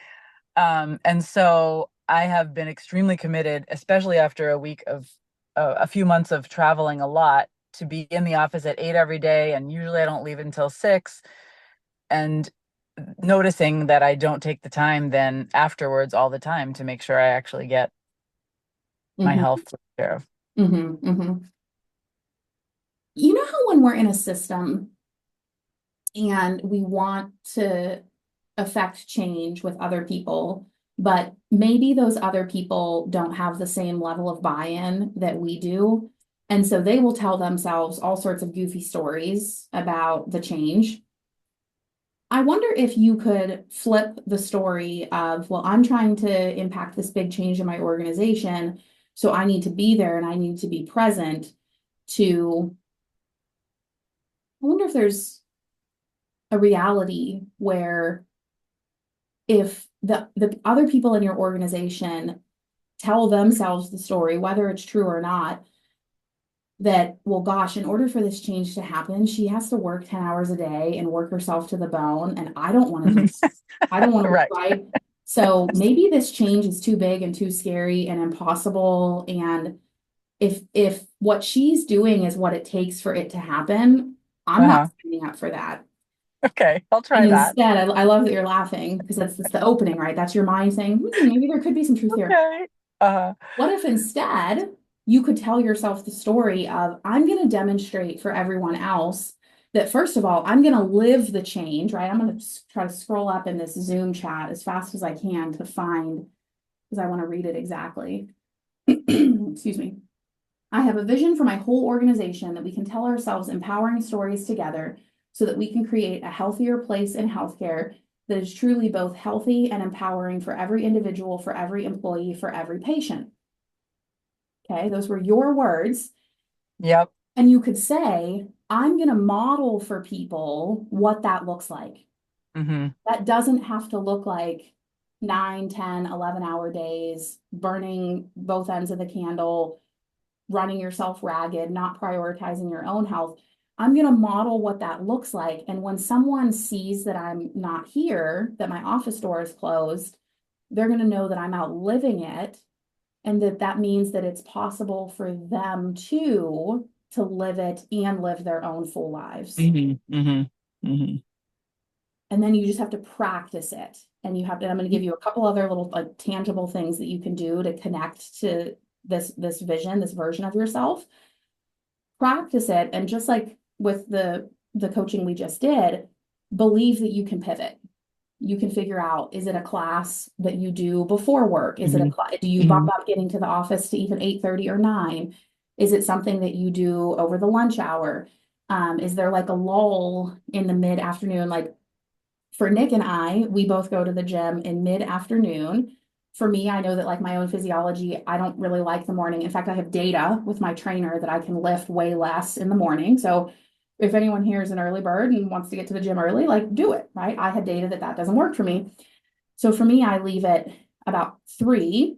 And so I have been extremely committed, especially after a week of a few months of traveling a lot, to be in the office at 8 every day. And usually I don't leave until 6. And noticing that I don't take the time then afterwards all the time to make sure I actually get my Mm-hmm. health taken care of. Mm-hmm. Mm-hmm. You know how when we're in a system and we want to affect change with other people, but maybe those other people don't have the same level of buy-in that we do. And so they will tell themselves all sorts of goofy stories about the change. I wonder if you could flip the story of, well, I'm trying to impact this big change in my organization, so I need to be there and I need to be present to, I wonder if there's a reality where if the other people in your organization tell themselves the story, whether it's true or not, that, well, gosh, in order for this change to happen, she has to work 10 hours a day and work herself to the bone. And I don't want to do, I don't want to, Right. right? So maybe this change is too big and too scary and impossible. And if what she's doing is what it takes for it to happen, I'm not Uh-huh. signing up for that. Okay, I'll And try that. instead, I love that you're laughing because that's the opening, right? That's your mind saying, maybe there could be some truth here. Okay. Uh, What if instead you could tell yourself the story of, I'm going to demonstrate for everyone else that, first of all, I'm going to live the change, right? I'm going to try to scroll up in this Zoom chat as fast as I can to find, because I want to read it exactly. Excuse me. I have a vision for my whole organization that we can tell ourselves empowering stories together so that we can create a healthier place in healthcare that is truly both healthy and empowering for every individual, for every employee, for every patient. Okay, those were your words. yep. And you could say, I'm going to model for people what that looks like. Hmm. That doesn't have to look like 9, 10, 11-hour days, burning both ends of the candle, running yourself ragged, not prioritizing your own health. I'm going to model what that looks like. And when someone sees that I'm not here, that my office door is closed, they're going to know that I'm out living it, and that means that it's possible for them too to live it and live their own full lives. Mm-hmm. Mm-hmm. Mm-hmm. And then you just have to practice it. And I'm going to give you a couple other little like tangible things that you can do to connect to this vision, this version of yourself. Practice it, and just like with the coaching we just did, believe that you can pivot. You can figure out, is it a class that you do before work? Is it a class, do you bump up getting to the office to even 8:30 or 9? Is it something that you do over the lunch hour? Is there like a lull in the mid-afternoon? Like for Nick and I, we both go to the gym in mid-afternoon. For me, I know that like my own physiology, I don't really like the morning. In fact, I have data with my trainer that I can lift way less in the morning. So if anyone here is an early bird and wants to get to the gym early, like do it, right? I had data that doesn't work for me. So for me, I leave it about 3,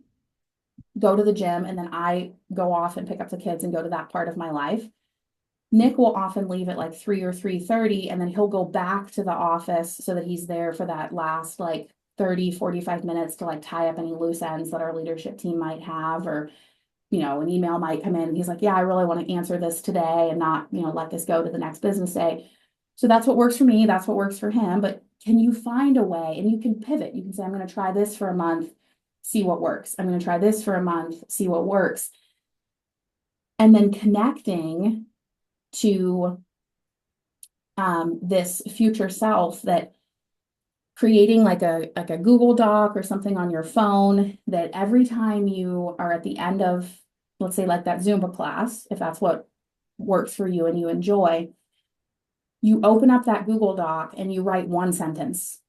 go to the gym, and then I go off and pick up the kids and go to that part of my life. Nick will often leave at like 3 or 3:30, and then he'll go back to the office so that he's there for that last like 30, 45 minutes to like tie up any loose ends that our leadership team might have, or, an email might come in. And he's like, yeah, I really want to answer this today and not, let this go to the next business day. So that's what works for me. That's what works for him. But can you find a way, and you can pivot? You can say, I'm going to try this for a month, see what works. I'm going to try this for a month, see what works. And then connecting to this future self, that creating like a Google Doc or something on your phone, that every time you are at the end of, let's say like that Zumba class, if that's what works for you and you enjoy, you open up that Google Doc and you write one sentence.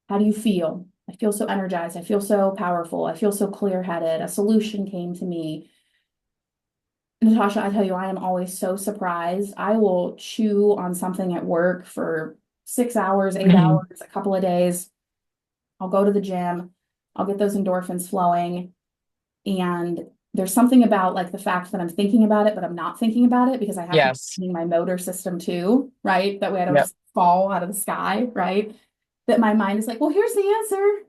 How do you feel? I feel so energized. I feel so powerful. I feel so clear-headed. A solution came to me. Natasha, I tell you, I am always so surprised. I will chew on something at work for 6 hours, 8 hours, a couple of days. I'll go to the gym. I'll get those endorphins flowing. And there's something about like the fact that I'm thinking about it, but I'm not thinking about it because I have to Yes. be my motor system too, right? That way I don't Yep. just fall out of the sky, right? That my mind is like, well, here's the answer.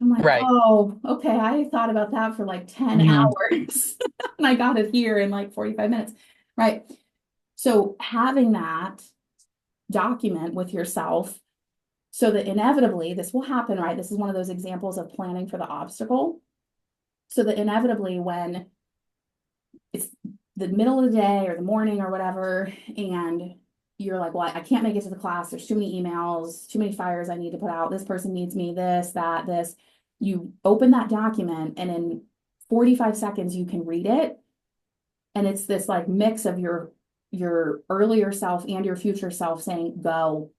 I'm like, Right. oh, okay. I thought about that for like 10 Mm-hmm. hours and I got it here in like 45 minutes, right? So having that document with yourself so that inevitably this will happen, right? This is one of those examples of planning for the obstacle. So that inevitably when it's the middle of the day or the morning or whatever, and you're like, well, I can't make it to the class. There's too many emails, too many fires I need to put out. This person needs me, this, that, this. You open that document, and in 45 seconds, you can read it. And it's this like mix of your earlier self and your future self saying, go,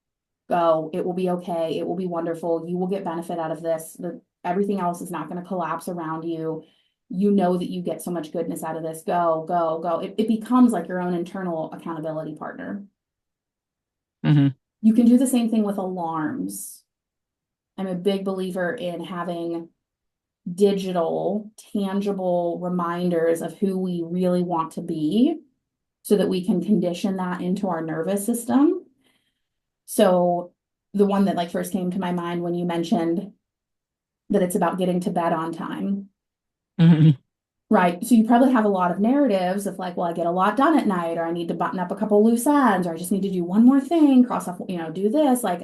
go, it will be okay. It will be wonderful. You will get benefit out of this. Everything else is not going to collapse around you. You know that you get so much goodness out of this. Go, go, go. It becomes like your own internal accountability partner. Mm-hmm. You can do the same thing with alarms. I'm a big believer in having digital, tangible reminders of who we really want to be so that we can condition that into our nervous system. So the one that like first came to my mind when you mentioned that it's about getting to bed on time. Mm-hmm. Right. So you probably have a lot of narratives of like, well, I get a lot done at night, or I need to button up a couple loose ends, or I just need to do one more thing, cross off, do this, like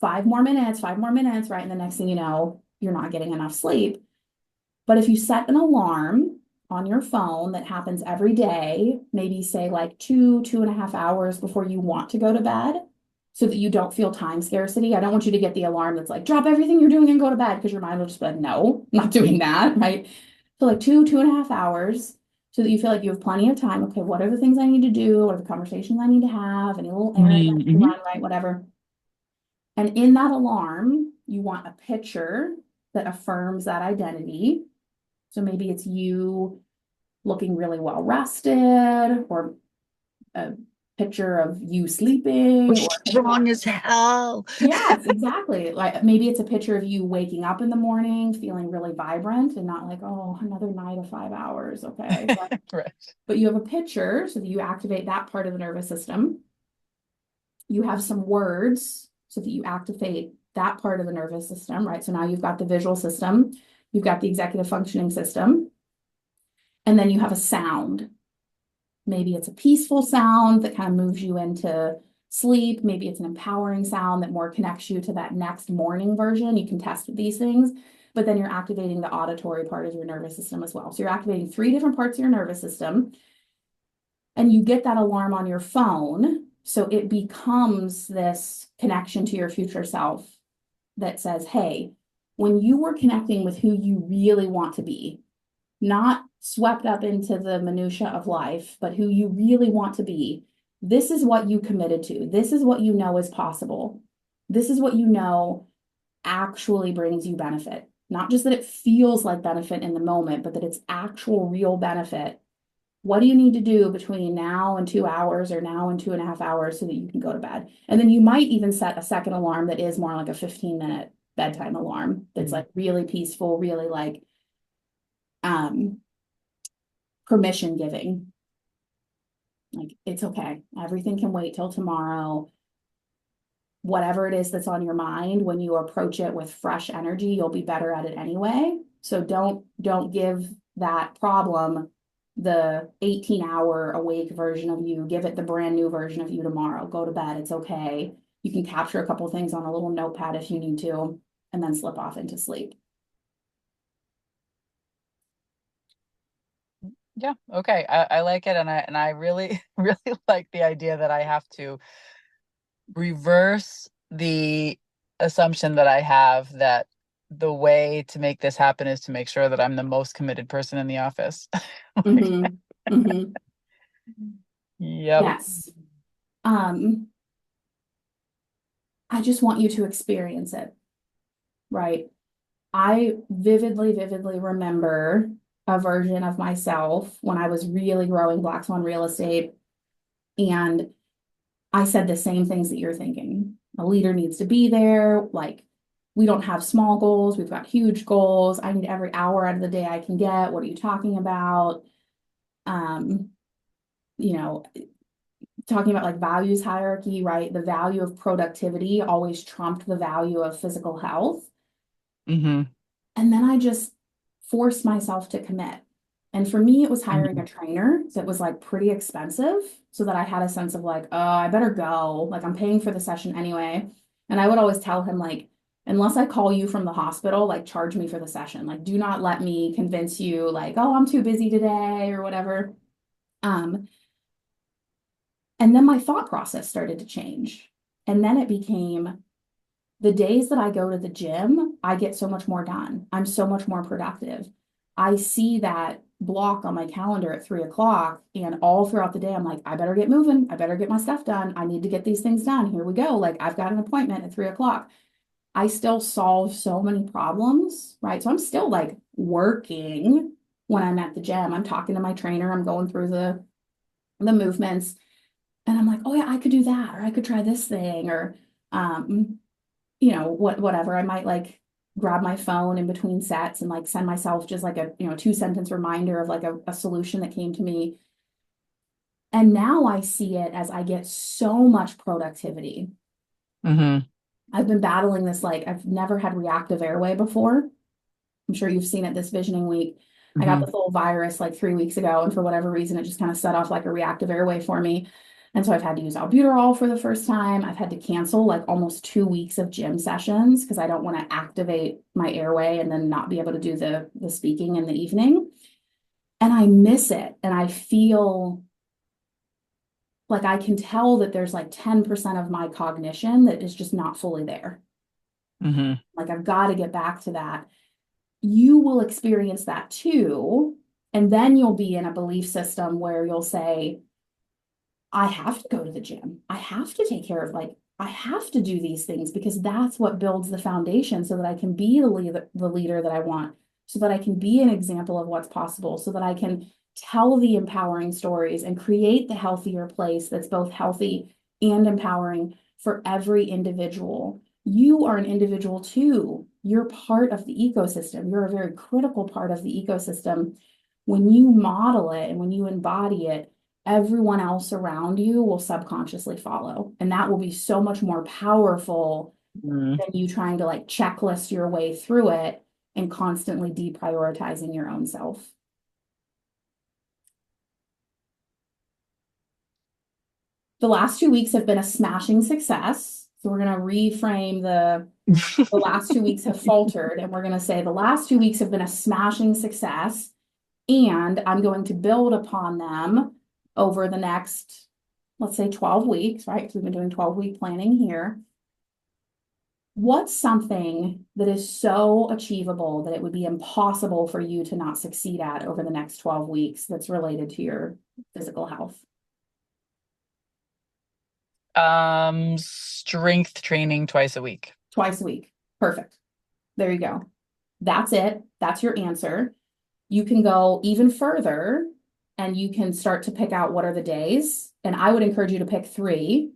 5 more minutes, 5 more minutes, right? And the next thing you know, you're not getting enough sleep. But if you set an alarm on your phone that happens every day, maybe say like 2.5 hours before you want to go to bed, so that you don't feel time scarcity. I don't want you to get the alarm that's like, drop everything you're doing and go to bed, because your mind will just be like, no, I'm not doing that, right? So like 2.5 hours, so that you feel like you have plenty of time. Okay, what are the things I need to do? What are the conversations I need to have? Any little errands I need to run, right? Whatever. And in that alarm, you want a picture that affirms that identity. So maybe it's you looking really well rested, or picture of you sleeping, or Strong as hell. yes, exactly. Like maybe it's a picture of you waking up in the morning, feeling really vibrant and not like, oh, another night of 5 hours. Okay. Right. But you have a picture so that you activate that part of the nervous system. You have some words so that you activate that part of the nervous system, right? So now you've got the visual system, you've got the executive functioning system, and then you have a sound. Maybe it's a peaceful sound that kind of moves you into sleep. Maybe it's an empowering sound that more connects you to that next morning version. You can test with these things, but then you're activating the auditory part of your nervous system as well. So you're activating 3 different parts of your nervous system, and you get that alarm on your phone. So it becomes this connection to your future self that says, hey, when you were connecting with who you really want to be, not swept up into the minutia of life, but who you really want to be, this is what you committed to. This is what you know is possible. This is what you know actually brings you benefit. Not just that it feels like benefit in the moment, but that it's actual real benefit. What do you need to do between now and 2 hours or now and 2.5 hours so that you can go to bed? And then you might even set a second alarm that is more like a 15-minute bedtime alarm that's like really peaceful, really like permission giving. Like, it's okay. Everything can wait till tomorrow. Whatever it is that's on your mind, when you approach it with fresh energy, you'll be better at it anyway. So don't give that problem the 18-hour awake version of you. Give it the brand new version of you tomorrow. Go to bed. It's okay. You can capture a couple things on a little notepad if you need to, and then slip off into sleep. Yeah, okay. I like it, and I really really like the idea that I have to reverse the assumption that I have that the way to make this happen is to make sure that I'm the most committed person in the office. Mm-hmm. Mm-hmm. Yep. Yes. Um, I just want you to experience it, right? I vividly remember a version of myself when I was really growing Black Swan real estate. And I said the same things that you're thinking. A leader needs to be there. Like, we don't have small goals. We've got huge goals. I need every hour out of the day I can get. What are you talking about? Um, you know, talking about like values hierarchy, right? The value of productivity always trumped the value of physical health. Mm-hmm. And then I just forced myself to commit. And for me, it was hiring a Mm-hmm. trainer that was like pretty expensive so that I had a sense of like, oh, I better go. Like, I'm paying for the session anyway. And I would always tell him, like, unless I call you from the hospital, like, charge me for the session. Like, do not let me convince you, like, oh, I'm too busy today or whatever. Um, and then my thought process started to change. And then it became, the days that I go to the gym, I get so much more done. I'm so much more productive. I see that block on my calendar at 3 o'clock, and all throughout the day, I'm like, I better get moving. I better get my stuff done. I need to get these things done. Here we go. Like, I've got an appointment at 3 o'clock. I still solve so many problems, right? So I'm still like working when I'm at the gym. I'm talking to my trainer. I'm going through the movements, and I'm like, oh yeah, I could do that, or I could try this thing, or whatever. I might like grab my phone in between sets and like send myself just like a 2 sentence reminder of like a solution that came to me. And now I see it as I get so much productivity. Mm-hmm. I've been battling this, like, I've never had reactive airway before. I'm sure you've seen it this visioning week. I got Mm-hmm. the full virus like 3 weeks ago, and for whatever reason, it just kind of set off like a reactive airway for me. And so I've had to use albuterol for the first time. I've had to cancel like almost 2 weeks of gym sessions because I don't want to activate my airway and then not be able to do the speaking in the evening. And I miss it. And I feel like I can tell that there's like 10% of my cognition that is just not fully there. Mm-hmm. Like, I've got to get back to that. You will experience that too. And then you'll be in a belief system where you'll say, I have to go to the gym. I have to take care of, like, I have to do these things because that's what builds the foundation so that I can be the leader that I want, so that I can be an example of what's possible, so that I can tell the empowering stories and create the healthier place that's both healthy and empowering for every individual. You are an individual too. You're part of the ecosystem. You're a very critical part of the ecosystem. When you model it and when you embody it, everyone else around you will subconsciously follow. And that will be so much more powerful Mm. than you trying to like checklist your way through it and constantly deprioritizing your own self. The last 2 weeks have been a smashing success. So we're going to reframe the last 2 weeks have faltered, and we're going to say the last 2 weeks have been a smashing success, and I'm going to build upon them over the next, let's say 12 weeks, right? Because we've been doing 12-week planning here. What's something that is so achievable that it would be impossible for you to not succeed at over the next 12 weeks that's related to your physical health? Strength training twice a week. Twice a week. Perfect. There you go. That's it. That's your answer. You can go even further and you can start to pick out what are the days. And I would encourage you to pick 3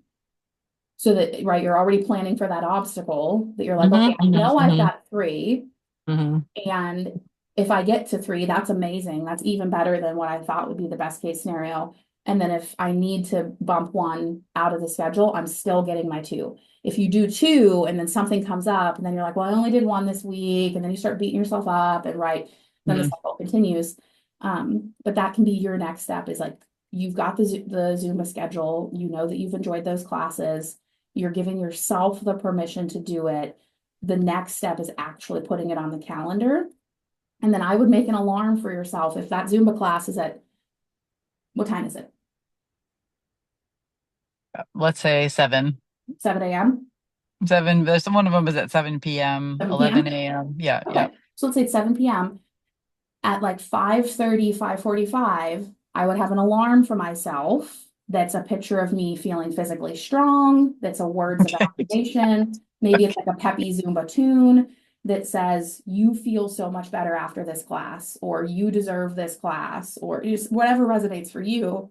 so that, right, you're already planning for that obstacle that you're like, okay, I know I've got 3. And if I get to 3, that's amazing. That's even better than what I thought would be the best case scenario. And then if I need to bump 1 out of the schedule, I'm still getting my 2. If you do 2 and then something comes up and then you're like, well, I only did 1 this week, and then you start beating yourself up and right, then the cycle continues. But that can be your next step is like, you've got the Zumba schedule, you know that you've enjoyed those classes, you're giving yourself the permission to do it. The next step is actually putting it on the calendar. And then I would make an alarm for yourself. If that Zumba class is at, what time is it? Let's say 7. 7 a.m.? 7. There's one of them is at 7 p.m., 7 11 p.m.? a.m. Yeah, Okay. yeah. So let's say it's 7 p.m. At like 5:30, 5:45, I would have an alarm for myself that's a picture of me feeling physically strong, that's a words of affirmation. Maybe it's like a peppy Zumba tune that says, you feel so much better after this class, or you deserve this class, or just whatever resonates for you.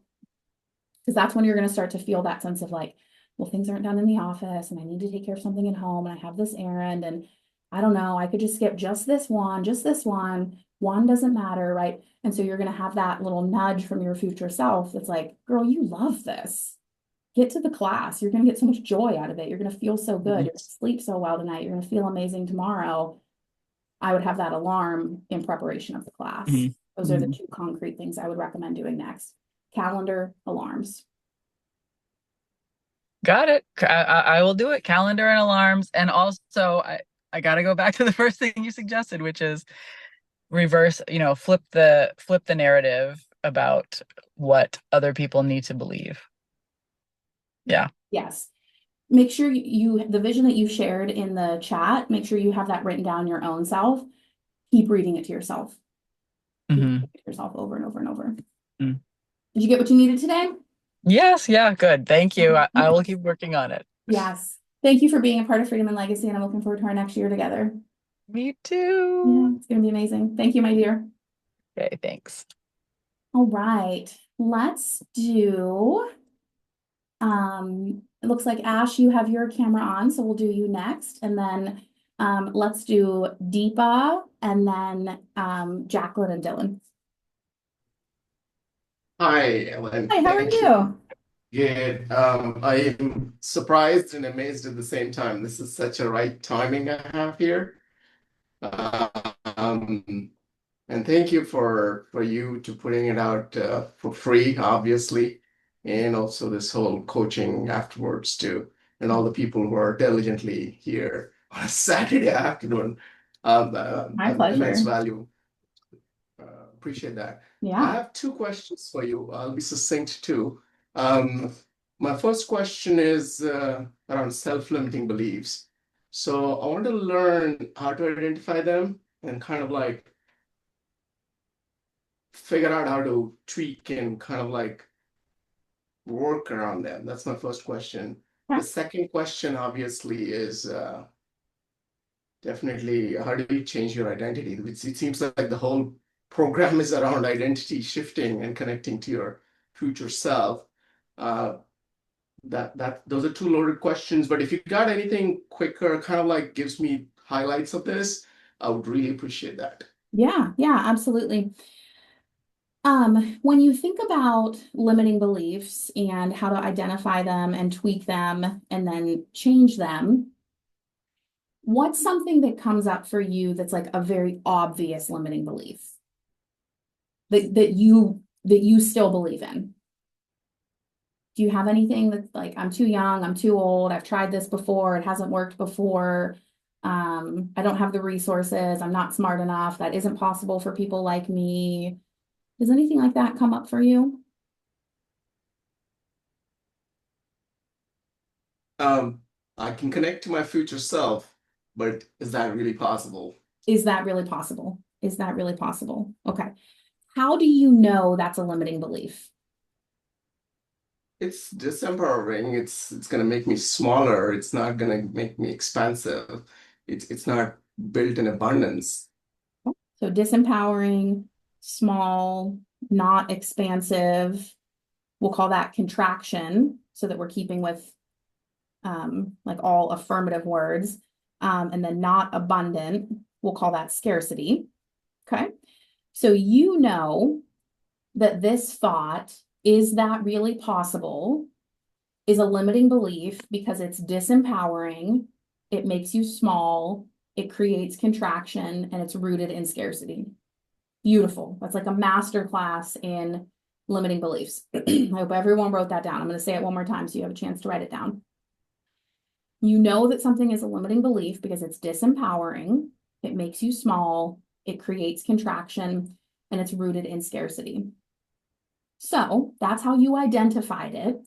Because that's when you're going to start to feel that sense of like, well, things aren't done in the office and I need to take care of something at home and I have this errand and I don't know, I could just skip just this one, just this one. One doesn't matter, right? And so you're going to have that little nudge from your future self that's like, girl, you love this. Get to the class. You're going to get so much joy out of it. You're going to feel so good. You're going to sleep so well tonight. You're going to feel amazing tomorrow. I would have that alarm in preparation of the class. Those are the 2 concrete things I would recommend doing next. Calendar, alarms. Got it. I will do it. Calendar and alarms. And also, I got to go back to the first thing you suggested, which is reverse, flip the narrative about what other people need to believe. Yeah. Yes. Make sure the vision that you shared in the chat, make sure you have that written down your own self. Keep reading it to yourself. Keep reading it to yourself over and over and over. Did you get what you needed today? Yes. Yeah. Good. Thank you. I will keep working on it. Yes. Thank you for being a part of Freedom and Legacy, and I'm looking forward to our next year together. Me too. Yeah, it's going to be amazing. Thank you, my dear. Okay. Thanks. All right. Let's do, it looks like Ash, you have your camera on, so we'll do you next. And then let's do Deepa and then Jacqueline and Dylan. Hi, Elaine. Hi, how are Thank you. you? Good. I am surprised and amazed at the same time. This is such a right timing I have here. And thank you for you to putting it out for free, obviously, and also this whole coaching afterwards too, and all the people who are diligently here on a Saturday afternoon. My pleasure. Immense value. Appreciate that. I Yeah. have 2 questions for you. I'll be succinct too. My first question is around self-limiting beliefs. So I want to learn how to identify them and kind of like figure out how to tweak and kind of like work around them. That's my first question. Okay. The second question, obviously, is definitely how do you change your identity? It seems like the whole program is around identity shifting and connecting to your future self. Uh, those are two loaded questions, but if you got anything quicker, kind of like gives me highlights of this, I would really appreciate that. Yeah, absolutely. When you think about limiting beliefs and how to identify them and tweak them and then change them, what's something that comes up for you that's like a very obvious limiting belief that you still believe in? Do you have anything that's like, I'm too young, I'm too old, I've tried this before, it hasn't worked before, I don't have the resources, I'm not smart enough, that isn't possible for people like me? Does anything like that come up for you? I can connect to my future self, but is that really possible? Is that really possible? Is that really possible? Okay. How do you know that's a limiting belief? It's disempowering. It's gonna make me smaller. It's not gonna make me expansive. It's not built in abundance. So disempowering, small, not expansive. We'll call that contraction so that we're keeping with like all affirmative words. And then not abundant, we'll call that scarcity. Okay. So you know that this thought, is that really possible, is a limiting belief because it's disempowering, it makes you small, it creates contraction, and it's rooted in scarcity. Beautiful. That's like a master class in limiting beliefs. I hope everyone wrote that down. I'm going to say it one more time so you have a chance to write it down. You know that something is a limiting belief because it's disempowering, it makes you small, it creates contraction, and it's rooted in scarcity. So that's how you identified it.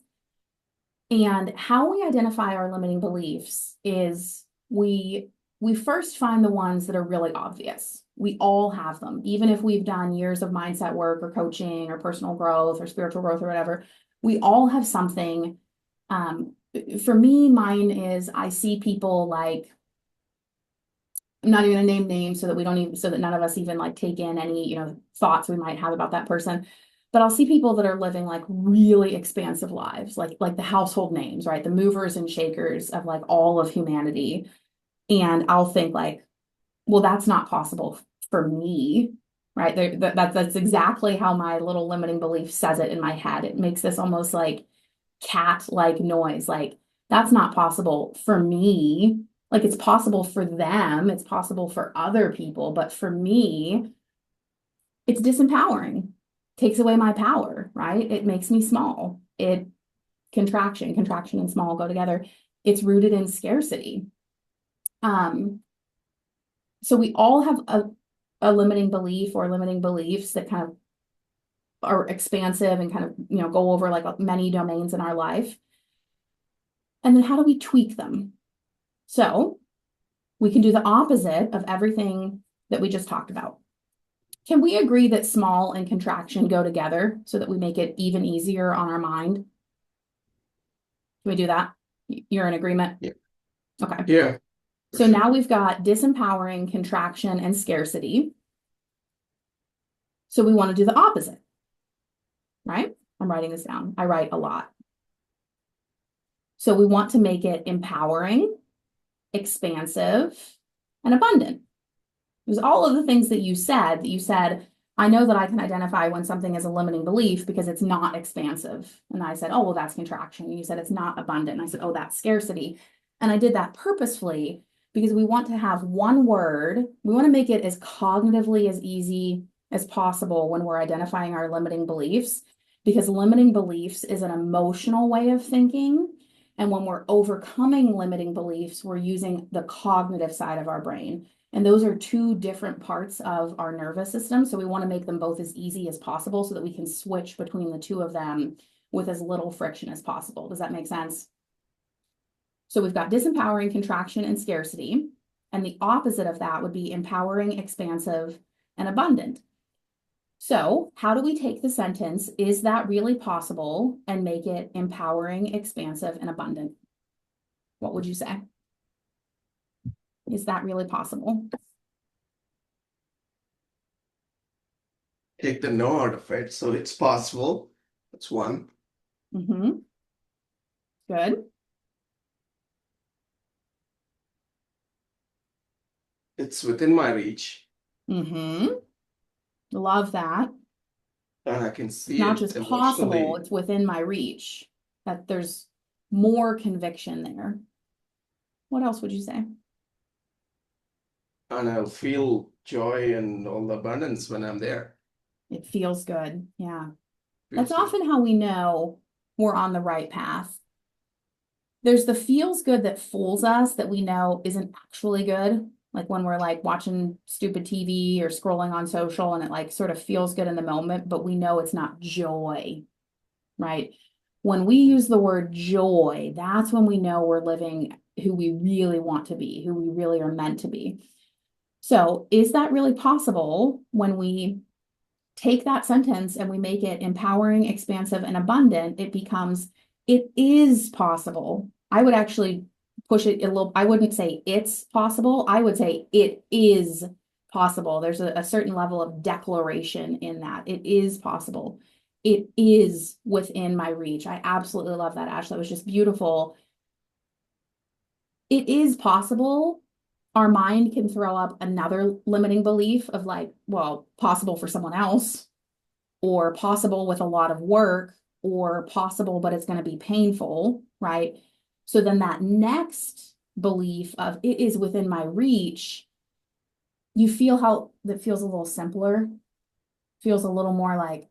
And how we identify our limiting beliefs is we first find the ones that are really obvious. We all have them, even if we've done years of mindset work or coaching or personal growth or spiritual growth or whatever. We all have something. For me, mine is I see people like, I'm not even gonna name names so that we don't even, so that none of us even like take in any, thoughts we might have about that person. But I'll see people that are living like really expansive lives, like the household names, right? The movers and shakers of like all of humanity. And I'll think like, well, that's not possible for me, right? That's exactly how my little limiting belief says it in my head. It makes this almost like cat-like noise. Like, that's not possible for me. Like, it's possible for them, it's possible for other people, but for me, it's disempowering. Takes away my power, right? It makes me small. Contraction and small go together. It's rooted in scarcity. So we all have a limiting belief or limiting beliefs that kind of are expansive and kind of, go over like many domains in our life. And then how do we tweak them? So we can do the opposite of everything that we just talked about. Can we agree that small and contraction go together so that we make it even easier on our mind? Can we do that? You're in agreement? Yeah. Okay. Yeah. So Sure. now we've got disempowering, contraction, and scarcity. So we want to do the opposite, right? I'm writing this down. I write a lot. So we want to make it empowering, expansive, and abundant. It was all of the things that you said, I know that I can identify when something is a limiting belief because it's not expansive. And I said, oh, well, that's contraction. And you said it's not abundant. And I said, oh, that's scarcity. And I did that purposefully because we want to have one word. We want to make it as cognitively as easy as possible when we're identifying our limiting beliefs, because limiting beliefs is an emotional way of thinking. And when we're overcoming limiting beliefs, we're using the cognitive side of our brain. And those are two different parts of our nervous system. So we want to make them both as easy as possible so that we can switch between the two of them with as little friction as possible. Does that make sense? So we've got disempowering, contraction, and scarcity. And the opposite of that would be empowering, expansive, and abundant. So how do we take the sentence, is that really possible, and make it empowering, expansive, and abundant? What would you say? Is that really possible? take the no out of it. So it's possible. That's one. Mm-hmm. Good. It's within my reach, Mm-hmm. Love that. and I can see Not it just possible, emotionally, it's within my reach. That there's more conviction there. What else would you say? and I'll feel joy and all the abundance when I'm there. It feels good. Yeah. That's Feels good. often how we know we're on the right path. There's the feels good that fools us that we know isn't actually good. Like when we're like watching stupid TV or scrolling on social and it like sort of feels good in the moment, but we know it's not joy, right? When we use the word joy, that's when we know we're living who we really want to be, who we really are meant to be. So, is that really possible when we take that sentence and we make it empowering, expansive, and abundant? It becomes, it is possible. I would actually push it a little, I wouldn't say it's possible. I would say it is possible. There's a certain level of declaration in that. It is possible. It is within my reach. I absolutely love that, Ash. That was just beautiful. It is possible. Our mind can throw up another limiting belief of like, well, possible for someone else, or possible with a lot of work, or possible, but it's going to be painful, right? So then that next belief of it is within my reach, you feel how that feels a little simpler, feels a little more like,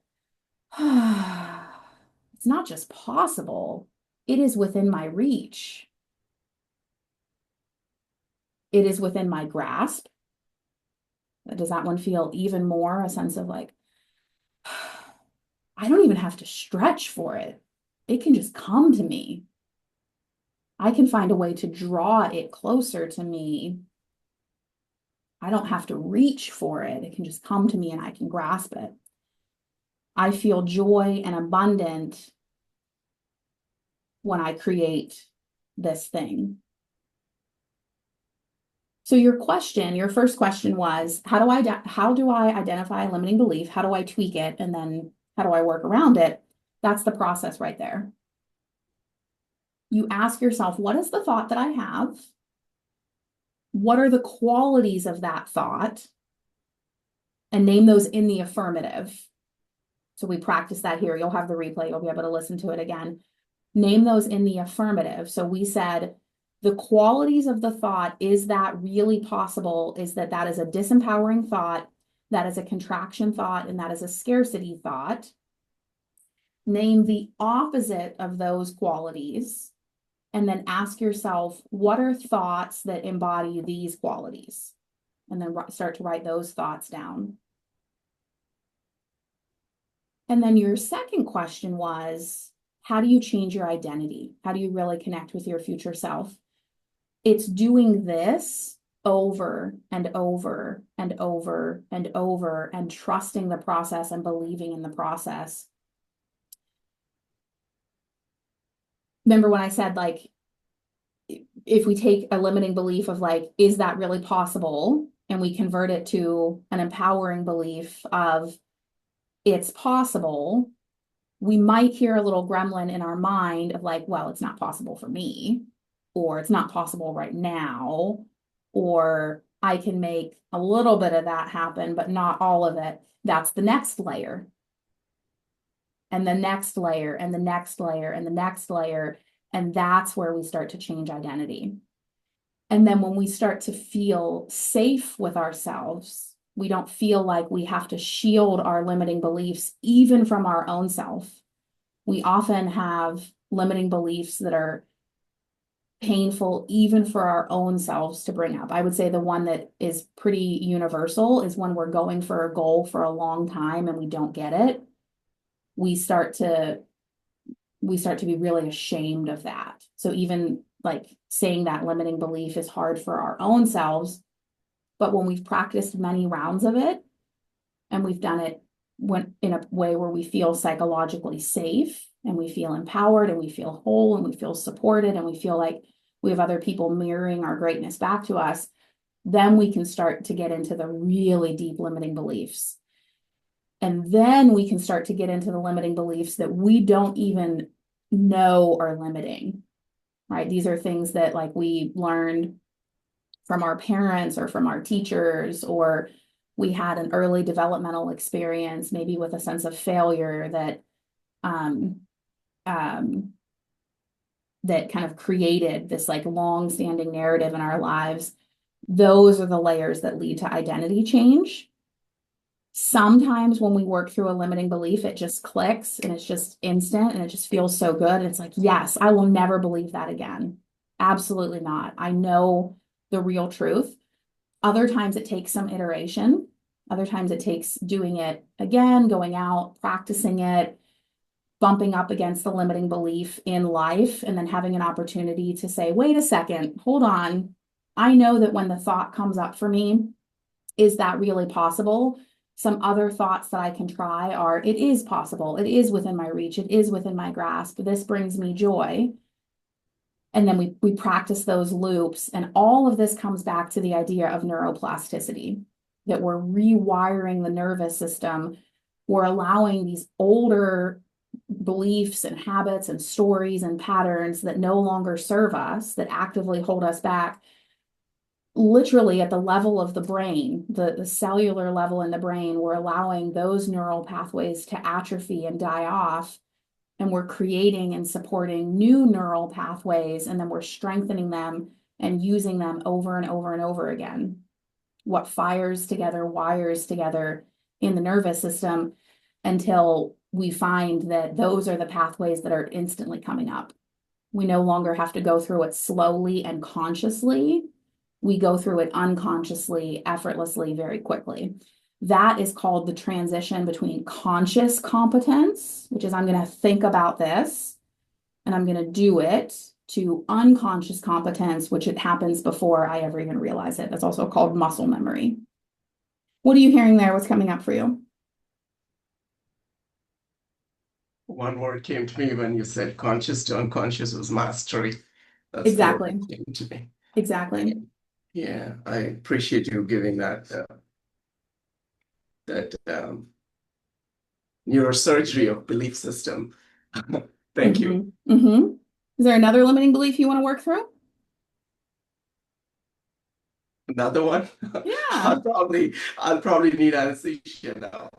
it's not just possible, it is within my reach. It is within my grasp. Does that one feel even more a sense of like, I don't even have to stretch for it. It can just come to me. I can find a way to draw it closer to me. I don't have to reach for it. It can just come to me and I can grasp it. I feel joy and abundant when I create this thing. So your first question was, how do I identify a limiting belief? How do I tweak it? And then how do I work around it? That's the process right there. You ask yourself, what is the thought that I have? What are the qualities of that thought? And name those in the affirmative. So we practice that here. You'll have the replay. You'll be able to listen to it again. Name those in the affirmative. So we said the qualities of the thought, is that really possible? Is that is a disempowering thought, that is a contraction thought, and that is a scarcity thought. Name the opposite of those qualities, and then ask yourself, what are thoughts that embody these qualities? And then start to write those thoughts down. And then your second question was, how do you change your identity? How do you really connect with your future self? It's doing this over and over and over and over and trusting the process and believing in the process. Remember when I said, like, if we take a limiting belief of like, is that really possible? And we convert it to an empowering belief of it's possible, we might hear a little gremlin in our mind of like, well, it's not possible for me, or it's not possible right now, or I can make a little bit of that happen, but not all of it. That's the next layer. And the next layer, and the next layer, and the next layer. And that's where we start to change identity. And then when we start to feel safe with ourselves, we don't feel like we have to shield our limiting beliefs, even from our own self. We often have limiting beliefs that are painful, even for our own selves to bring up. I would say the one that is pretty universal is when we're going for a goal for a long time and we don't get it. We start to be really ashamed of that. So even like saying that limiting belief is hard for our own selves, but when we've practiced many rounds of it and we've done it in a way where we feel psychologically safe and we feel empowered and we feel whole and we feel supported and we feel like we have other people mirroring our greatness back to us, then we can start to get into the really deep limiting beliefs. And then we can start to get into the limiting beliefs that we don't even know are limiting, right? These are things that like we learned from our parents or from our teachers, or we had an early developmental experience, maybe with a sense of failure that um, um, that kind of created this like long-standing narrative in our lives. Those are the layers that lead to identity change. Sometimes when we work through a limiting belief, it just clicks and it's just instant and it just feels so good. And it's like, yes, I will never believe that again. Absolutely not. I know the real truth. Other times it takes some iteration. Other times it takes doing it again, going out, practicing it, bumping up against the limiting belief in life, and then having an opportunity to say, wait a second, hold on. I know that when the thought comes up for me, is that really possible? Some other thoughts that I can try are, it is possible. It is within my reach. It is within my grasp. This brings me joy. And then we practice those loops. And all of this comes back to the idea of neuroplasticity, that we're rewiring the nervous system. We're allowing these older beliefs and habits and stories and patterns that no longer serve us, that actively hold us back, literally at the level of the brain, the cellular level in the brain. We're allowing those neural pathways to atrophy and die off. And we're creating and supporting new neural pathways, and then we're strengthening them and using them over and over and over again. What fires together, wires together in the nervous system until we find that those are the pathways that are instantly coming up. We no longer have to go through it slowly and consciously. We go through it unconsciously, effortlessly, very quickly. That is called the transition between conscious competence, which is I'm going to think about this and I'm going to do it, to unconscious competence, which it happens before I ever even realize it. That's also called muscle memory. What are you hearing there? What's coming up for you? One word came to me when you said conscious to unconscious was mastery. That's the word Exactly. that came to me. Exactly. Yeah, I appreciate you giving that neurosurgery of belief system. Thank you. Is there another limiting belief you want to work through? Another one? Yeah. I'll probably need anesthesia now.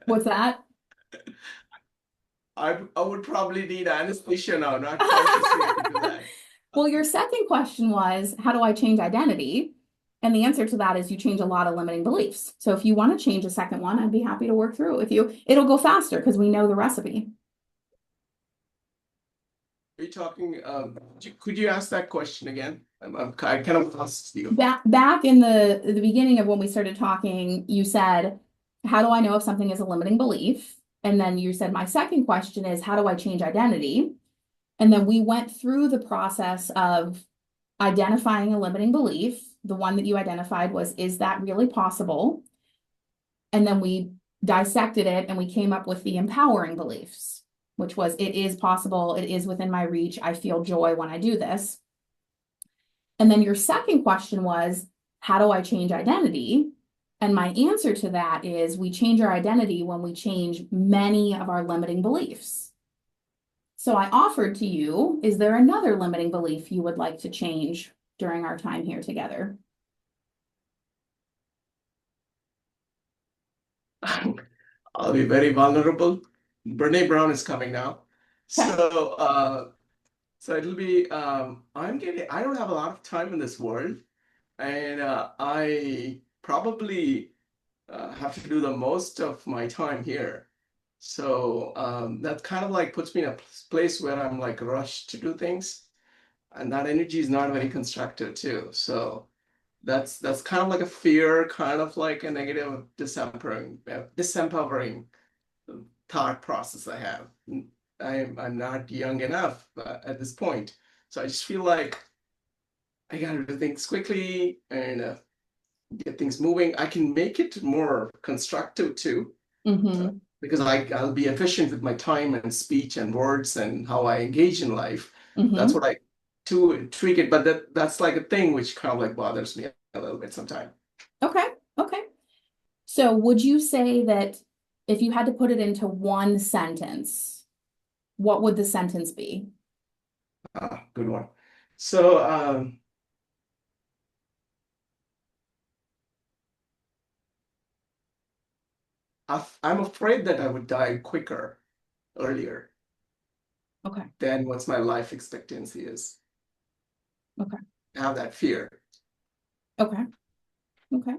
What's that? I would probably need anesthesia now, not consciously to do that. Well, your second question was, how do I change identity? And the answer to that is you change a lot of limiting beliefs. So if you want to change a second one, I'd be happy to work through it with you. It'll go faster because we know the recipe. Are you talking, could you ask that question again? I kind of lost you. Back in the beginning of when we started talking, you said, how do I know if something is a limiting belief? And then you said, my second question is, how do I change identity? And then we went through the process of identifying a limiting belief. The one that you identified was, is that really possible? And then we dissected it and we came up with the empowering beliefs, which was, it is possible, it is within my reach, I feel joy when I do this. And then your second question was, how do I change identity? And my answer to that is, we change our identity when we change many of our limiting beliefs. So I offered to you, is there another limiting belief you would like to change during our time here together? I'll be very vulnerable. Brene Brown is coming now. Okay. So it'll be, I don't have a lot of time in this world, and I probably have to do the most of my time here. So that kind of like puts me in a place where I'm like rushed to do things, and that energy is not very constructive too. So that's kind of like a fear, kind of like a negative disempowering thought process I have. I'm not young enough at this point, so I just feel like I gotta do things quickly and get things moving. I can make it more constructive too, because I'll be efficient with my time and speech and words and how I engage in life. That's what I to tweak it, but that's like a thing which kind of like bothers me a little bit sometimes. Okay. So would you say that if you had to put it into one sentence, what would the sentence be? Good one. So I'm afraid that I would die quicker, earlier Okay. than what's my life expectancy is. Okay. I have that fear. Okay. Okay.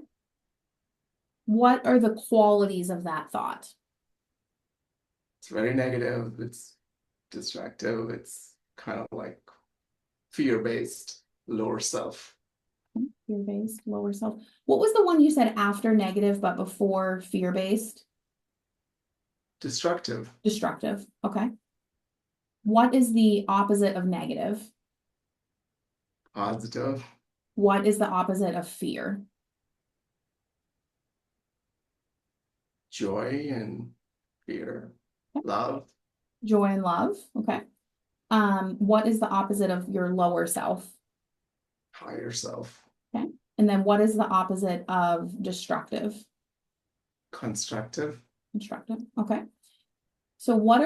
What are the qualities of that thought? It's very negative. It's distractive. It's kind of like fear-based, lower self. Fear-based, lower self. What was the one you said after negative, but before fear-based? Destructive. Destructive. Okay. What is the opposite of negative? Positive. What is the opposite of fear? Joy and fear. Love. Joy and love. Okay. What is the opposite of your lower self? Higher self. Okay. And then what is the opposite of destructive? Constructive. Constructive. Okay. So what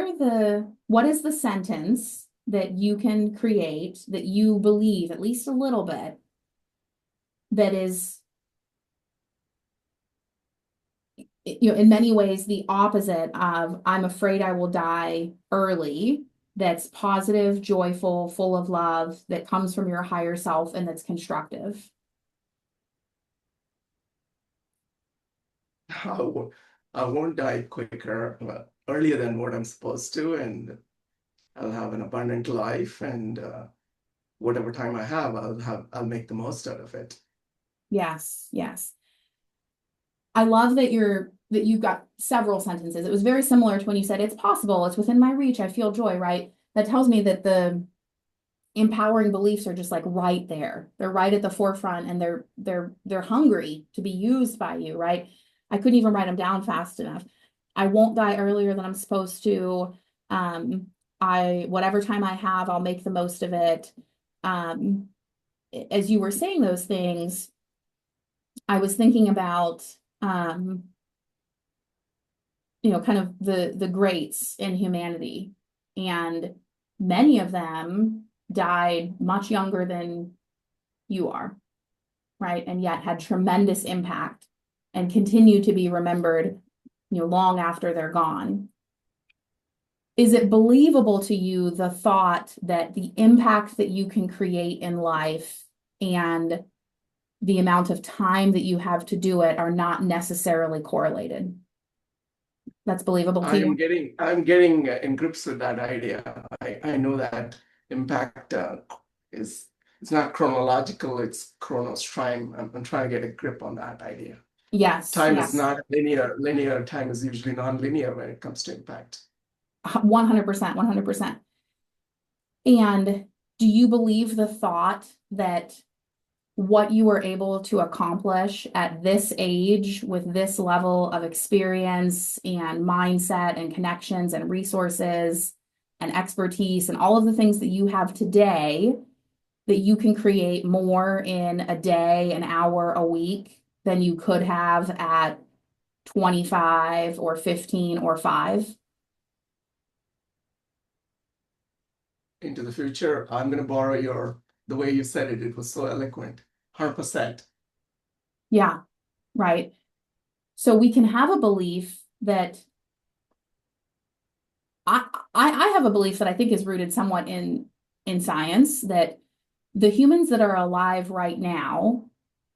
is the sentence that you can create that you believe at least a little bit that is, in many ways the opposite of I'm afraid I will die early, that's positive, joyful, full of love, that comes from your higher self and that's constructive? I won't die quicker, earlier than what I'm supposed to, and I'll have an abundant life, and whatever time I have, I'll make the most out of it. Yes, yes. I love that you've got several sentences. It was very similar to when you said it's possible, it's within my reach, I feel joy, right? That tells me that the empowering beliefs are just like right there. They're right at the forefront, and they're hungry to be used by you, right? I couldn't even write them down fast enough. I won't die earlier than I'm supposed to. Whatever time I have, I'll make the most of it. As you were saying those things, I was thinking about kind of the greats in humanity, and many of them died much younger than you are, right? And yet had tremendous impact and continue to be remembered, long after they're gone. Is it believable to you, the thought that the impact that you can create in life and the amount of time that you have to do it are not necessarily correlated? That's believable to you? I'm getting in grips with that idea. I know that impact is it's not chronological, it's chronos time. I'm trying to get a grip on that idea. Yes, Time is yes. not linear. Linear time is usually non-linear when it comes to impact. 100%, 100%. And do you believe the thought that what you were able to accomplish at this age with this level of experience and mindset and connections and resources and expertise and all of the things that you have today, that you can create more in a day, an hour, a week than you could have at 25 or 15 or 5? Into the future, I'm going to borrow the way you said it. It was so eloquent. 100%. Yeah, right. So we can have a belief that I have a belief that I think is rooted somewhat in science, that the humans that are alive right now,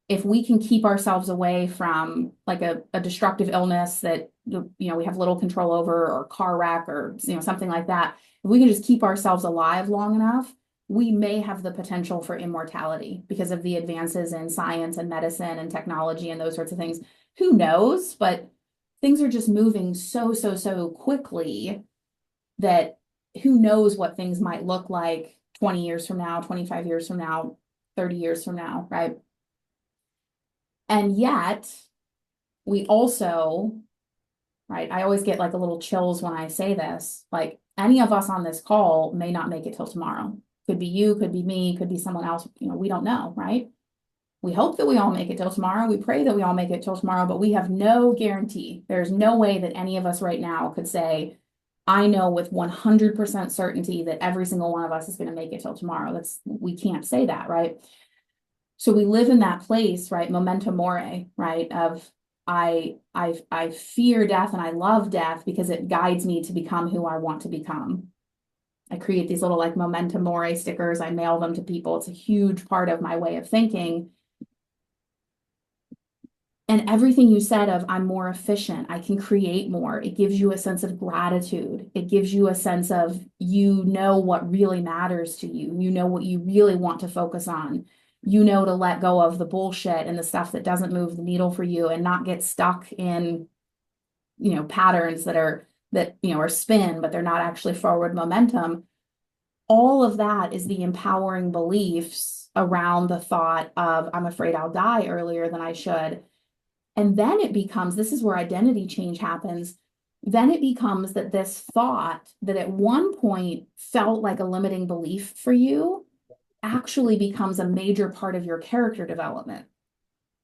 if we can keep ourselves away from like a destructive illness that we have little control over, or car wreck, or something like that, if we can just keep ourselves alive long enough, we may have the potential for immortality because of the advances in science and medicine and technology and those sorts of things. Who knows? But things are just moving so quickly that who knows what things might look like 20 years from now, 25 years from now, 30 years from now, right? And yet we also, right, I always get like a little chills when I say this, like any of us on this call may not make it till tomorrow. Could be you, could be me, could be someone else, we don't know, right? We hope that we all make it till tomorrow. We pray that we all make it till tomorrow, but we have no guarantee. There's no way that any of us right now could say, I know with 100% certainty that every single one of us is going to make it till tomorrow. We can't say that, right? So we live in that place, right? Memento mori, right? Of I fear death and I love death because it guides me to become who I want to become. I create these little like memento mori stickers. I mail them to people. It's a huge part of my way of thinking. And everything you said of I'm more efficient, I can create more. It gives you a sense of gratitude. It gives you a sense of you know what really matters to you. You know what you really want to focus on. You know to let go of the bullshit and the stuff that doesn't move the needle for you and not get stuck in, patterns that are spin, but they're not actually forward momentum. All of that is the empowering beliefs around the thought of I'm afraid I'll die earlier than I should. And then it becomes, this is where identity change happens. Then it becomes that this thought that at one point felt like a limiting belief for you actually becomes a major part of your character development.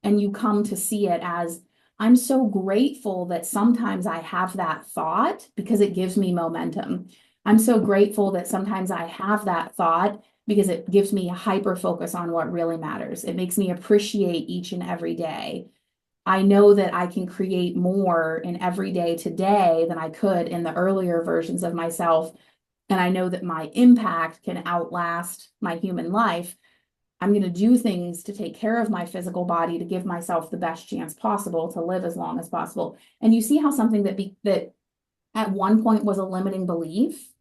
And you come to see it as, I'm so grateful that sometimes I have that thought because it gives me momentum. I'm so grateful that sometimes I have that thought because it gives me a hyper focus on what really matters. It makes me appreciate each and every day. I know that I can create more in every day today than I could in the earlier versions of myself. And I know that my impact can outlast my human life. I'm going to do things to take care of my physical body to give myself the best chance possible to live as long as possible. And you see how something that at one point was a limiting belief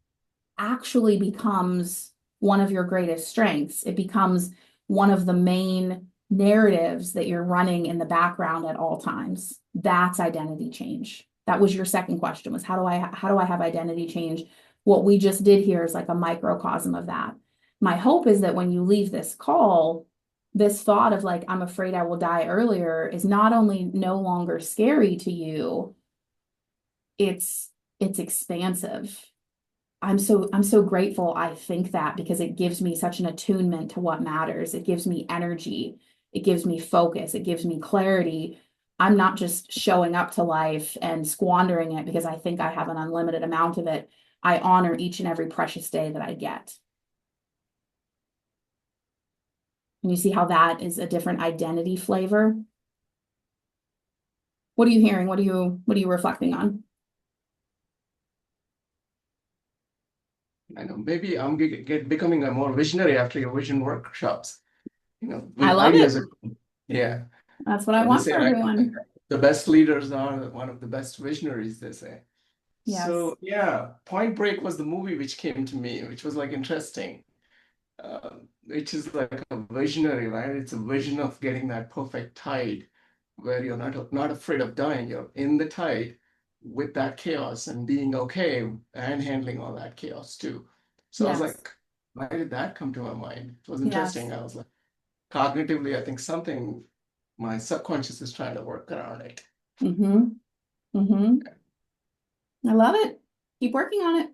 actually becomes one of your greatest strengths. It becomes one of the main narratives that you're running in the background at all times. That's identity change. That was your second question, was how do I have identity change? What we just did here is like a microcosm of that. My hope is that when you leave this call, this thought of like, I'm afraid I will die earlier is not only no longer scary to you, it's expansive. I'm so grateful I think that because it gives me such an attunement to what matters. It gives me energy. It gives me focus. It gives me clarity. I'm not just showing up to life and squandering it because I think I have an unlimited amount of it. I honor each and every precious day that I get. And you see how that is a different identity flavor? What are you hearing? What are you reflecting on? I know maybe I'm becoming a more visionary after your vision workshops. I With love it. ideas. Yeah. That's what I They want say for everyone. the best leaders are one of the best visionaries, they say. Yes. So yeah, Point Break was the movie which came to me, which was like interesting. Which is like a visionary, right? It's a vision of getting that perfect tide where you're not afraid of dying. You're in the tide with that chaos and being okay and handling all that chaos too. So I was Yes. like, why did that come to my mind? It was Yes. interesting. I was like, cognitively, I think something my subconscious is trying to work around it. Mm-hmm. Mm-hmm. I love it. Keep working on it.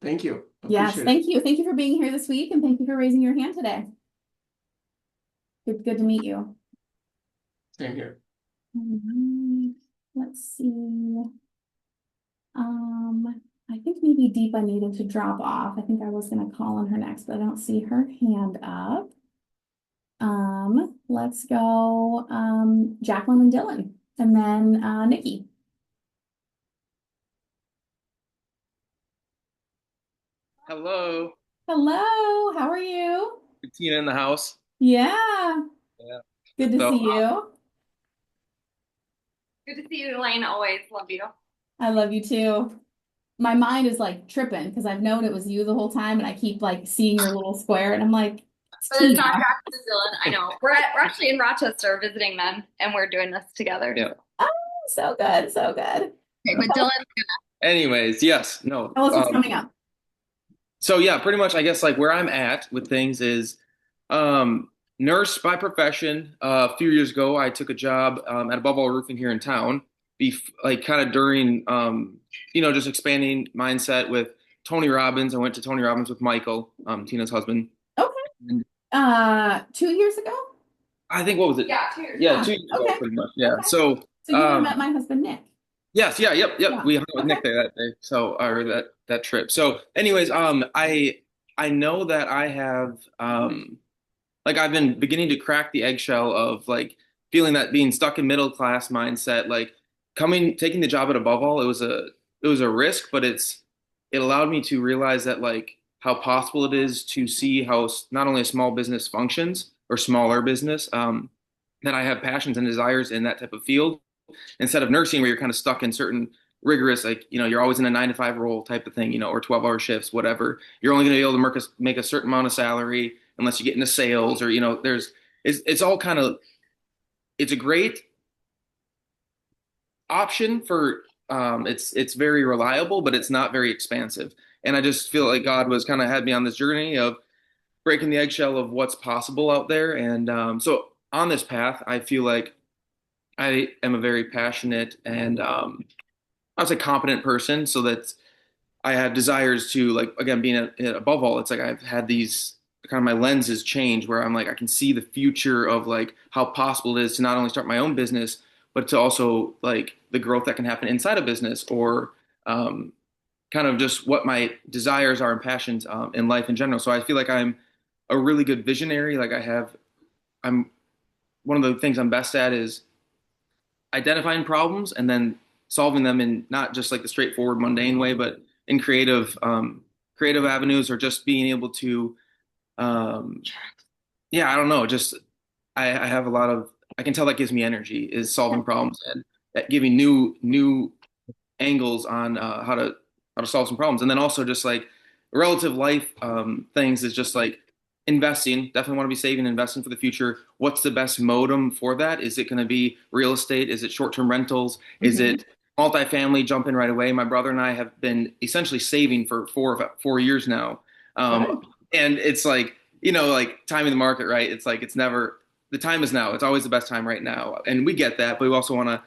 Thank you. Yes, Appreciate it. thank you. Thank you for being here this week and thank you for raising your hand today. Good to meet you. Same here. Let's see. I think maybe Deepa needed to drop off. I think I was gonna call on her next, but I don't see her hand up. Let's go Jacqueline and Dylan, and then Nikki. Hello, Hello, how are you? Tina in the house. Yeah, Yeah. good to So, see you. Good to see you, Elaine. Always love you. I love you too. My mind is like tripping because I've known it was you the whole time, and I keep like seeing your little square, and I'm like, it's But it's Tina. not Jackson Dylan. I know. We're actually in Rochester visiting them, and we're doing this together. Yeah. Oh, so good, so good. Okay, but Dylan, anyways, yes, no. Tell us what's coming up. So yeah, pretty much, I guess like where I'm at with things is, nurse by profession. A few years ago, I took a job at Above All Roofing here in town. Like kind of during, just expanding mindset with Tony Robbins. I went to Tony Robbins with Michael, Tina's husband. Okay. 2 years ago? I think what was it? Yeah, cheers. Yeah, Yeah. 2 years ago, Okay. pretty much. Yeah. Okay. So, So you would have met my husband, Nick. yes, yeah, yep. Yeah. We hung out with Okay. Nick there that day. So, or that trip. So, anyways, I know that I have like I've been beginning to crack the eggshell of like feeling that being stuck in middle class mindset, like taking the job at Above All, it was a risk, but it allowed me to realize that like how possible it is to see how not only a small business functions or smaller business, that I have passions and desires in that type of field instead of nursing where you're kind of stuck in certain rigorous, like, you're always in a 9 to 5 role type of thing, or 12-hour shifts, whatever. You're only going to be able to make a certain amount of salary unless you get into sales or, it's all kind of, it's a great option for, it's very reliable, but it's not very expansive. And I just feel like God was kind of had me on this journey of breaking the eggshell of what's possible out there. And so on this path, I feel like I am a very passionate and I would say competent person, so that I have desires to, like, again, being above all, it's like I've had these kind of my lenses change where I'm like I can see the future of like how possible it is to not only start my own business but to also like the growth that can happen inside a business or um, kind of just what my desires are and passions in life in general. So I feel like I'm a really good visionary. I'm one of the things I'm best at is identifying problems and then solving them in not just like the straightforward mundane way, but in creative avenues or just being able to um, yeah, I don't know, just I have a lot of I can tell that gives me energy is solving problems and that giving new angles on how to solve some problems, and then also just like relative life things is just like investing. Definitely want to be saving and investing for the future. What's the best modem for that? Is it going to be real estate? Is it short-term rentals? Is Mhm. it multifamily? Jump in right away. My brother and I have been essentially saving for 4 years now, Good. and it's like like timing the market right. It's like it's never the time is now. It's always the best time right now, and we get that, but we also want to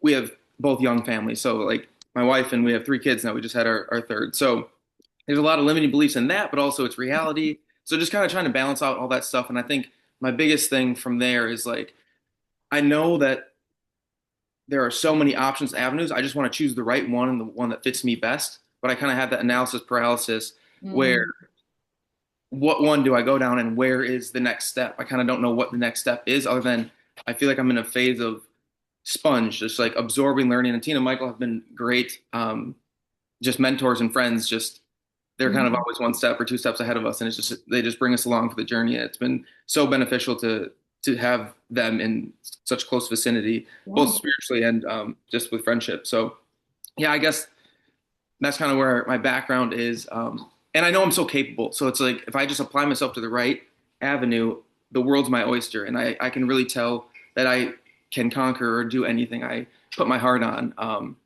we have both young families. So like my wife and we have 3 kids now. We just had our third. So there's a lot of limiting beliefs in that, but also it's reality. So just kind of trying to balance out all that stuff. And I think my biggest thing from there is like I know that there are so many options, avenues. I just want to choose the right one and the one that fits me best. But I kind of have that analysis paralysis where Mm. what one do I go down and where is the next step? I kind of don't know what the next step is other than I feel like I'm in a phase of sponge, just like absorbing, learning. And Tina and Michael have been great, just mentors and friends. Just they're kind of Mhm. always 1 step or 2 steps ahead of us, and it's just they just bring us along for the journey. And it's been so beneficial to have them in such close vicinity, both Yeah. spiritually and just with friendship. So yeah, I guess that's kind of where my background is. And I know I'm so capable. So it's like if I just apply myself to the right avenue, the world's my oyster. And I can really tell that I can conquer or do anything I put my heart on.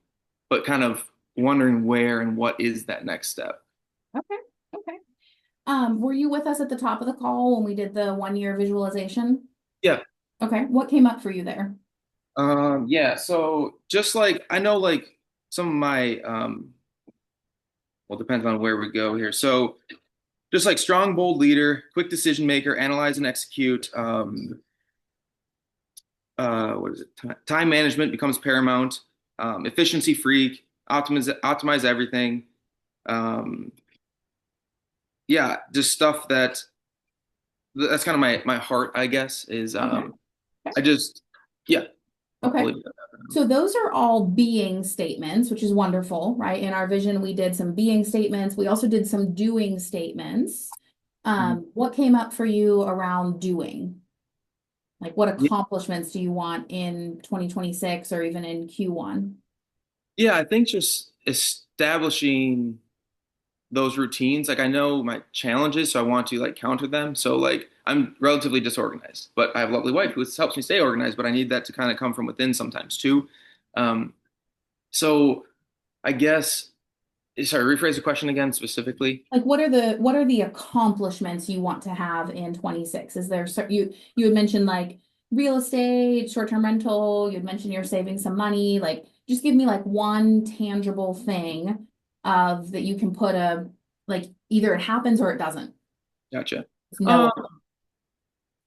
But kind of wondering where and what is that next step. Okay. Okay. Were you with us at the top of the call when we did the 1 year visualization? Yeah. Okay. What came up for you there? Yeah. So just like I know like some of my well, depends on where we go here. So just like strong, bold leader, quick decision maker, analyze and execute. What is it? Time management becomes paramount. Efficiency freak, optimize everything. Um, yeah, just stuff that's kind of my heart, I guess, is Okay. I just yeah, Okay. I'll leave it at So those are all being statements, which is wonderful, right? In our vision, we did some being statements. We also did some doing statements. that. What came up for you around doing? Like what Yeah, accomplishments do you want in 2026 or even in Q1? yeah, I think just establishing those routines. Like I know my challenges, so I want to like counter them. So like I'm relatively disorganized, but I have a lovely wife who helps me stay organized. But I need that to kind of come from within sometimes too. Um, so I guess sorry, rephrase the question again specifically. Like what are the accomplishments you want to have in 26? Is there you had mentioned like real estate, short-term rental, you had mentioned you're saving some money, like just give me like one tangible thing of that you can put a like either it happens or it doesn't. Gotcha. It's no Um, or.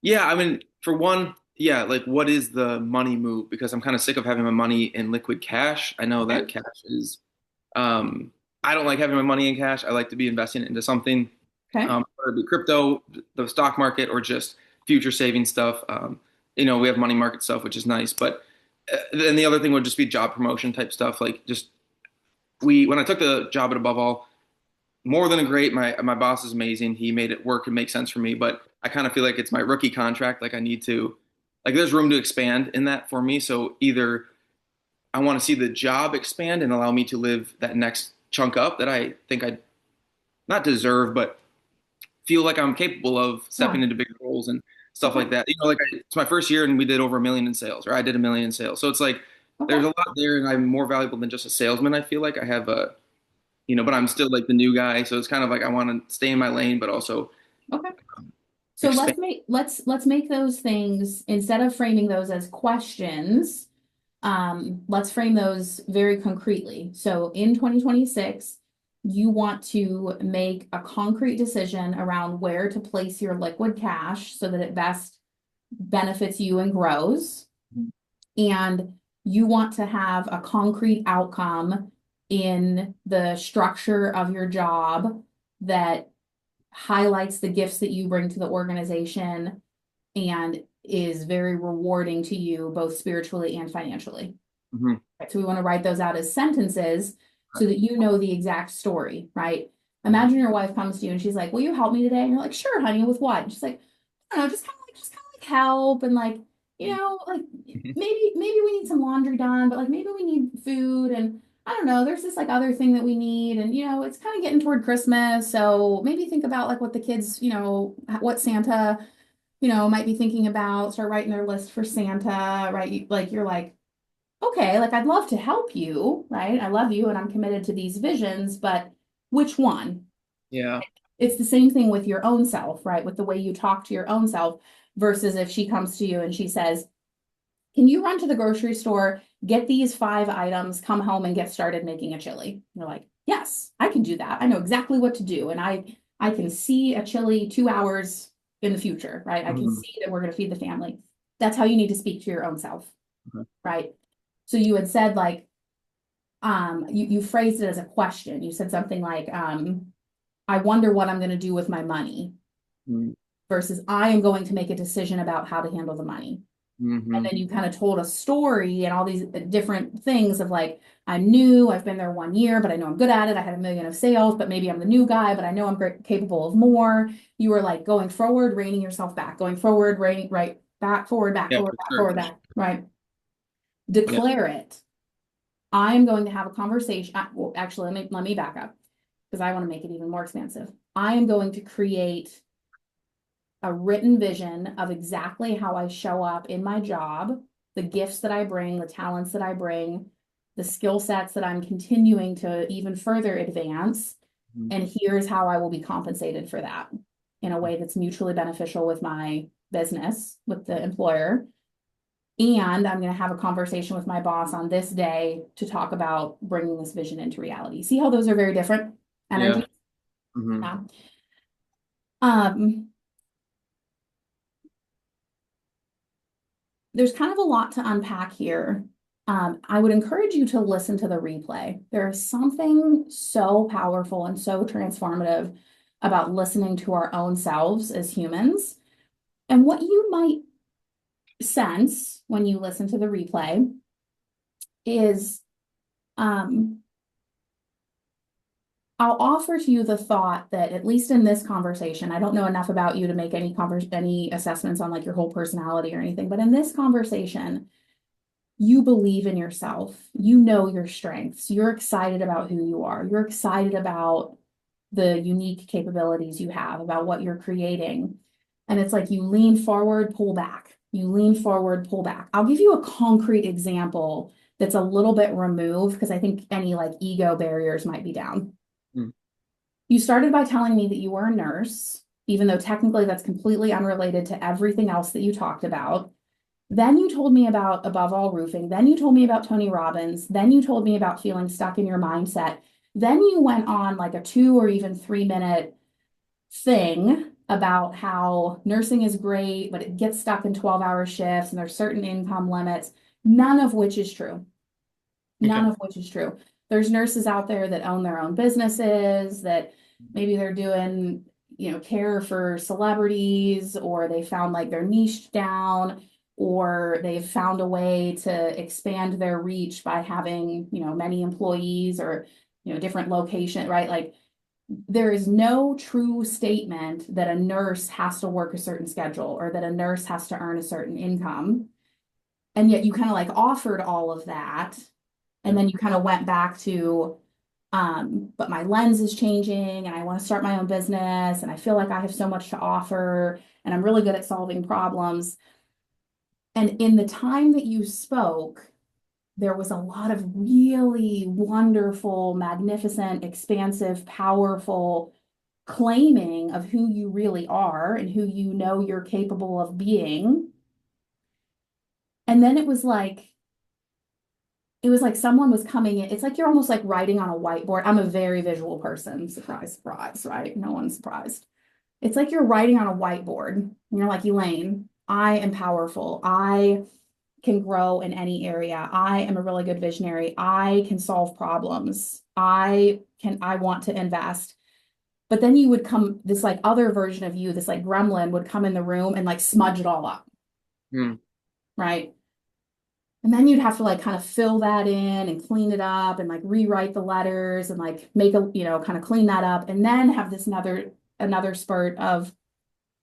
Yeah, I mean, for one, yeah, like what is the money move? Because I'm kind of sick of having my money in liquid cash. I know Okay. that cash is, I don't like having my money in cash. I like to be investing it into something, Okay. whether it be crypto, the stock market, or just future saving stuff. We have money market stuff, which is nice. But then the other thing would just be job promotion type stuff. Like just when I took the job at Above All, more than a great. My boss is amazing. He made it work and make sense for me, but I kind of feel like it's my rookie contract. Like I need to, like there's room to expand in that for me. So either I want to see the job expand and allow me to live that next chunk up that I think I not deserve, but feel like I'm capable of Yeah. stepping into bigger roles and stuff Okay. like that. It's my first year and we did over 1 million in sales, or I did 1 million in sales. So it's like Okay. there's a lot there, and I'm more valuable than just a salesman. I feel like I have a, but I'm still like the new guy. So it's kind of like I want to stay in my lane, but also Okay. So expand. let's make those things, instead of framing those as questions, let's frame those very concretely. So in 2026, you want to make a concrete decision around where to place your liquid cash so that it best benefits you and grows. And you want to have a concrete outcome in the structure of your job that highlights the gifts that you bring to the organization and is very rewarding to you both spiritually and financially. Mm-hmm. Right? So we want to write those out as sentences so that you know the exact story, right? Mm-hmm. Imagine your wife comes to you and she's like, "Will you help me today?" And you're like, "Sure, honey, with what?" And she's like, "I don't know, just kind of like help and like, like maybe we need some laundry done, but like maybe we need food and I don't know, there's this like other thing that we need and it's kind of getting toward Christmas, so maybe think about like what the kids, what Santa, might be thinking about, start writing their list for Santa, right? Like you're like, okay, like I'd love to help you, right? I love you and I'm committed to these visions, but which one? Yeah. It's the same thing with your own self, right? With the way you talk to your own self versus if she comes to you and she says, "Can you run to the grocery store, get these 5 items, come home and get started making a chili?" You're like, "Yes, I can do that. I know exactly what to do. And I can see a chili 2 hours in the future, right? I can Mm-hmm. see that we're going to feed the family." That's how you need to speak to your own self, Okay. right? So you had said like, you phrased it as a question. You said something like, "I wonder what I'm going to do with my money," versus "I am going to make a decision about how to handle the money." And Mm-hmm. then you kind of told a story and all these different things of like, "I'm new, I've been there 1 year, but I know I'm good at it. I had 1 million of sales, but maybe I'm the new guy, but I know I'm capable of more." You were like going forward, reining yourself back, going forward, reining, right, back, forward, back, Yeah, forward, for back, sure, forward, for sure. back, right? Yeah. Declare it. I'm going to have a conversation. Well, actually, let me back up because I want to make it even more expansive. I am going to create a written vision of exactly how I show up in my job, the gifts that I bring, the talents that I bring, the skill sets that I'm continuing to even further advance. Mm-hmm. And here's how I will be compensated for that in a way that's mutually beneficial with my business, with the employer. And I'm going to have a conversation with my boss on this day to talk about bringing this vision into reality. See how those are very different energies? Yeah. Mm-hmm. Yeah. Um, there's kind of a lot to unpack here. I would encourage you to listen to the replay. There is something so powerful and so transformative about listening to our own selves as humans. And what you might sense when you listen to the replay is, I'll offer to you the thought that at least in this conversation, I don't know enough about you to make any assessments on like your whole personality or anything, but in this conversation, you believe in yourself. You know your strengths. You're excited about who you are. You're excited about the unique capabilities you have, about what you're creating. And it's like you lean forward, pull back. You lean forward, pull back. I'll give you a concrete example that's a little bit removed because I think any like ego barriers might be down. Mm-hmm. You started by telling me that you were a nurse, even though technically that's completely unrelated to everything else that you talked about. Then you told me about Above All Roofing. Then you told me about Tony Robbins. Then you told me about feeling stuck in your mindset. Then you went on like a 2 or even 3 minute thing about how nursing is great, but it gets stuck in 12-hour shifts and there's certain income limits, none of which is true. None Okay. of which is true. There's nurses out there that own their own businesses, that maybe they're doing, care for celebrities, or they found like their niche down, or they've found a way to expand their reach by having, many employees or, different location, right? Like there is no true statement that a nurse has to work a certain schedule or that a nurse has to earn a certain income. And yet you kind of like offered all of that. And then you kind of went back to, but my lens is changing and I want to start my own business and I feel like I have so much to offer and I'm really good at solving problems. And in the time that you spoke, there was a lot of really wonderful, magnificent, expansive, powerful claiming of who you really are and who you know you're capable of being. And then it was like someone was coming in. It's like you're almost like writing on a whiteboard. I'm a very visual person. Surprise, surprise, right? No one's surprised. It's like you're writing on a whiteboard. And you're like, Elaine, I am powerful. I can grow in any area. I am a really good visionary. I can solve problems. I want to invest. But then you would come, this like other version of you, this like gremlin would come in the room and like smudge it all up. Right? And then you'd have to like kind of fill that in and clean it up and like rewrite the letters and like make a, kind of clean that up and then have this another spurt of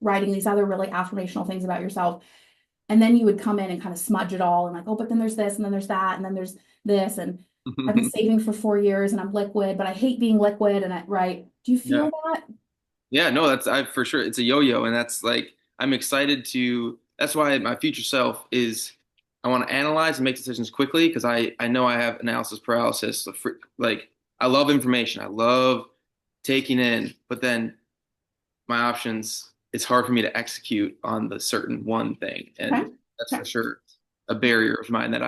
writing these other really affirmational things about yourself. And then you would come in and kind of smudge it all and like, oh, but then there's this and then there's that and then there's this and I've been saving for 4 years and I'm liquid, but I hate being liquid and right. Do you feel that? Yeah, no, I for sure. It's a yo-yo, and that's like I'm excited to. That's why my future self is. I want to analyze and make decisions quickly because I know I have analysis paralysis. So like I love information, I love taking in, but then my options. It's hard for me to execute on the certain one thing, and Okay. that's for sure a barrier of mine that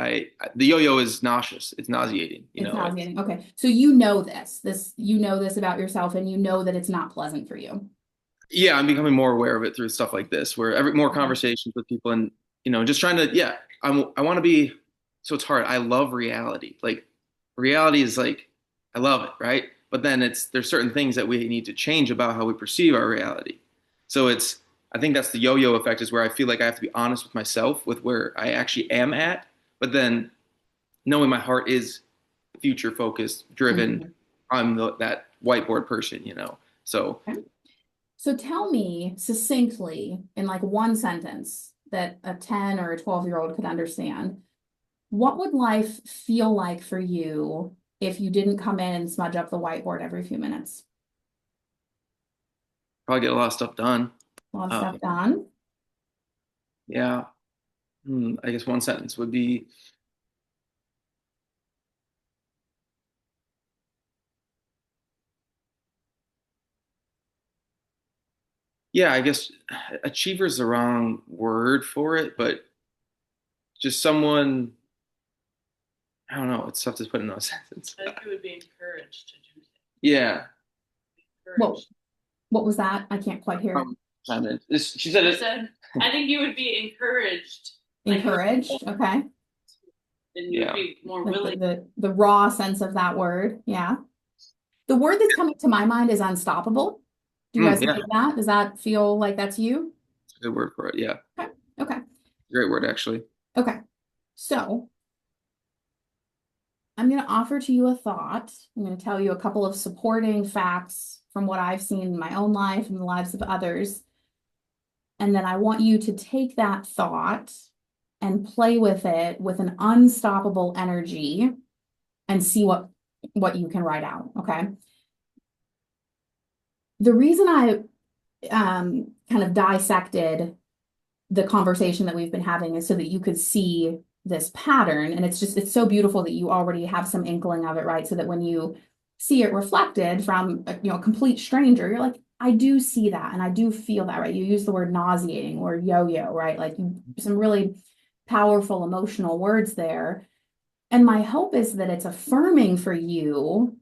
the yo-yo is nauseous. It's nauseating. It's nauseating. Okay. So you know this about yourself and you know that it's not pleasant for you. Yeah, I'm becoming more aware of it through stuff like this, where more conversations with people and just trying to I want to be so it's hard. I love reality. Like reality is like I love it, right? But then there's certain things that we need to change about how we perceive our reality. So I think that's the yo-yo effect is where I feel like I have to be honest with myself with where I actually am at, but then knowing my heart is future focused, driven. I'm that whiteboard person. So Okay. So tell me succinctly in like one sentence that a 10 or a 12-year-old could understand, what would life feel like for you if you didn't come in and smudge up the whiteboard every few minutes? probably get a lot of stuff done. A lot of stuff done. Yeah. I guess one sentence would be yeah, I guess achiever is the wrong word for it, but just someone, I don't know, it's tough to put in a sentence. I think you would be encouraged to do things. Yeah. What was that? I can't quite hear. She said it. I think you would be encouraged. Encouraged, okay. And you would be more Like willing. the raw sense of that word, yeah. The word that's coming to my mind is unstoppable. Do you guys think that? Does that feel like that's you? That's a good word for it, yeah. Okay. Great word, actually. Okay. So I'm going to offer to you a thought. I'm going to tell you a couple of supporting facts from what I've seen in my own life and the lives of others. And then I want you to take that thought and play with it with an unstoppable energy and see what you can write out, okay? The reason I kind of dissected the conversation that we've been having is so that you could see this pattern. And it's so beautiful that you already have some inkling of it, right? So that when you see it reflected from a complete stranger, you're like, I do see that and I do feel that, right? You use the word nauseating or yo-yo, right? Like some really powerful emotional words there. And my hope is that it's affirming for you,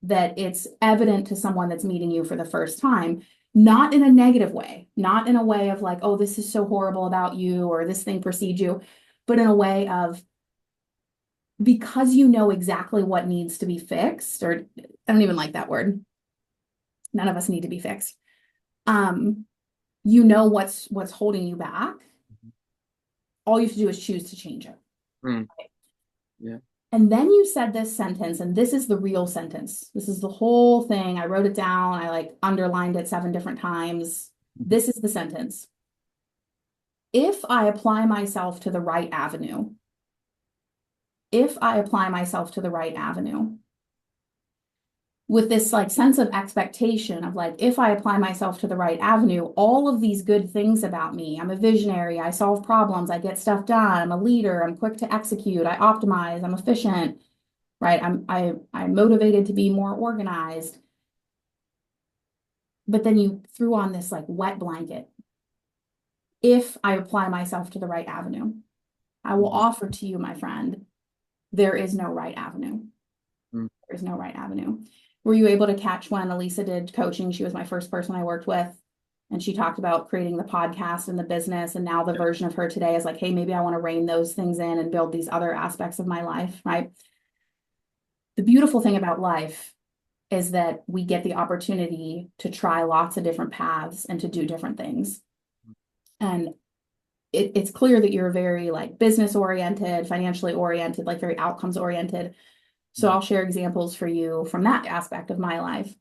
that it's evident to someone that's meeting you for the first time. not in a negative way, not in a way of like, oh, this is so horrible about you or this thing precedes you, but in a way of because you know exactly what needs to be fixed, or I don't even like that word. None of us need to be fixed. You know what's holding you back. All you have to do is choose to change it. Mm. Yeah. And then you said this sentence, and this is the real sentence. This is the whole thing. I wrote it down. I like underlined it 7 different times. This is the sentence. If I apply myself to the right avenue, if I apply myself to the right avenue, with this like sense of expectation of like, if I apply myself to the right avenue, all of these good things about me, I'm a visionary, I solve problems, I get stuff done, I'm a leader, I'm quick to execute, I optimize, I'm efficient, right? I'm motivated to be more organized. But then you threw on this like wet blanket. If I apply myself to the right avenue, I will offer to you, my friend, there is no right avenue. There's no right avenue. Were you able to catch when Elisa did coaching? She was my first person I worked with. And she talked about creating the podcast and the business. And now the version of her today is like, hey, maybe I want to rein those things in and build these other aspects of my life, right? The beautiful thing about life is that we get the opportunity to try lots of different paths and to do different things. And it's clear that you're very like business oriented, financially oriented, like very outcomes oriented. So I'll share examples for you from that aspect of my life.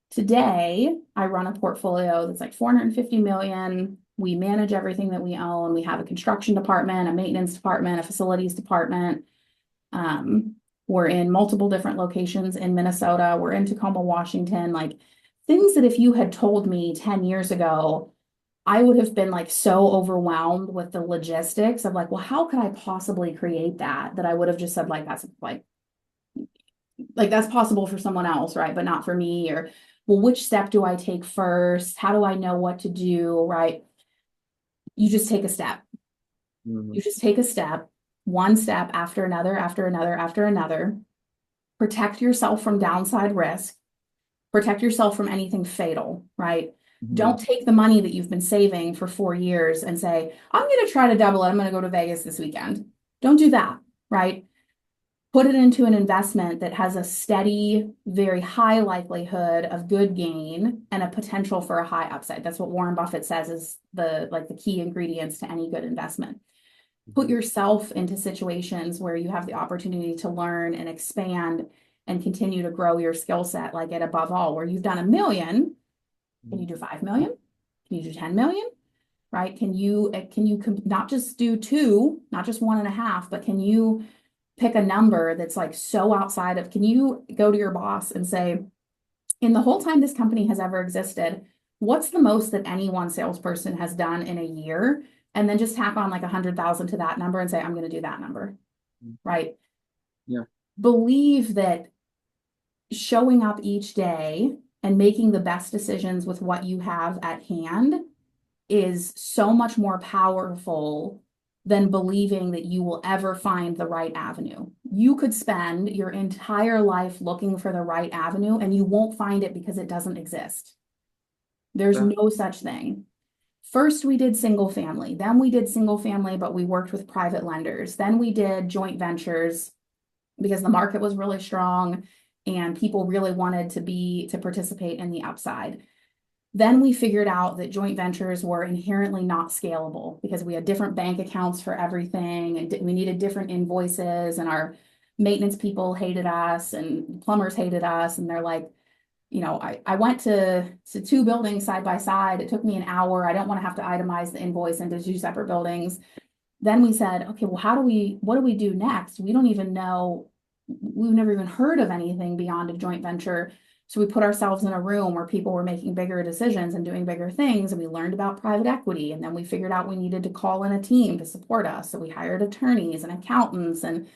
Today, I run a portfolio that's like 450 million. We manage everything that we own. We have a construction department, a maintenance department, a facilities department. We're in multiple different locations in Minnesota. We're in Tacoma, Washington, like things that if you had told me 10 years ago, I would have been like so overwhelmed with the logistics of like, well, how could I possibly create that? That I would have just said like, that's like that's possible for someone else, right? But not for me. Or, well, which step do I take first? How do I know what to do, right? You just take a step. You just take a step, one step after another, after another, after another. Protect yourself from downside risk. Protect yourself from anything fatal, right? Don't take the money that you've been saving for 4 years and say, I'm going to try to double it. I'm going to go to Vegas this weekend. Don't do that, right? Put it into an investment that has a steady, very high likelihood of good gain and a potential for a high upside. That's what Warren Buffett says is the key ingredients to any good investment. Put yourself into situations where you have the opportunity to learn and expand and continue to grow your skill set, like at above all, where you've done 1 million, can you do 5 million? Can you do 10 million? Right? Can you not just do 2, not just 1.5, but can you pick a number that's like so outside of, can you go to your boss and say, in the whole time this company has ever existed, what's the most that any one salesperson has done in a year? And then just tack on like 100,000 to that number and say, I'm going to do that number, right? Yeah. Believe that showing up each day and making the best decisions with what you have at hand is so much more powerful than believing that you will ever find the right avenue. You could spend your entire life looking for the right avenue and you won't find it because it doesn't exist. There's no such thing. First, we did single family. Then we did single family, but we worked with private lenders. Then we did joint ventures because the market was really strong and people really wanted to participate in the upside. Then we figured out that joint ventures were inherently not scalable because we had different bank accounts for everything and we needed different invoices and our maintenance people hated us and plumbers hated us. And they're like, I went to 2 buildings side by side. It took me an hour. I don't want to have to itemize the invoice into 2 separate buildings. Then we said, okay, well, what do we do next? We don't even know. We've never even heard of anything beyond a joint venture. So we put ourselves in a room where people were making bigger decisions and doing bigger things. And we learned about private equity. And then we figured out we needed to call in a team to support us. So we hired attorneys and accountants. And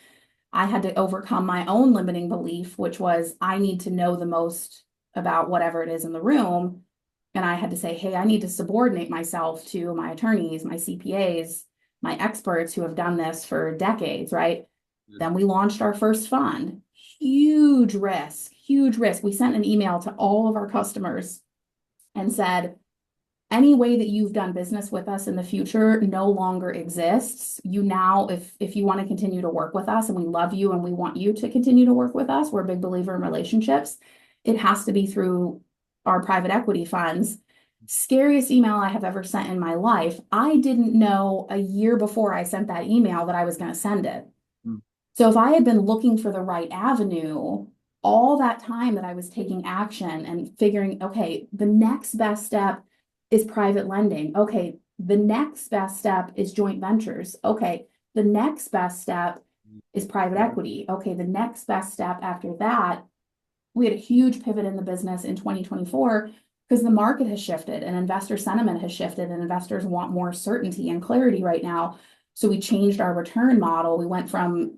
I had to overcome my own limiting belief, which was I need to know the most about whatever it is in the room. And I had to say, hey, I need to subordinate myself to my attorneys, my CPAs, my experts who have done this for decades, right? Then we launched our first fund. Huge risk, huge risk. We sent an email to all of our customers and said, any way that you've done business with us in the future no longer exists. You now, if you want to continue to work with us, and we love you and we want you to continue to work with us, we're a big believer in relationships. It has to be through our private equity funds. Scariest email I have ever sent in my life. I didn't know a year before I sent that email that I was going to send it. So if I had been looking for the right avenue, all that time that I was taking action and figuring, okay, the next best step is private lending. Okay, the next best step is joint ventures. Okay, the next best step is private equity. Okay, the next best step after that, we had a huge pivot in the business in 2024 because the market has shifted and investor sentiment has shifted and investors want more certainty and clarity right now. So we changed our return model. We went from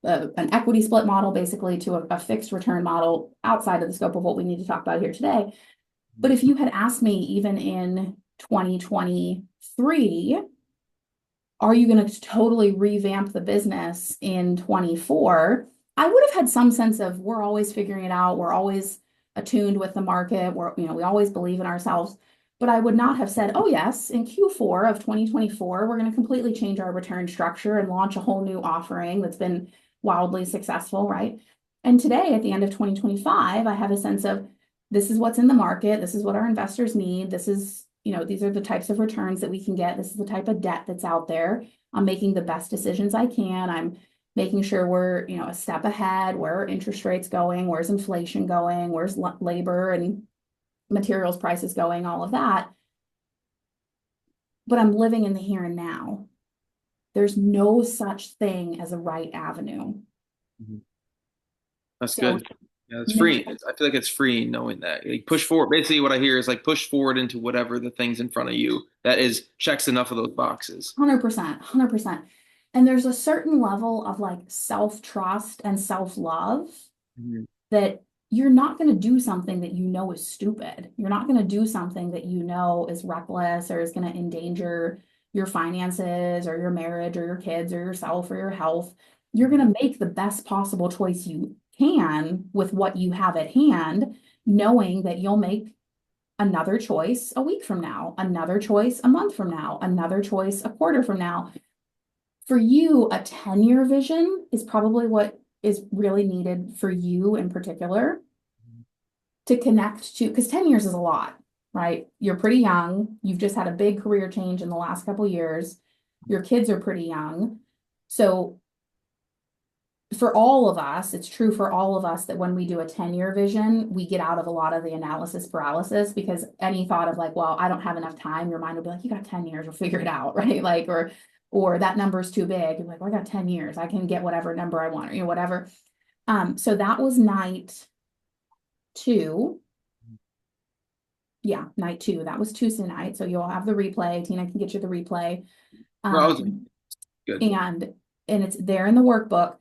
an equity split model basically to a fixed return model outside of the scope of what we need to talk about here today. But if you had asked me even in 2023, are you going to totally revamp the business in 24? I would have had some sense of we're always figuring it out. We're always attuned with the market. We always believe in ourselves. But I would not have said, oh yes, in Q4 of 2024, we're going to completely change our return structure and launch a whole new offering that's been wildly successful, right? And today, at the end of 2025, I have a sense of this is what's in the market. This is what our investors need. This is, these are the types of returns that we can get. This is the type of debt that's out there. I'm making the best decisions I can. I'm making sure we're, a step ahead. Where are interest rates going? Where's inflation going? Where's labor and materials prices going? All of that. But I'm living in the here and now. There's no such thing as a right avenue. That's good. Yeah, it's freeing. I feel like it's freeing knowing that. Like push forward. Basically, what I hear is like push forward into whatever the thing's in front of you that is checks enough of those boxes. 100%, 100%. And there's a certain level of like self-trust and self-love that you're not going to do something that you know is stupid. You're not going to do something that you know is reckless or is going to endanger your finances or your marriage or your kids or yourself or your health. You're going to make the best possible choice you can with what you have at hand, knowing that you'll make another choice a week from now, another choice a month from now, another choice a quarter from now. For you, a 10-year vision is probably what is really needed for you in particular to connect to, because 10 years is a lot, right? You're pretty young. You've just had a big career change in the last couple of years. Your kids are pretty young. So for all of us, it's true for all of us that when we do a 10-year vision, we get out of a lot of the analysis paralysis, because any thought of like, well, I don't have enough time, your mind will be like, you got 10 years, we'll figure it out, right? Like, or that number is too big. You're like, well, I got 10 years. I can get whatever number I want, or whatever. So that was night 2. Yeah, night 2. That was Tuesday night. So you'll have the replay. Tina can get you the replay. Good. And it's there in the workbook.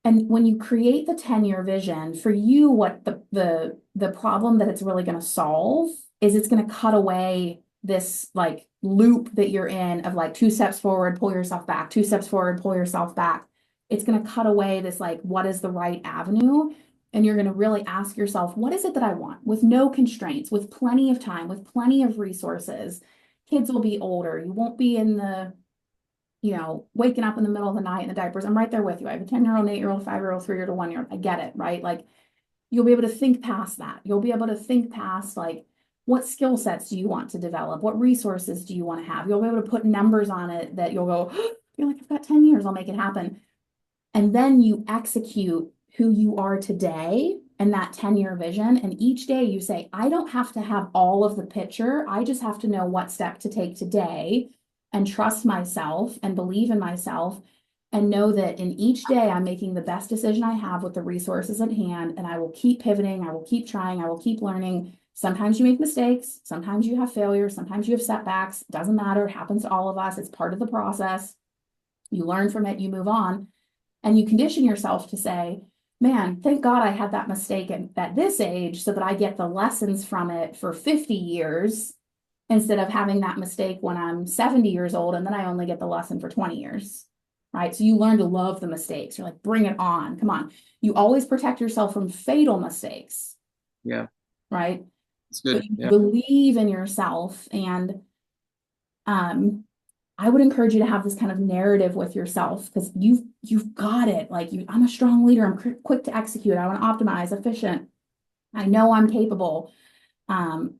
And when you create the 10-year vision, for you, what the problem that it's really going to solve is it's going to cut away this like loop that you're in of like 2 steps forward, pull yourself back, 2 steps forward, pull yourself back. It's going to cut away this like, what is the right avenue? And you're going to really ask yourself, what is it that I want, with no constraints, with plenty of time, with plenty of resources. Kids will be older. You won't be in the, waking up in the middle of the night in the diapers. I'm right there with you. I have a 10-year-old, 8-year-old, 5-year-old, 3-year-old to 1-year-old. I get it, right? Like you'll be able to think past that. You'll be able to think past like, what skill sets do you want to develop? What resources do you want to have? You'll be able to put numbers on it that you'll go, you're like, I've got 10 years, I'll make it happen. And then you execute who you are today and that 10-year vision. And each day you say, I don't have to have all of the picture. I just have to know what step to take today and trust myself and believe in myself and know that in each day I'm making the best decision I have with the resources at hand. And I will keep pivoting. I will keep trying. I will keep learning. Sometimes you make mistakes. Sometimes you have failures. Sometimes you have setbacks. Doesn't matter. It happens to all of us. It's part of the process. You learn from it. You move on. And you condition yourself to say, man, thank God I had that mistake at this age so that I get the lessons from it for 50 years instead of having that mistake when I'm 70 years old and then I only get the lesson for 20 years, right? So you learn to love the mistakes. You're like, bring it on. Come on. You always protect yourself from fatal mistakes. Yeah. Right? It's But good. you Yeah. believe in yourself, and I would encourage you to have this kind of narrative with yourself, because you've got it. Like, I'm a strong leader. I'm quick to execute. I want to optimize, efficient. I know I'm capable. I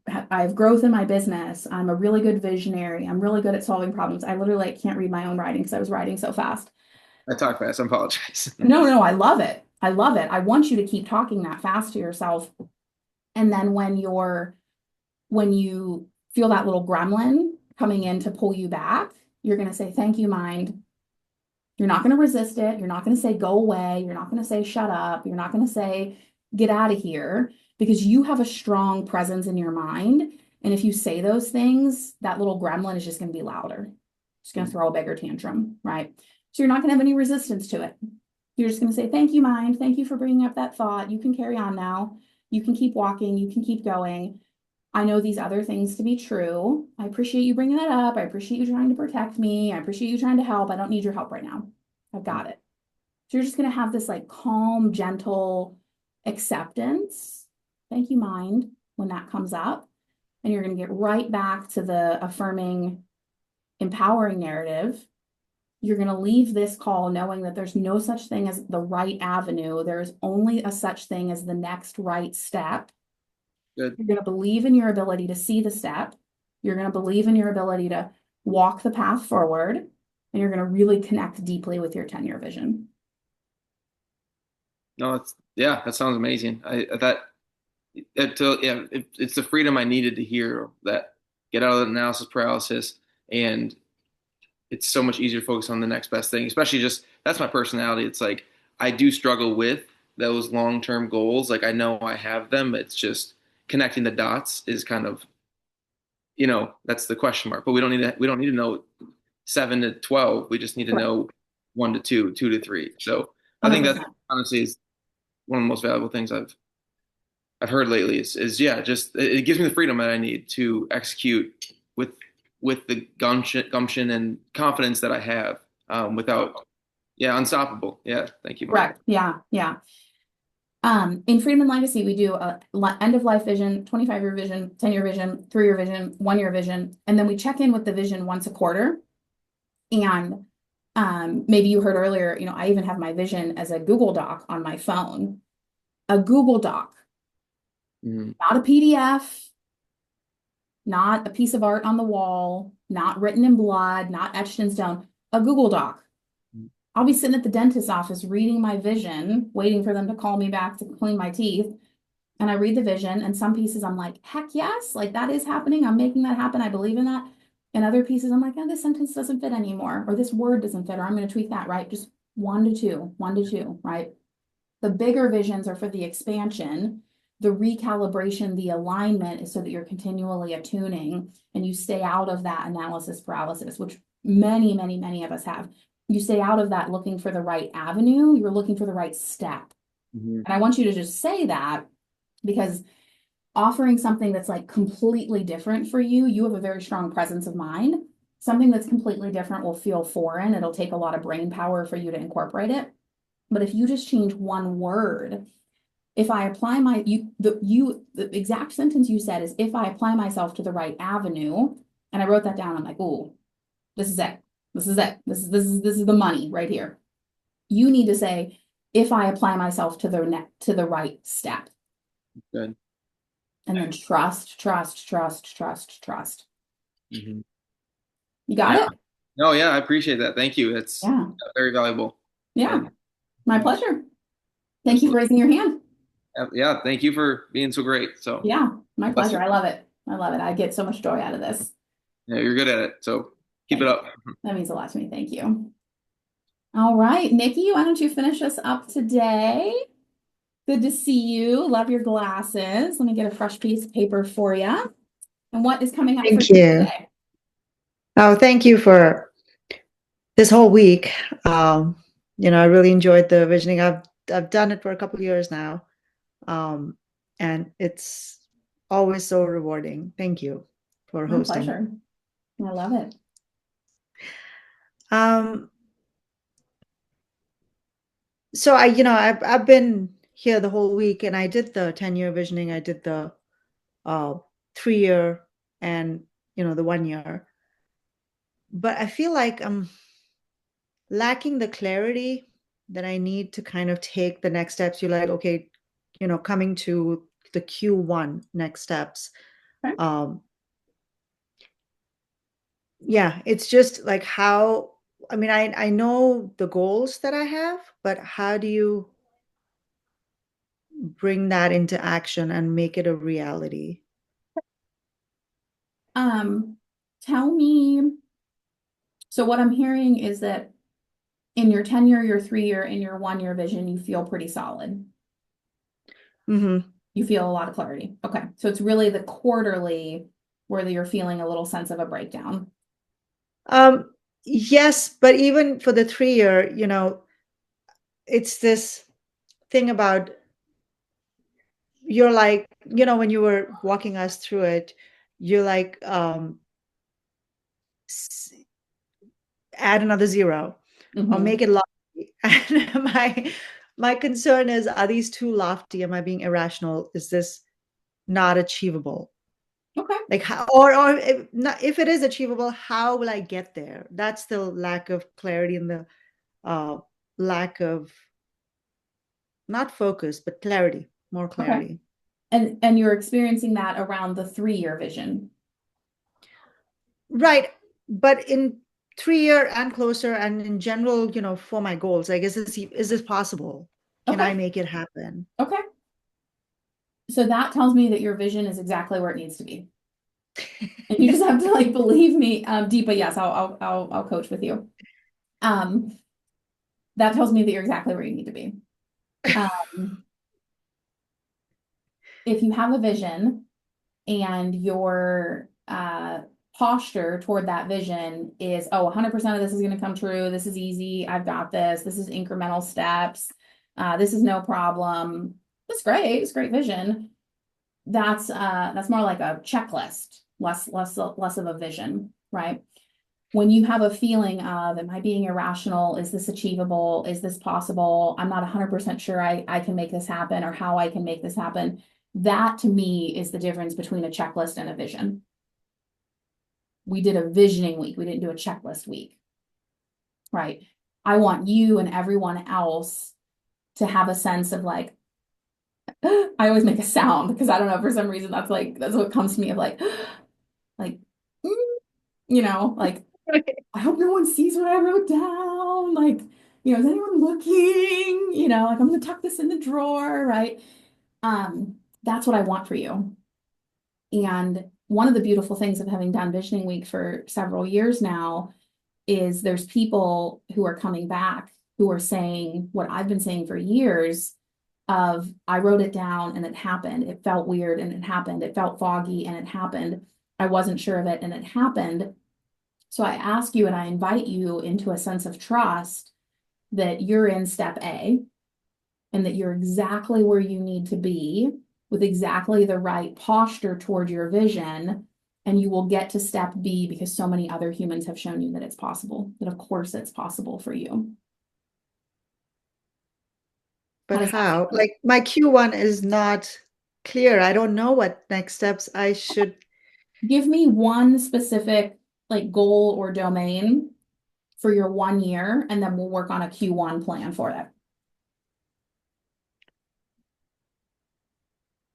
have growth in my business. I'm a really good visionary. I'm really good at solving problems. I literally can't read my own writing because I was writing so fast. I talk fast. I apologize. No, I love it. I love it. I want you to keep talking that fast to yourself. And then when you feel that little gremlin coming in to pull you back, you're going to say, thank you, mind. You're not going to resist it. You're not going to say, go away. You're not going to say, shut up. You're not going to say, get out of here, because you have a strong presence in your mind. And if you say those things, that little gremlin is just going to be louder. It's going to throw a bigger tantrum, right? So you're not going to have any resistance to it. You're just going to say, thank you, mind. Thank you for bringing up that thought. You can carry on now. You can keep walking. You can keep going. I know these other things to be true. I appreciate you bringing that up. I appreciate you trying to protect me. I appreciate you trying to help. I don't need your help right now. I've got it. So you're just going to have this like calm, gentle acceptance. Thank you, mind, when that comes up. And you're going to get right back to the affirming, empowering narrative. You're going to leave this call knowing that there's no such thing as the right avenue. There is only a such thing as the next right step. Good. You're going to believe in your ability to see the step. You're going to believe in your ability to walk the path forward. And you're going to really connect deeply with your 10-year vision. No, that sounds amazing. It's the freedom I needed to hear, that get out of the analysis paralysis, and it's so much easier to focus on the next best thing. Especially, just that's my personality. It's like I do struggle with those long-term goals. Like I know I have them. It's just connecting the dots is kind of, that's the question mark. But we don't need to know 7 to 12. We just need to Correct. know 1 to 2, 2 to 3. So I think that 100%. honestly is one of the most valuable things I've heard lately is yeah, just it gives me the freedom that I need to execute with the gumption and confidence that I have, without, yeah, unstoppable. Yeah, thank you, Mike. Correct. Yeah. In Freedom and Legacy, we do a end of life vision, 25-year vision, 10-year vision, 3-year vision, 1-year vision, and then we check in with the vision once a quarter. And maybe you heard earlier, I even have my vision as a Google Doc on my phone. A Google Doc, not a PDF, not a piece of art on the wall, not written in blood, not etched in stone, a Google Doc. I'll be sitting at the dentist's office reading my vision, waiting for them to call me back to clean my teeth. And I read the vision, and some pieces I'm like, heck yes, like that is happening. I'm making that happen. I believe in that. And other pieces I'm like, oh, this sentence doesn't fit anymore, or this word doesn't fit, or I'm going to tweak that, right? Just 1 to 2, 1 to 2, right? The bigger visions are for the expansion. The recalibration, the alignment is so that you're continually attuning and you stay out of that analysis paralysis, which many, many, many of us have. You stay out of that looking for the right avenue. You're looking for the right step. And I want you to just say that, because offering something that's like completely different for you, you have a very strong presence of mind. Something that's completely different will feel foreign. It'll take a lot of brain power for you to incorporate it. But if you just change one word, if I apply the exact sentence you said is, if I apply myself to the right avenue, and I wrote that down, I'm like, oh, this is it. This is it. This is the money right here. You need to say, if I apply myself to the right step. Good. And then trust. Mm-hmm. You got it? No, yeah, I appreciate that. Thank you. It's very valuable. Yeah. And, my pleasure. Thank you for raising your hand. Yeah, thank you for being so great. So yeah, my pleasure. I love it. I get so much joy out of this. Yeah, you're good at it. So keep it up. That means a lot to me. Thank you. All right, Nikki, why don't you finish us up today? Good to see you. Love your glasses. Let me get a fresh piece of paper for you. And what is coming up for you today? Oh, thank you for this whole week. I really enjoyed the visioning. I've done it for a couple of years now. And it's always so rewarding. Thank you for hosting. My pleasure. I love it. So I've been here the whole week, and I did the 10-year visioning. I did the 3-year and the 1 year. But I feel like I'm lacking the clarity that I need to kind of take the next steps. You're like, okay, coming to the Q1 next steps. Okay. Yeah, it's just like I know the goals that I have, but how do you bring that into action and make it a reality? Tell me, so what I'm hearing is that in your 10-year, your 3-year, and your 1-year vision, you feel pretty solid. Mm-hmm. You feel a lot of clarity. Okay. So it's really the quarterly where you're feeling a little sense of a breakdown. Yes, but even for the 3-year, it's this thing about you're like, when you were walking us through it, you're like, add another 0 or make it lofty. And my concern is, are these too lofty? Am I being irrational? Is this not achievable? Okay. Like how, or if, not, if it is achievable, how will I get there? That's the lack of clarity and the lack of not focus, but clarity, more clarity. Okay. And you're experiencing that around the 3-year vision. Right. But in 3-year and closer and in general, for my goals, I guess, is this possible? Can Okay. I make it happen? Okay. So that tells me that your vision is exactly where it needs to be. And you just have to like believe me, Deepa. Yes, I'll coach with you. That tells me that you're exactly where you need to be. If you have a vision and your posture toward that vision is, oh, 100% of this is going to come true. This is easy. I've got this. This is incremental steps. This is no problem. That's great. It's a great vision. That's more like a checklist, less of a vision, right? When you have a feeling of, am I being irrational? Is this achievable? Is this possible? I'm not 100% sure I can make this happen or how I can make this happen. That to me is the difference between a checklist and a vision. We did a visioning week. We didn't do a checklist week, right? I want you and everyone else to have a sense of like, I always make a sound because I don't know, for some reason, that's what comes to me of like, like, like, I hope no one sees what I wrote down. Like, is anyone looking? Like I'm gonna tuck this in the drawer, right? That's what I want for you. And one of the beautiful things of having done Visioning Week for several years now is there's people who are coming back who are saying what I've been saying for years of, I wrote it down and it happened. It felt weird and it happened. It felt foggy and it happened. I wasn't sure of it and it happened. So I ask you and I invite you into a sense of trust that you're in step A and that you're exactly where you need to be with exactly the right posture toward your vision. And you will get to step B because so many other humans have shown you that it's possible, that of course it's possible for you. But how? Like my Q1 is not clear. I don't know what next steps I should. Give me one specific like goal or domain for your 1 year, and then we'll work on a Q1 plan for it.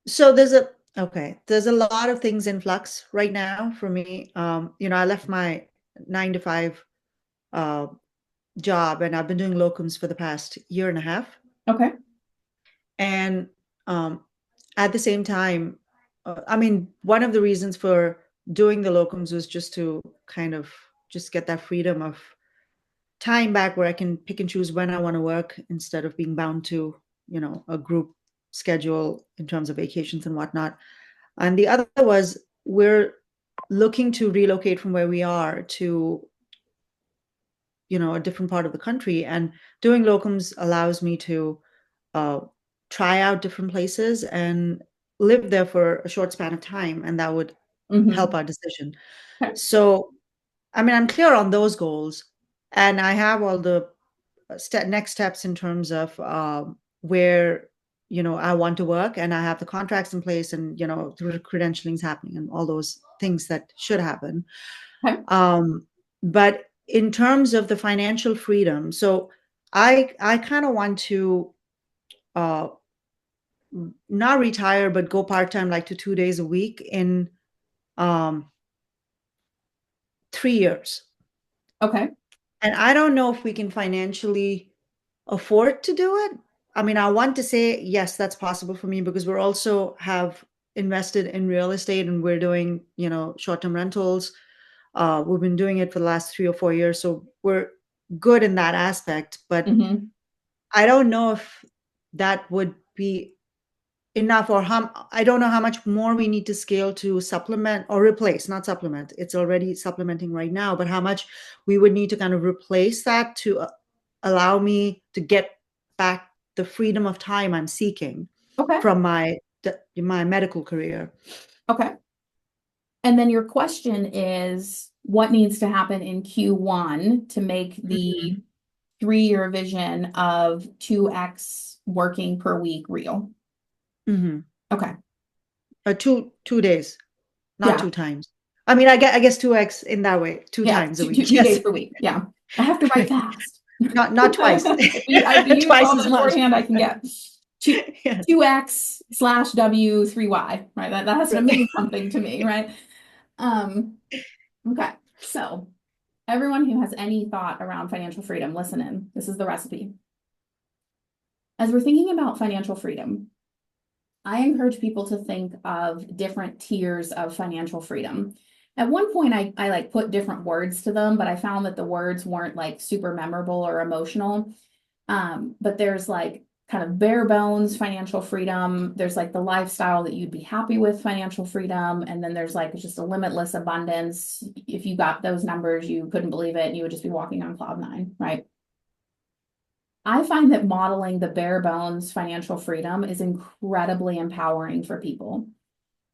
So there's a lot of things in flux right now for me. I left my 9 to 5 job and I've been doing locums for the past year and a half. Okay. And at the same time, one of the reasons for doing the locums was just to kind of just get that freedom of time back where I can pick and choose when I want to work instead of being bound to, a group schedule in terms of vacations and whatnot. And the other was we're looking to relocate from where we are to, a different part of the country. And doing locums allows me to try out different places and live there for a short span of time. And that would help our decision. Okay. So, I'm clear on those goals. And I have all the next steps in terms of where I want to work and I have the contracts in place and, the credentialing's happening and all those things that should happen. Okay. But in terms of the financial freedom, so I kind of want to not retire, but go part-time, like to 2 days a week in 3 years. Okay. And I don't know if we can financially afford to do it. I mean, I want to say, yes, that's possible for me because we're also have invested in real estate and we're doing, short-term rentals. We've been doing it for the last 3 or 4 years. So we're good in that aspect, but Mm-hmm. I don't know if that would be enough or I don't know how much more we need to scale to supplement or replace, not supplement. It's already supplementing right now, but how much we would need to kind of replace that to allow me to get back the freedom of time I'm seeking Okay. from my medical career. Okay. And then your question is, what needs to happen in Q1 to make the 3-year vision of 2x working per week real? Mm-hmm. Okay. 2 days, not Yeah. 2 times. I mean, I guess 2x in that way, 2 Yeah. times a week. 2 Yes. days per week. Yeah. I have to write fast. Not twice. I've used Twice all as the much. shorthand I can get. Yes. 2x/W3y, right? That has to mean something to me, right? Okay. So everyone who has any thought around financial freedom, listen in. This is the recipe. As we're thinking about financial freedom, I encourage people to think of different tiers of financial freedom. At one point, I like put different words to them, but I found that the words weren't like super memorable or emotional. But there's like kind of bare bones financial freedom. There's like the lifestyle that you'd be happy with financial freedom. And then there's like just a limitless abundance. If you got those numbers, you couldn't believe it and you would just be walking on cloud nine, right? I find that modeling the bare bones financial freedom is incredibly empowering for people.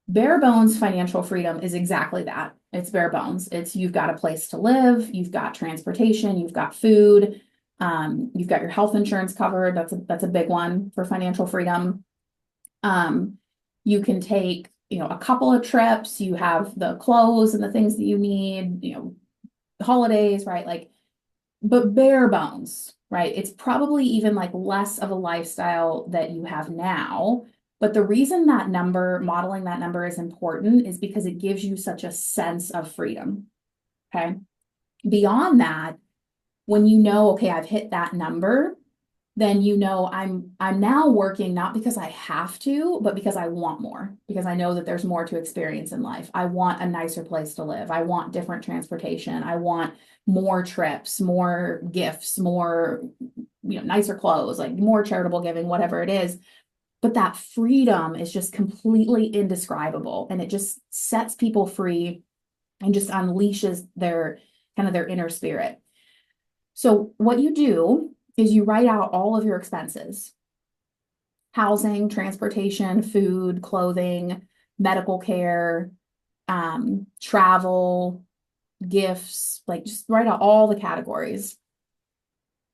Bare bones financial freedom is exactly that. It's bare bones. It's you've got a place to live, you've got transportation, you've got food, you've got your health insurance covered. That's a big one for financial freedom. You can take, a couple of trips, you have the clothes and the things that you need, holidays, right? Like, but bare bones, right? It's probably even like less of a lifestyle that you have now. But the reason that number, modeling that number is important is because it gives you such a sense of freedom. Okay. Beyond that, when okay, I've hit that number, then I'm now working not because I have to, but because I want more, because I know that there's more to experience in life. I want a nicer place to live. I want different transportation. I want more trips, more gifts, more, nicer clothes, like more charitable giving, whatever it is. But that freedom is just completely indescribable. And it just sets people free and just unleashes their inner spirit. So what you do is you write out all of your expenses: housing, transportation, food, clothing, medical care, travel, gifts, like just write out all the categories.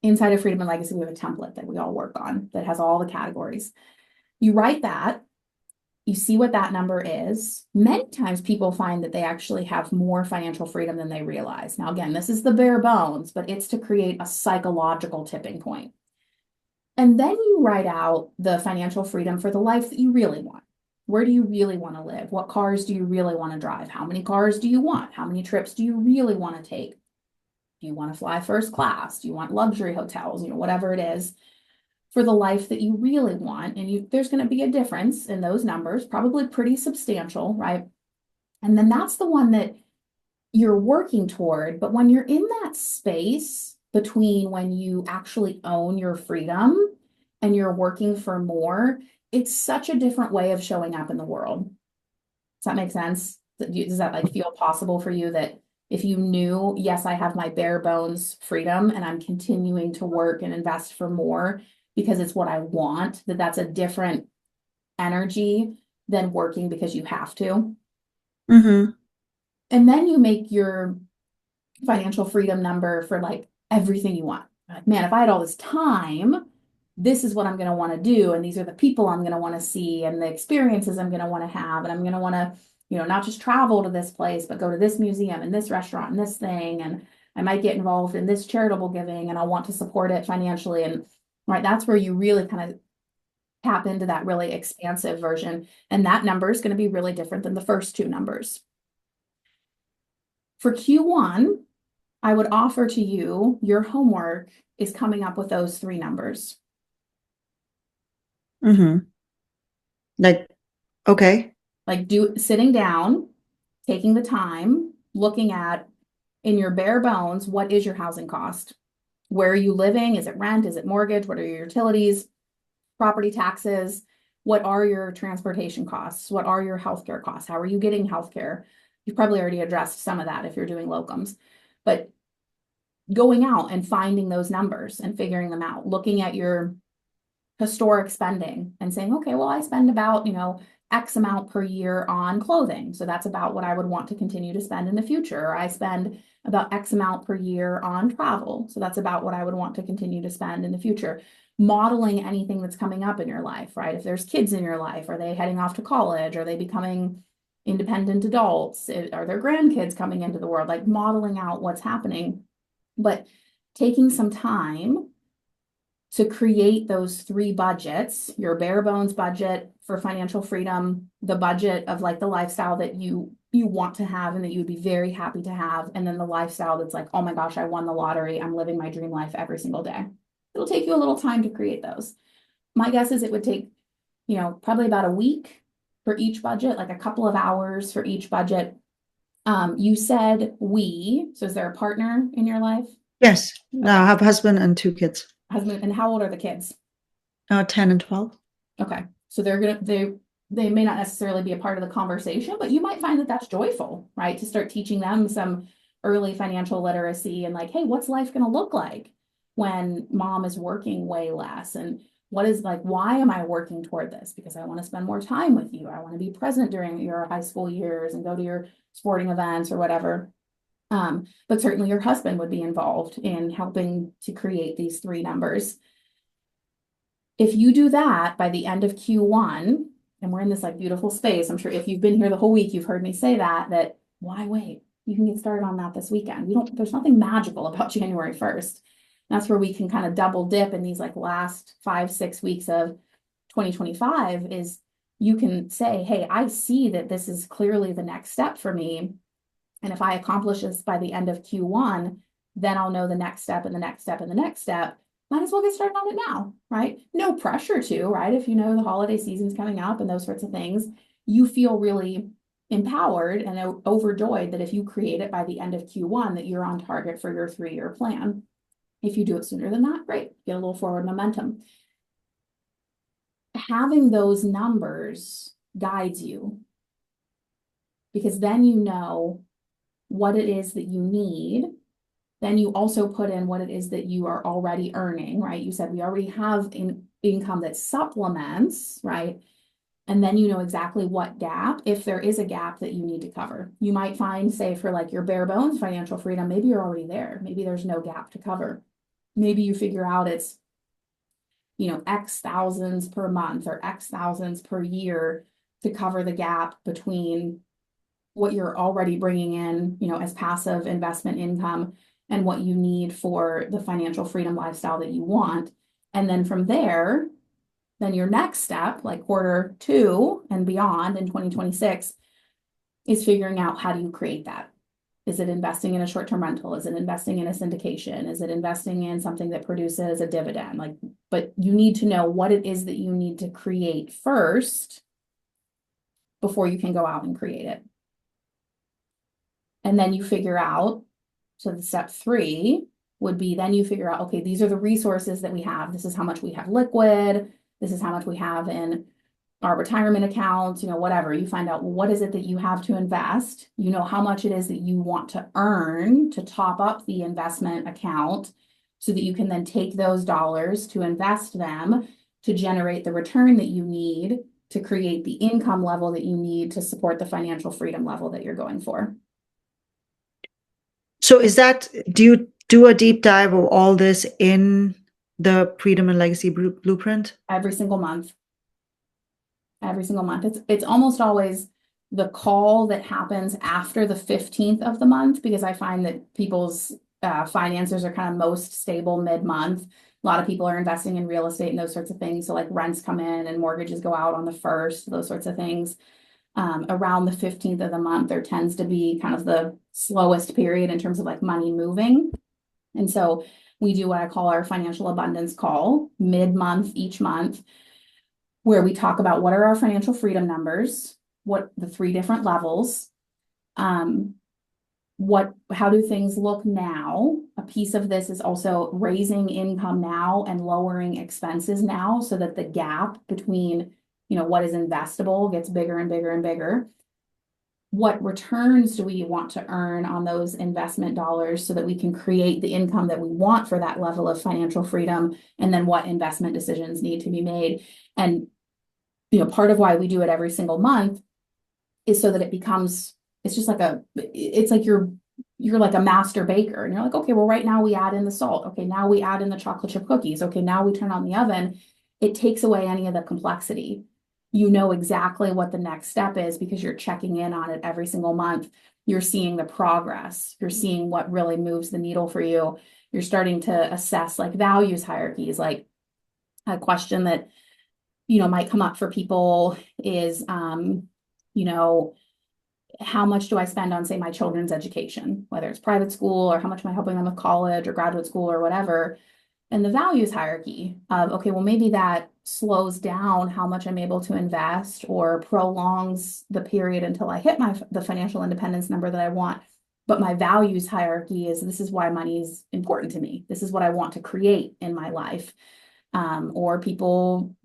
Inside of Freedom and Legacy, we have a template that we all work on that has all the categories. You write that, you see what that number is. Many times people find that they actually have more financial freedom than they realize. Now, again, this is the bare bones, but it's to create a psychological tipping point. And then you write out the financial freedom for the life that you really want. Where do you really want to live? What cars do you really want to drive? How many cars do you want? How many trips do you really want to take? Do you want to fly first class? Do you want luxury hotels? Whatever it is for the life that you really want. And there's going to be a difference in those numbers, probably pretty substantial, right? And then that's the one that you're working toward. But when you're in that space between when you actually own your freedom and you're working for more, it's such a different way of showing up in the world. Does that make sense? Does that like feel possible for you, that if you knew, yes, I have my bare bones freedom and I'm continuing to work and invest for more because it's what I want, that's a different energy than working because you have to? Mm-hmm. And then you make your financial freedom number for like everything you want. Like, man, if I had all this time, this is what I'm going to want to do. And these are the people I'm going to want to see and the experiences I'm going to want to have. And I'm going to want to, not just travel to this place, but go to this museum and this restaurant and this thing. And I might get involved in this charitable giving and I'll want to support it financially. And right, that's where you really kind of tap into that really expansive version. And that number is going to be really different than the first two numbers. For Q1, I would offer to you, your homework is coming up with those three numbers. Like, okay. Like sitting down, taking the time, looking at in your bare bones, what is your housing cost? Where are you living? Is it rent? Is it mortgage? What are your utilities? Property taxes? What are your transportation costs? What are your healthcare costs? How are you getting healthcare? You've probably already addressed some of that if you're doing locums, but going out and finding those numbers and figuring them out, looking at your historic spending and saying, okay, well, I spend about, X amount per year on clothing. So that's about what I would want to continue to spend in the future. Or I spend about X amount per year on travel. So that's about what I would want to continue to spend in the future. Modeling anything that's coming up in your life, right? If there's kids in your life, are they heading off to college? Are they becoming independent adults? Are their grandkids coming into the world? Like modeling out what's happening, but taking some time to create those three budgets, your bare bones budget for financial freedom, the budget of like the lifestyle that you want to have and that you would be very happy to have, and then the lifestyle that's like, oh my gosh, I won the lottery, I'm living my dream life every single day. It'll take you a little time to create those. My guess is it would take, probably about a week for each budget, like a couple of hours for each budget. You said so is there a partner in your life? Yes. No, I have a husband and two kids. Husband, and how old are the kids? 10 and 12. Okay, so they may not necessarily be a part of the conversation, but you might find that that's joyful, right? To start teaching them some early financial literacy and like, hey, what's life going to look like when mom is working way less? And what is like, why am I working toward this? Because I want to spend more time with you. I want to be present during your high school years and go to your sporting events or whatever. But certainly your husband would be involved in helping to create these three numbers. If you do that by the end of Q1, and we're in this like beautiful space, I'm sure if you've been here the whole week, you've heard me say that why wait? You can get started on that this weekend. There's nothing magical about January 1st. That's where we can kind of double dip in these like last 5-6 weeks of 2025 is you can say, hey, I see that this is clearly the next step for me. And if I accomplish this by the end of Q1, then I'll know the next step and the next step and the next step. Might as well get started on it now, right? No pressure to, right? If you know the holiday season's coming up and those sorts of things, you feel really empowered and overjoyed that if you create it by the end of Q1, that you're on target for your 3-year plan. If you do it sooner than that, great, get a little forward momentum. Having those numbers guides you because then you know what it is that you need. Then you also put in what it is that you are already earning, right? You said we already have income that supplements, right? And then you know exactly what gap, if there is a gap that you need to cover. You might find, say, for like your bare bones financial freedom, maybe you're already there. Maybe there's no gap to cover. Maybe you figure out it's, X thousands per month or X thousands per year to cover the gap between what you're already bringing in, as passive investment income and what you need for the financial freedom lifestyle that you want. And then from there, then your next step, like Q2 and beyond in 2026, is figuring out how do you create that? Is it investing in a short-term rental? Is it investing in a syndication? Is it investing in something that produces a dividend? But you need to know what it is that you need to create first before you can go out and create it. And then you figure out, so the step 3 would be then you figure out, okay, these are the resources that we have. This is how much we have liquid. This is how much we have in our retirement accounts, whatever. You find out, well, what is it that you have to invest? You know how much it is that you want to earn to top up the investment account so that you can then take those dollars to invest them to generate the return that you need to create the income level that you need to support the financial freedom level that you're going for. So do you do a deep dive of all this in the Freedom and Legacy Blueprint? Every single month. Every single month. It's almost always the call that happens after the 15th of the month, because I find that people's finances are kind of most stable mid-month. A lot of people are investing in real estate and those sorts of things. So like rents come in and mortgages go out on the 1st, those sorts of things. Around the 15th of the month, there tends to be kind of the slowest period in terms of like money moving. And so we do what I call our financial abundance call mid-month each month, where we talk about what are our financial freedom numbers, what the 3 different levels, how do things look now? A piece of this is also raising income now and lowering expenses now, so that the gap between, what is investable gets bigger and bigger and bigger. What returns do we want to earn on those investment dollars so that we can create the income that we want for that level of financial freedom? And then what investment decisions need to be made? And, part of why we do it every single month is so that it's just like it's like you're like a master baker, and you're like, okay, well, right now we add in the salt. Okay, now we add in the chocolate chip cookies. Okay, now we turn on the oven. It takes away any of the complexity. You know exactly what the next step is because you're checking in on it every single month. You're seeing the progress. You're seeing what really moves the needle for you. You're starting to assess like values hierarchies. Like a question that, might come up for people is, how much do I spend on, say, my children's education, whether it's private school or how much am I helping them with college or graduate school or whatever. And the values hierarchy of, okay, well, maybe that slows down how much I'm able to invest or prolongs the period until I hit the financial independence number that I want. But my values hierarchy is, this is why money is important to me. This is what I want to create in my life. Or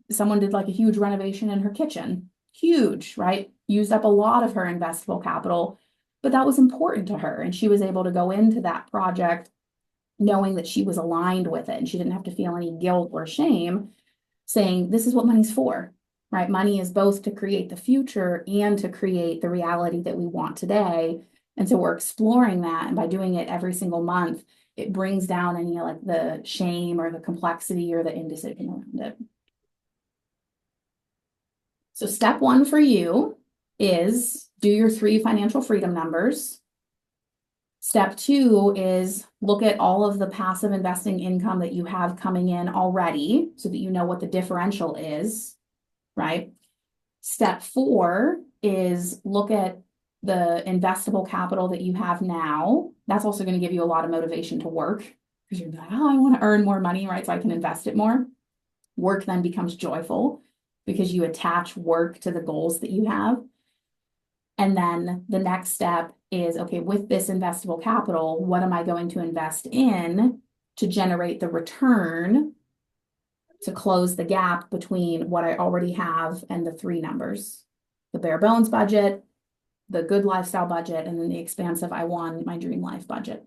someone did like a huge renovation in her kitchen. Huge, right? Used up a lot of her investable capital, but that was important to her. And she was able to go into that project knowing that she was aligned with it, and she didn't have to feel any guilt or shame, saying, this is what money's for, right? Money is both to create the future and to create the reality that we want today. And so we're exploring that. And by doing it every single month, it brings down any like the shame or the complexity or the indecision around it. So step 1 for you is do your 3 financial freedom numbers. Step 2 is look at all of the passive investing income that you have coming in already so that you know what the differential is, right? Step 4 is look at the investable capital that you have now. That's also going to give you a lot of motivation to work because you're like, oh, I want to earn more money, right? So I can invest it more. Work then becomes joyful because you attach work to the goals that you have. And then the next step is, okay, with this investable capital, what am I going to invest in to generate the return to close the gap between what I already have and the 3 numbers, the bare bones budget, the good lifestyle budget, and then the expansive I want my dream life budget.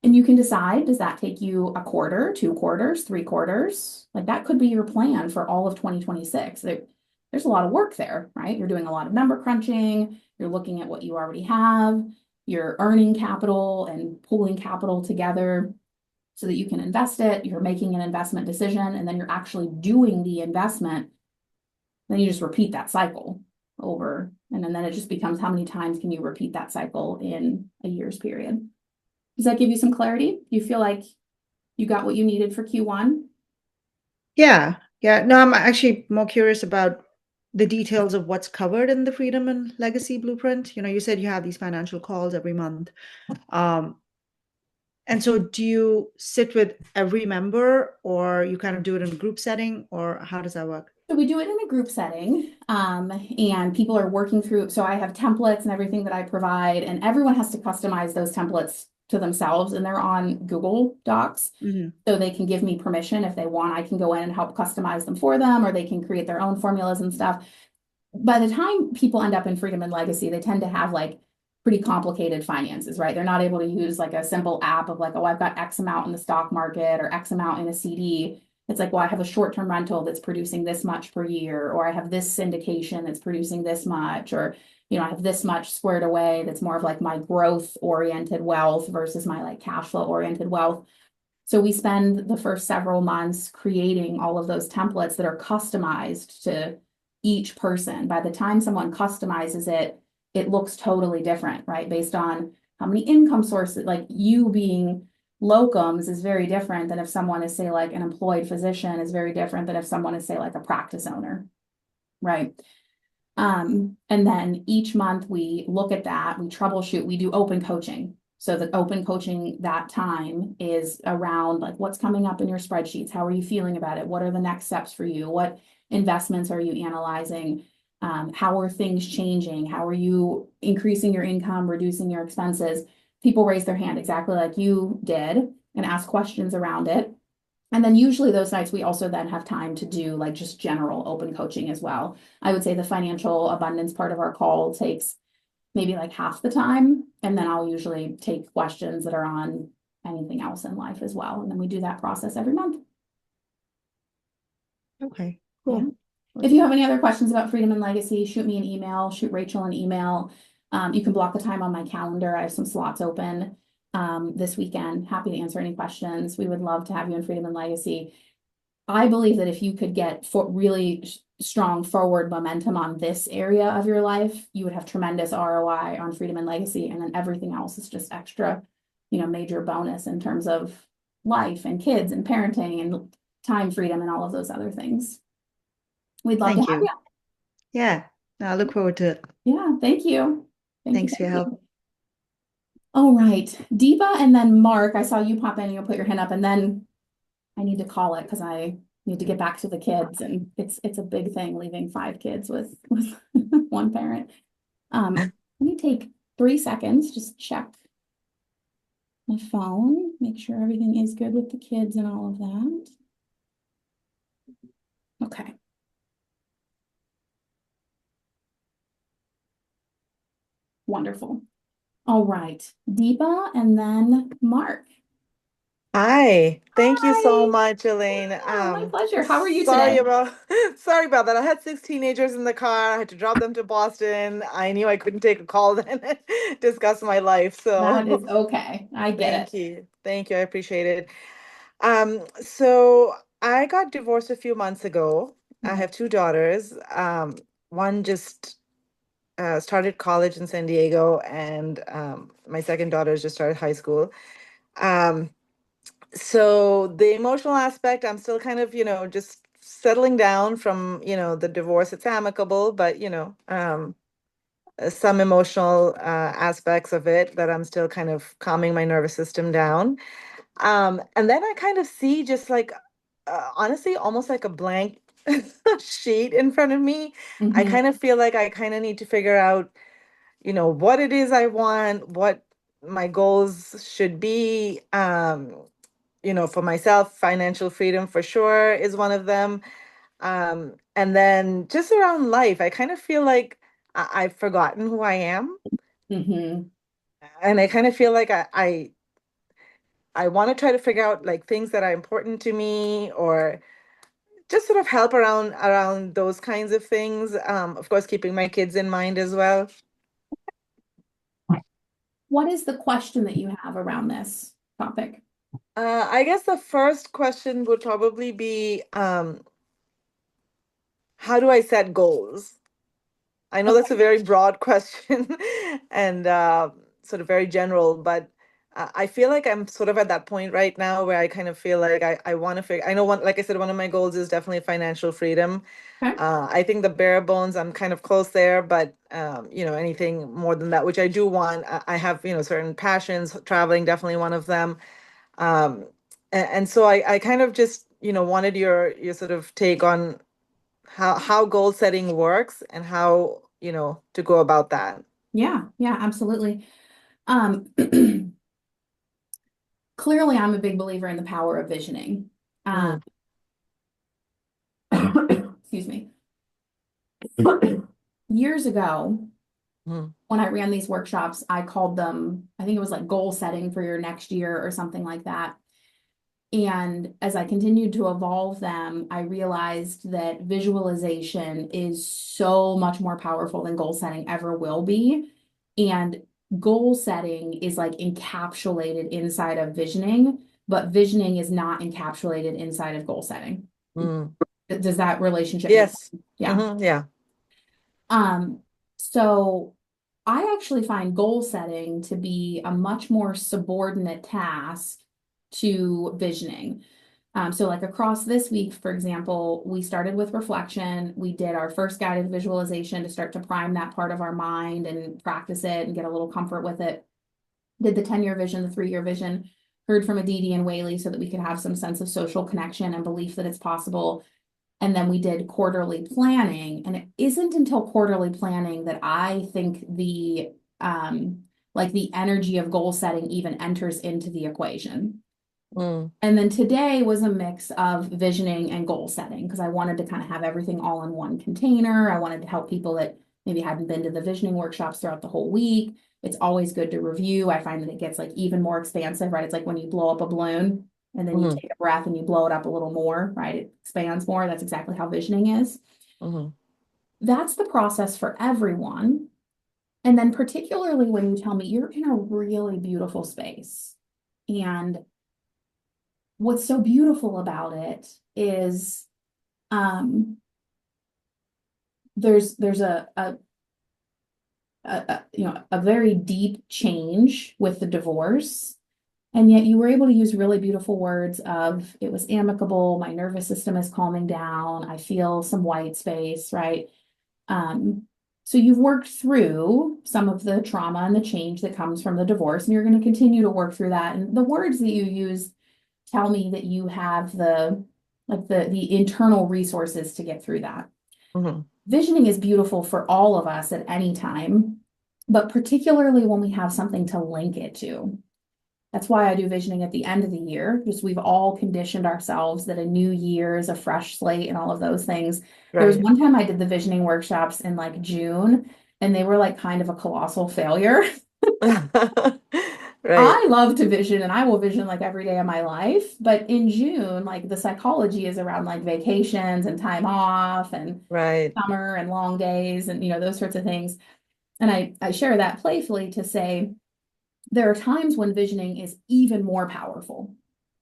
And you can decide, does that take you a quarter, 2 quarters, 3 quarters? Like that could be your plan for all of 2026. There's a lot of work there, right? You're doing a lot of number crunching. You're looking at what you already have. You're earning capital and pulling capital together so that you can invest it. You're making an investment decision, and then you're actually doing the investment. Then you just repeat that cycle over. And then it just becomes, how many times can you repeat that cycle in a year's period? Does that give you some clarity? Do you feel like you got what you needed for Q1? Yeah. No, I'm actually more curious about the details of what's covered in the Freedom and Legacy Blueprint. You said you have these financial calls every month. And so do you sit with every member, or you kind of do it in a group setting, or how does that work? So we do it in a group setting, and people are working through. So I have templates and everything that I provide, and everyone has to customize those templates to themselves, and they're on Google Docs. Mm-hmm. So they can give me permission if they want. I can go in and help customize them for them, or they can create their own formulas and stuff. By the time people end up in Freedom and Legacy, they tend to have like pretty complicated finances, right? They're not able to use like a simple app of like, oh, I've got X amount in the stock market or X amount in a CD. It's like, well, I have a short-term rental that's producing this much per year, or I have this syndication that's producing this much, or, I have this much squared away that's more of like my growth-oriented wealth versus my like cash flow-oriented wealth. So we spend the first several months creating all of those templates that are customized to each person. By the time someone customizes it, it looks totally different, right? Based on how many income sources, like you being locums is very different than if someone is, say, like an employed physician is very different than if someone is, say, like a practice owner, right? And then each month we look at that, we troubleshoot, we do open coaching. So the open coaching that time is around like what's coming up in your spreadsheets. How are you feeling about it? What are the next steps for you? What investments are you analyzing? How are things changing? How are you increasing your income, reducing your expenses? People raise their hand exactly like you did and ask questions around it. And then usually those nights we also then have time to do like just general open coaching as well. I would say the financial abundance part of our call takes maybe like half the time. And then I'll usually take questions that are on anything else in life as well. And then we do that process every month. Okay, Yeah. cool. If you have any other questions about Freedom and Legacy, shoot me an email, shoot Rachel an email. You can block the time on my calendar. I have some slots open this weekend. Happy to answer any questions. We would love to have you in Freedom and Legacy. I believe that if you could get really strong forward momentum on this area of your life, you would have tremendous ROI on Freedom and Legacy, and then everything else is just extra, major bonus in terms of life and kids and parenting and time freedom and all of those other things. We'd love to Thank have you. you. Yeah, I look forward to it. Yeah, thank you. Thanks for your help. You. All right, Deepa and then Mark, I saw you pop in, you'll put your hand up, and then I need to call it because I need to get back to the kids, and it's a big thing leaving 5 kids with one parent. Let me take 3 seconds, just check my phone, make sure everything is good with the kids and all of that. Okay. Wonderful. All right, Deepa and then Mark. Hi, thank you so Hi. much, Elaine. My pleasure. How are you Sorry today? about sorry about that. I had 6 teenagers in the car. I had to drop them to Boston. I knew I couldn't take a call then and discuss my life. That So is okay. I get it. thank you. Thank you. I appreciate it. So I got divorced a few months ago. I have 2 daughters. One just started college in San Diego, and my second daughter just started high school. Um, so the emotional aspect, I'm still kind of, just settling down from, the divorce. It's amicable, but, some emotional aspects of it that I'm still kind of calming my nervous system down. And then I kind of see just like, honestly, almost like a blank sheet in front of me. I Mhm. kind of feel like I kind of need to figure out, what it is I want, what my goals should be. For myself, financial freedom for sure is one of them. And then just around life, I kind of feel like I've forgotten who I am. Mhm. And I kind of feel like I want to try to figure out like things that are important to me, or just sort of help around those kinds of things. Of course, keeping my kids in mind as well. What is the question that you have around this topic? I guess the first question would probably be, how do I set goals? I know that's a very broad question and sort of very general, but I feel like I'm sort of at that point right now where I kind of feel like I want to figure, I know like I said, one of my goals is definitely financial freedom. Okay. I think the bare bones, I'm kind of close there, but anything more than that, which I do want. I have, certain passions, traveling, definitely one of them. Um, and so I kind of just, wanted your sort of take on how goal setting works and how, to go about that. Yeah, absolutely. Clearly, I'm a big believer in the power of visioning. Mm, Excuse me. Years ago, mm, when I ran these workshops, I called them, I think it was like goal setting for your next year or something like that. And as I continued to evolve them, I realized that visualization is so much more powerful than goal setting ever will be. And goal setting is like encapsulated inside of visioning. but visioning is not encapsulated inside of goal setting. Mm. Does that relationship make Yes. sense? Yeah. Yeah. So I actually find goal setting to be a much more subordinate task to visioning. So like across this week, for example, we started with reflection. We did our first guided visualization to start to prime that part of our mind and practice it and get a little comfort with it. Did the 10-year vision, the 3-year vision, heard from Aditi and Whaley so that we could have some sense of social connection and belief that it's possible. And then we did quarterly planning. And it isn't until quarterly planning that I think the like the energy of goal setting even enters into the equation. Mm. And then today was a mix of visioning and goal setting because I wanted to kind of have everything all in one container. I wanted to help people that maybe hadn't been to the visioning workshops throughout the whole week. It's always good to review. I find that it gets like even more expansive, right? It's like when you blow up a balloon and then you take a breath and you blow it up a little more, right? It expands more. That's exactly how visioning is. That's the process for everyone. And then particularly when you tell me you're in a really beautiful space, and what's so beautiful about it is there's a very deep change with the divorce. And yet you were able to use really beautiful words of it was amicable, my nervous system is calming down, I feel some white space, right? So you've worked through some of the trauma and the change that comes from the divorce, and you're going to continue to work through that. And the words that you use tell me that you have the internal resources to get through that. Visioning is beautiful for all of us at any time, but particularly when we have something to link it to. That's why I do visioning at the end of the year, because we've all conditioned ourselves that a new year is a fresh slate and all of those things. There was one time I did the visioning workshops in like June, and they were like kind of a colossal failure. I love to vision and I will vision like every day of my life. But in June, like the psychology is around like vacations and time off and summer and long days and, those sorts of things. And I share that playfully to say, there are times when visioning is even more powerful.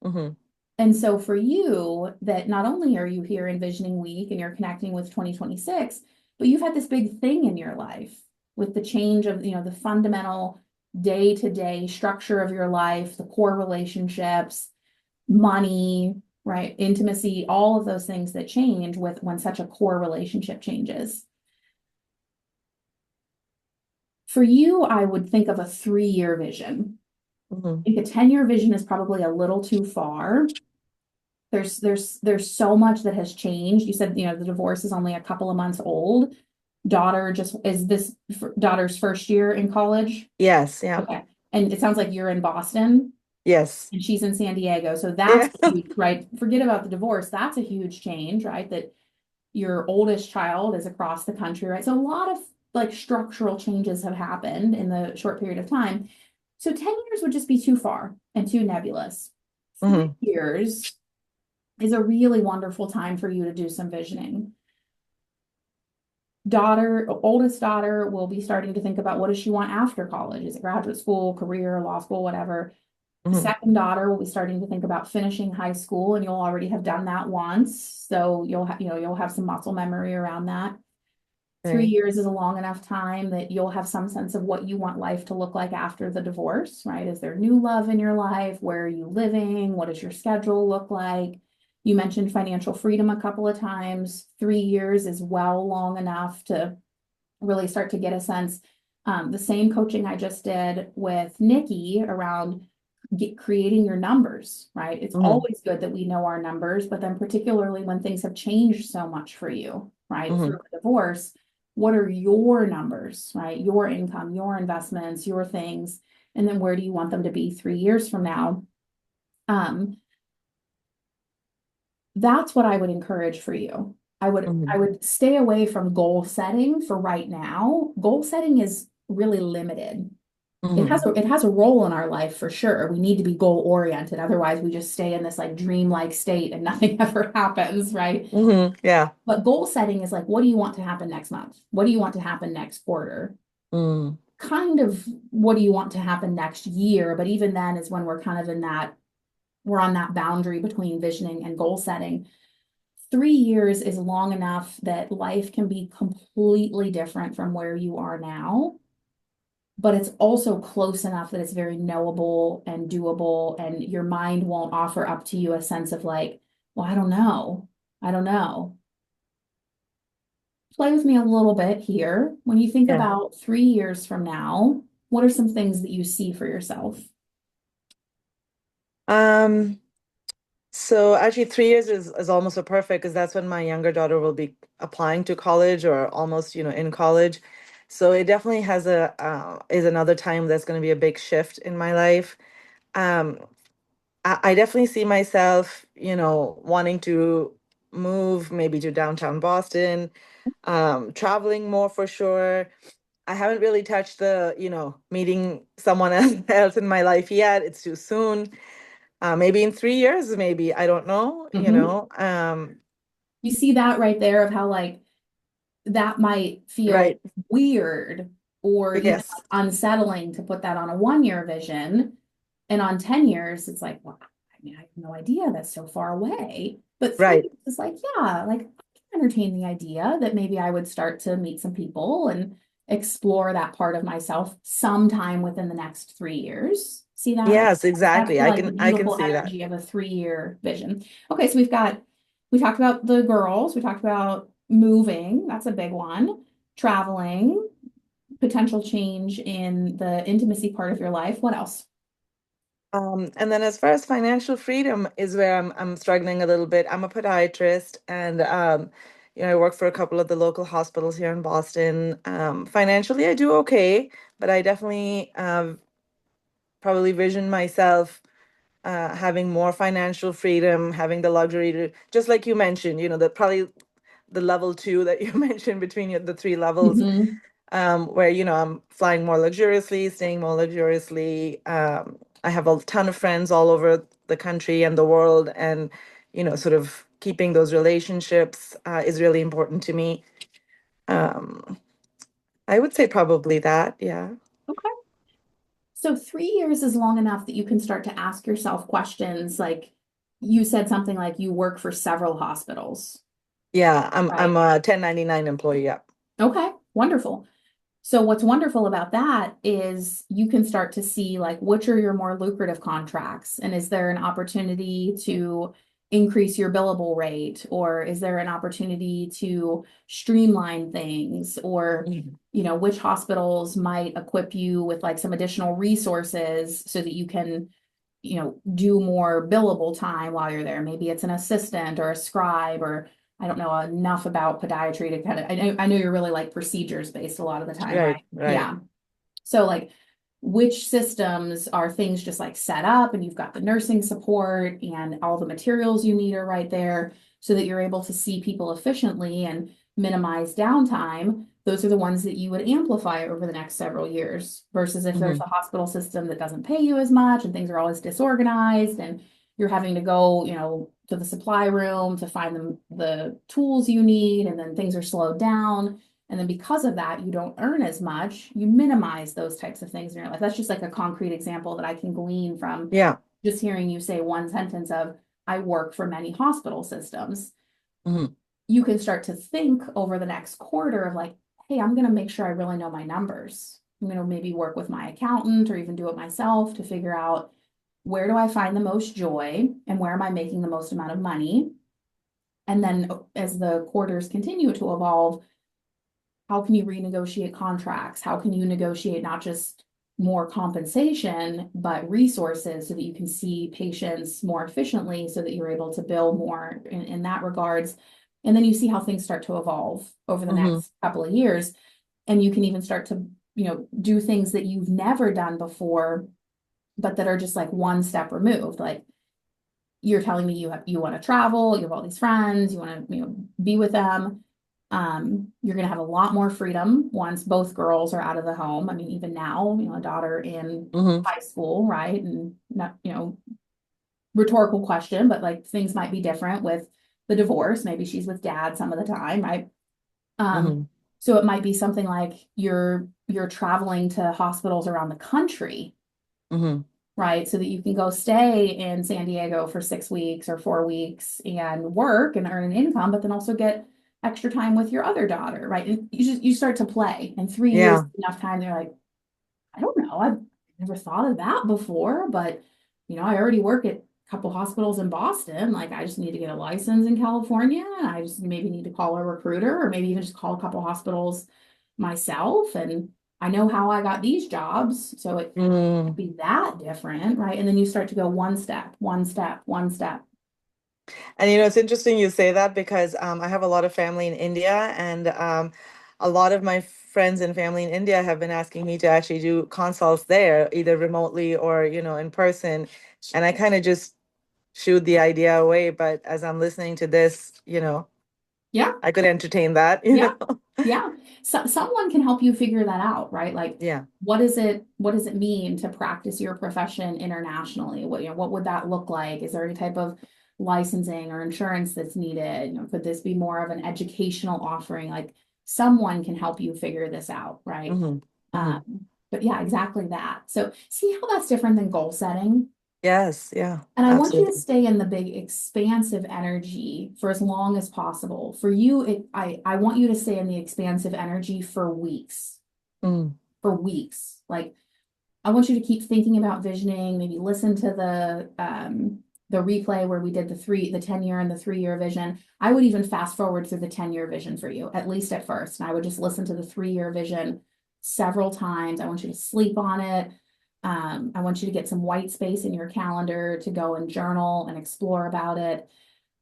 And so for you, that not only are you here in Visioning Week and you're connecting with 2026, but you've had this big thing in your life with the change of, the fundamental day-to-day structure of your life, the core relationships, money, right? Intimacy, all of those things that change with when such a core relationship changes. For you, I would think of a 3-year vision. I think a 10-year vision is probably a little too far. There's so much that has changed. You said, the divorce is only a couple of months old. Is this daughter's first year in college? Yes. Yeah. Okay. And it sounds like you're in Boston. Yes. And she's in San Diego. So that's huge, right? Forget about the divorce. That's a huge change, right? That your oldest child is across the country, right? So a lot of like structural changes have happened in the short period of time. So 10 years would just be too far and too nebulous. 3 years is a really wonderful time for you to do some visioning. Oldest daughter will be starting to think about what does she want after college? Is it graduate school, career, law school, whatever. Second daughter will be starting to think about finishing high school, and you'll already have done that once. So you'll have some muscle memory around that. 3 years is a long enough time that you'll have some sense of what you want life to look like after the divorce, right? Is there new love in your life? Where are you living? What does your schedule look like? You mentioned financial freedom a couple of times. 3 years is long enough to really start to get a sense. The same coaching I just did with Nikki around creating your numbers, right? It's always good that we know our numbers, but then particularly when things have changed so much for you, right? Through a divorce, what are your numbers, right? Your income, your investments, your things, and then where do you want them to be 3 years from now? That's what I would encourage for you. I would stay away from goal setting for right now. Goal setting is really limited. It has a role in our life for sure. We need to be goal oriented. Otherwise, we just stay in this like dreamlike state and nothing ever happens, right? Yeah. But goal setting is like, what do you want to happen next month? What do you want to happen next quarter? Kind of what do you want to happen next year? But even then is when we're kind of in that we're on that boundary between visioning and goal setting. 3 years is long enough that life can be completely different from where you are now, but it's also close enough that it's very knowable and doable, and your mind won't offer up to you a sense of like, well, I don't know. I don't know. Play with me a little bit here. When you think Yeah. about 3 years from now, what are some things that you see for yourself? So actually 3 years is almost a perfect, because that's when my younger daughter will be applying to college or almost, in college. So it definitely has is another time that's going to be a big shift in my life. Um, I definitely see myself, wanting to move maybe to downtown Boston, traveling more for sure. I haven't really touched the, meeting someone else in my life yet. It's too soon. Maybe in 3 years, maybe, I don't know, You see that right there of how like that might feel right. weird or even Yes, unsettling to put that on a 1 year vision. And on 10 years, it's like, well, I mean, I have no idea, that's so far away. But three right. years is like, yeah, like I can entertain the idea that maybe I would start to meet some people and explore that part of myself sometime within the next 3 years. See that right? Yes, That's exactly. like the I can beautiful see that. energy of a 3 year vision. Okay, so we talked about the girls, we talked about moving, that's a big one, traveling, potential change in the intimacy part of your life. What else? And then as far as financial freedom is where I'm struggling a little bit. I'm a podiatrist, and I work for a couple of the local hospitals here in Boston. Financially I do okay, but I definitely probably vision myself having more financial freedom, having the luxury to, just like you mentioned, that probably the level two that you mentioned between the three levels, Mhm. where, I'm flying more luxuriously, staying more luxuriously. I have a ton of friends all over the country and the world, and, sort of keeping those relationships is really important to me. Um, I would say probably that, yeah. Okay. So 3 years is long enough that you can start to ask yourself questions like you said something like you work for several hospitals, Yeah, I'm right? a 1099 employee, yeah. Okay, wonderful. So what's wonderful about that is you can start to see like which are your more lucrative contracts, and is there an opportunity to increase your billable rate, or is there an opportunity to streamline things, or Mhm. which hospitals might equip you with like some additional resources so that you can do more billable time while you're there. Maybe it's an assistant or a scribe, or I don't know enough about podiatry to kind of, I know you're really like procedures based a lot of the time, Right, right? right. Yeah. So like which systems are things just like set up and you've got the nursing support and all the materials you need are right there so that you're able to see people efficiently and minimize downtime. Those are the ones that you would amplify over the next several years versus if there's Hmm. a hospital system that doesn't pay you as much and things are always disorganized and you're having to go, to the supply room to find the tools you need, and then things are slowed down. And then because of that, you don't earn as much, you minimize those types of things in your life. That's just like a concrete example that I can glean from Yeah. just hearing you say one sentence of, I work for many hospital systems. Hmm. You can start to think over the next quarter of like, hey, I'm going to make sure I really know my numbers. I'm going to maybe work with my accountant or even do it myself to figure out where do I find the most joy and where am I making the most amount of money. And then as the quarters continue to evolve, how can you renegotiate contracts? How can you negotiate not just more compensation, but resources so that you can see patients more efficiently so that you're able to bill more in that regards. And then you see how things start to evolve over the Hmm. next couple of years. And you can even start to, do things that you've never done before, but that are just like one step removed. Like you're telling me you want to travel, you have all these friends, you want to, be with them. You're going to have a lot more freedom once both girls are out of the home. I mean, even now, a daughter in Hmm. high school, right? And not, rhetorical question, but like things might be different with the divorce. Maybe she's with dad some of the time, right? Um, Hmm. so it might be something like you're traveling to hospitals around the country. Hmm. right? So that you can go stay in San Diego for 6 weeks or 4 weeks and work and earn an income, but then also get extra time with your other daughter, right? And you start to play, and 3 years Yeah. is enough time. They're like, I don't know, I've never thought of that before, but I already work at a couple hospitals in Boston. Like, I just need to get a license in California. And I just maybe need to call a recruiter, or maybe even just call a couple hospitals myself. And I know how I got these jobs, so it can't be that different, right? And then you start to go one step, one step, one step. And it's interesting you say that because I have a lot of family in India, and a lot of my friends and family in India have been asking me to actually do consults there, either remotely or, in person. And I kind of just shooed the idea away. But as I'm listening to this, Yeah. I could entertain that, Yeah. Yeah. So someone can help you figure that out, right? Like, Yeah. what does it mean to practice your profession internationally? What would that look like? Is there any type of licensing or insurance that's needed? Could this be more of an educational offering? Like, someone can help you figure this out, right? But yeah, exactly that. So see how that's different than goal setting? Yes. Yeah. And I want you to Absolutely. stay in the big expansive energy for as long as possible. For you, I want you to stay in the expansive energy for weeks. For weeks. Like, I want you to keep thinking about visioning, maybe listen to the replay where we did the 10-year and the 3-year vision. I would even fast forward through the 10-year vision for you, at least at first. And I would just listen to the 3-year vision several times. I want you to sleep on it. I want you to get some white space in your calendar to go and journal and explore about it.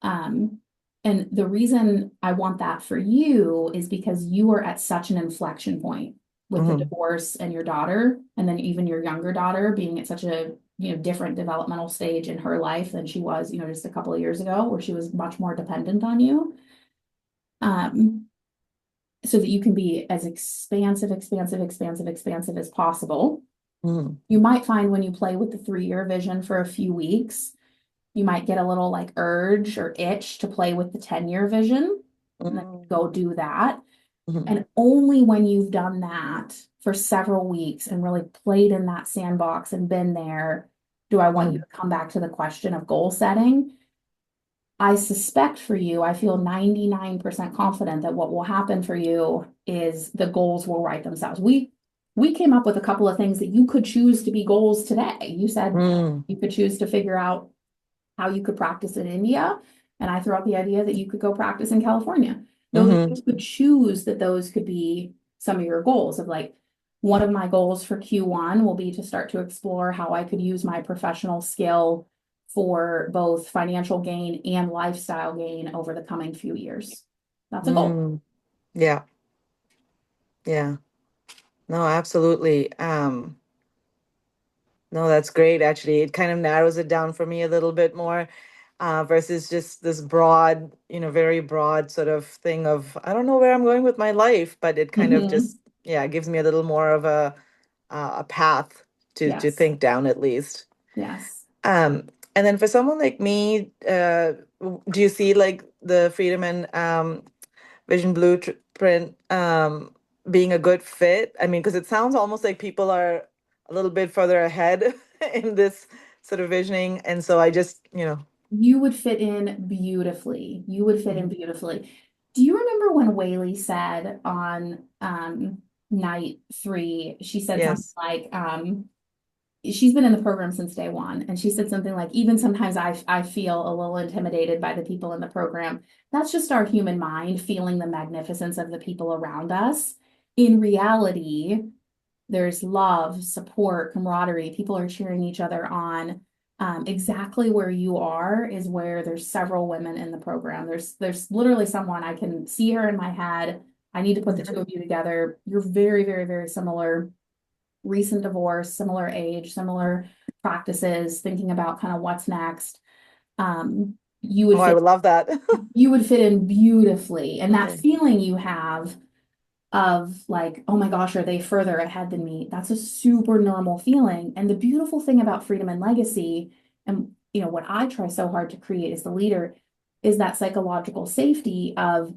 And the reason I want that for you is because you are at such an inflection point with the divorce and your daughter, and then even your younger daughter being at such a different developmental stage in her life than she was just a couple of years ago, where she was much more dependent on you. So that you can be as expansive as possible. You might find when you play with the 3-year vision for a few weeks, you might get a little like urge or itch to play with the 10-year vision, and then go do that. And only when you've done that for several weeks and really played in that sandbox and been there, do I want you to come back to the question of goal setting. I suspect for you, I feel 99% confident that what will happen for you is the goals will write themselves. We came up with a couple of things that you could choose to be goals today. You said you could choose to figure out how you could practice in India, and I threw out the idea that you could go practice in California. You could choose that those could be some of your goals of like, one of my goals for Q1 will be to start to explore how I could use my professional skill for both financial gain and lifestyle gain over the coming few years. That's a goal. Yeah. Yeah. No, absolutely. No, that's great. Actually, it kind of narrows it down for me a little bit more, versus just this broad, very broad sort of thing of, I don't know where I'm going with my life, but it kind of just, gives me a little more of a path to Yes. think down at least. Yes. And then for someone like me, do you see like the Freedom and Vision Blueprint being a good fit? I mean, because it sounds almost like people are a little bit further ahead in this sort of visioning. And so I just, You would fit in beautifully. You would fit in beautifully. Do you remember when Whaley said on night 3, she said something yes. like, she's been in the program since day one, and she said something like, even sometimes I feel a little intimidated by the people in the program. That's just our human mind feeling the magnificence of the people around us. In reality, there's love, support, camaraderie. People are cheering each other on. Exactly where you are is where there's several women in the program. There's literally someone, I can see her in my head. I need to put the two of you together. You're very, very, very similar. Recent divorce, similar age, similar practices, thinking about kind of what's next. You would Oh, I would love that. you would fit in beautifully. And that Okay. feeling you have of like, oh my gosh, are they further ahead than me? That's a super normal feeling. And the beautiful thing about freedom and legacy, and what I try so hard to create as the leader, is that psychological safety of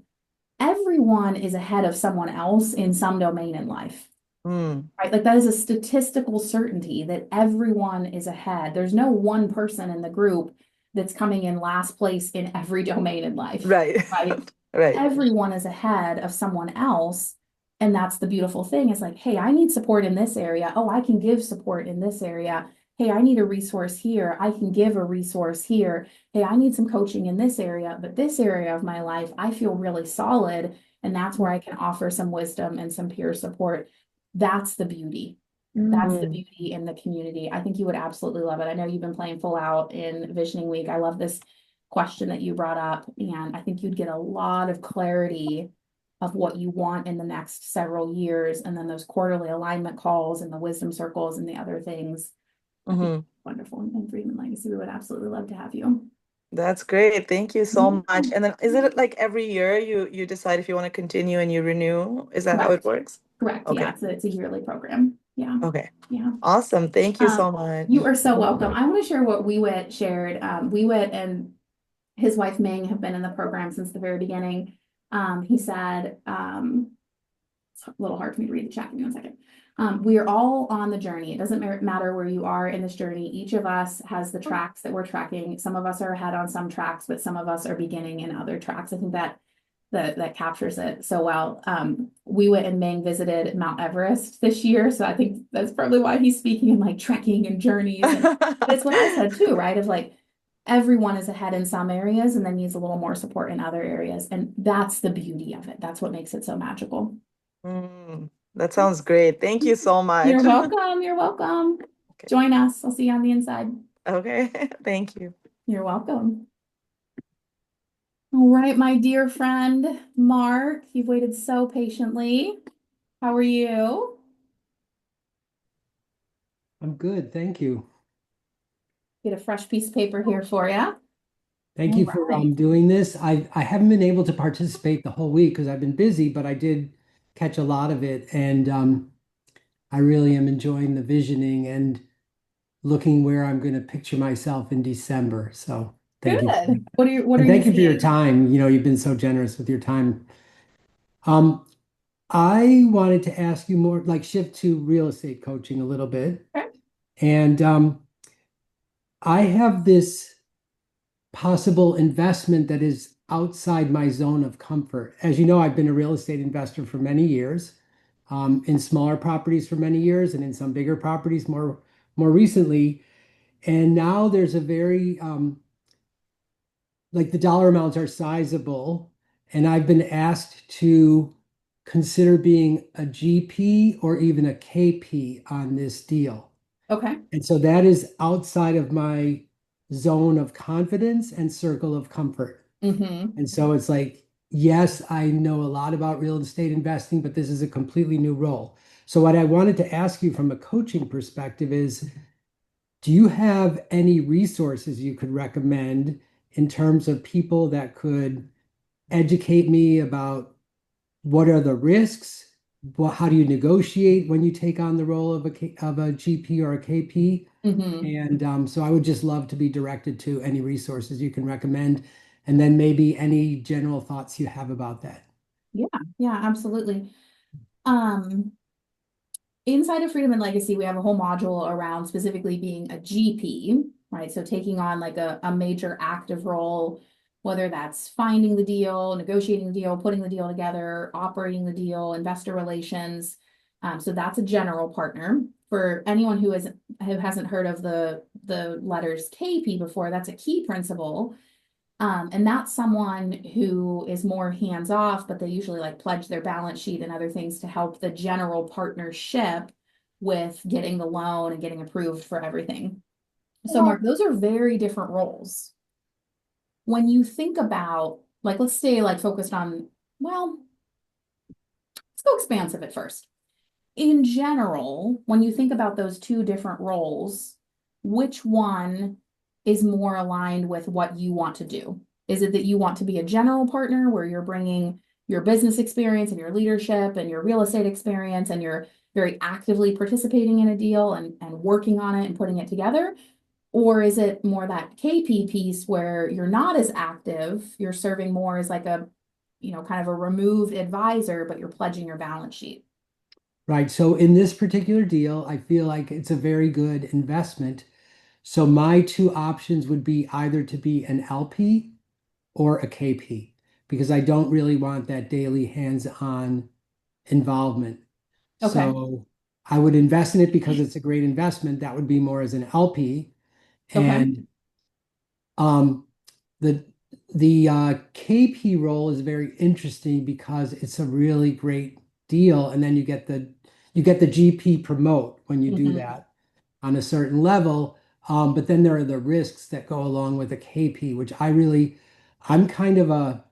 everyone is ahead of someone else in some domain in life. Mm. right? Like that is a statistical certainty that everyone is ahead. There's no one person in the group that's coming in last place in every domain in life, Right. right? Right. Everyone is ahead of someone else. And that's the beautiful thing is like, hey, I need support in this area. Oh, I can give support in this area. Hey, I need a resource here. I can give a resource here. Hey, I need some coaching in this area, but this area of my life, I feel really solid. And that's where I can offer some wisdom and some peer support. That's the beauty. That's the Mm. beauty in the community. I think you would absolutely love it. I know you've been playing full out in Visioning Week. I love this question that you brought up, and I think you'd get a lot of clarity of what you want in the next several years, and then those quarterly alignment calls and the wisdom circles and the other things. I think Mhm. wonderful. And Freedom and Legacy, we would absolutely love to have you. That's great. Thank you so Yeah. much. And then is it like every year you decide if you want to continue and you renew? Is that how it Correct. works? Correct. Yeah, Okay. it's a yearly program. Yeah. Okay. Yeah. Awesome. Thank you so You much. are so welcome. I want to share what Wee shared. Wee and his wife Ming have been in the program since the very beginning. He said, it's a little hard for me to read the chat. Give me 1 second. We are all on the journey. It doesn't matter where you are in this journey. Each of us has the tracks that we're tracking. Some of us are ahead on some tracks, but some of us are beginning in other tracks. I think that captures it so well. We went and Ming visited Mount Everest this year, so I think that's probably why he's speaking in like trekking and journeys. And it's what I said too, right? Of like everyone is ahead in some areas and then needs a little more support in other areas, and that's the beauty of it. That's what makes it so magical. That sounds great. Thank you so You're much. welcome. You're welcome. Okay. Join us. I'll see you on the inside. Okay. Thank you. You're welcome. All right, my dear friend, Mark, you've waited so patiently. How are you? I'm good, thank you. Get a fresh piece of paper here for you. Thank All you for right. doing this. I haven't been able to participate the whole week because I've been busy, but I did catch a lot of it, and I really am enjoying the visioning and looking where I'm going to picture myself in December. So thank you. Good. What are And you thank you for your seeing? time. You know, you've been so generous with your time. Um, I wanted to ask you more, like shift to real estate coaching a little bit. Okay. And I have this possible investment that is outside my zone of comfort. As you know, I've been a real estate investor for many years, in smaller properties for many years, and in some bigger properties more recently. And now there's a very like the dollar amounts are sizable, and I've been asked to consider being a GP or even a KP on this deal. Okay. And so that is outside of my zone of confidence and circle of comfort. Mm-hmm. And so it's like, yes, I know a lot about real estate investing, but this is a completely new role. So what I wanted to ask you from a coaching perspective is, do you have any resources you could recommend in terms of people that could educate me about what are the risks? How do you negotiate when you take on the role of a GP or a KP? Mm-hmm. And so I would just love to be directed to any resources you can recommend, and then maybe any general thoughts you have about that. Yeah, yeah, absolutely. Um, Inside of Freedom and Legacy, we have a whole module around specifically being a GP, right? So taking on like a major active role, whether that's finding the deal, negotiating the deal, putting the deal together, operating the deal, investor relations. So that's a general partner. For anyone who hasn't heard of the letters KP before, that's a key principal. And that's someone who is more hands off, but they usually like pledge their balance sheet and other things to help the general partnership with getting the loan and getting approved for everything. So, Mark, those are very different roles. When you think about, like, let's stay like focused on, well, let's go expansive at first. In general, when you think about those two different roles, which one is more aligned with what you want to do? Is it that you want to be a general partner where you're bringing your business experience and your leadership and your real estate experience and you're very actively participating in a deal and working on it and putting it together? Or is it more that KP piece where you're not as active, you're serving more as like a, kind of a removed advisor, but you're pledging your balance sheet? Right. So in this particular deal, I feel like it's a very good investment. So my two options would be either to be an LP or a KP because I don't really want that daily hands-on involvement. Okay. So I would invest in it because it's a great investment. That would be more as an LP. Okay. And um, the the KP role is very interesting because it's a really great deal, and then you get the GP promote when you do Mhm. that on a certain level. But then there are the risks that go along with a KP, which I'm kind of a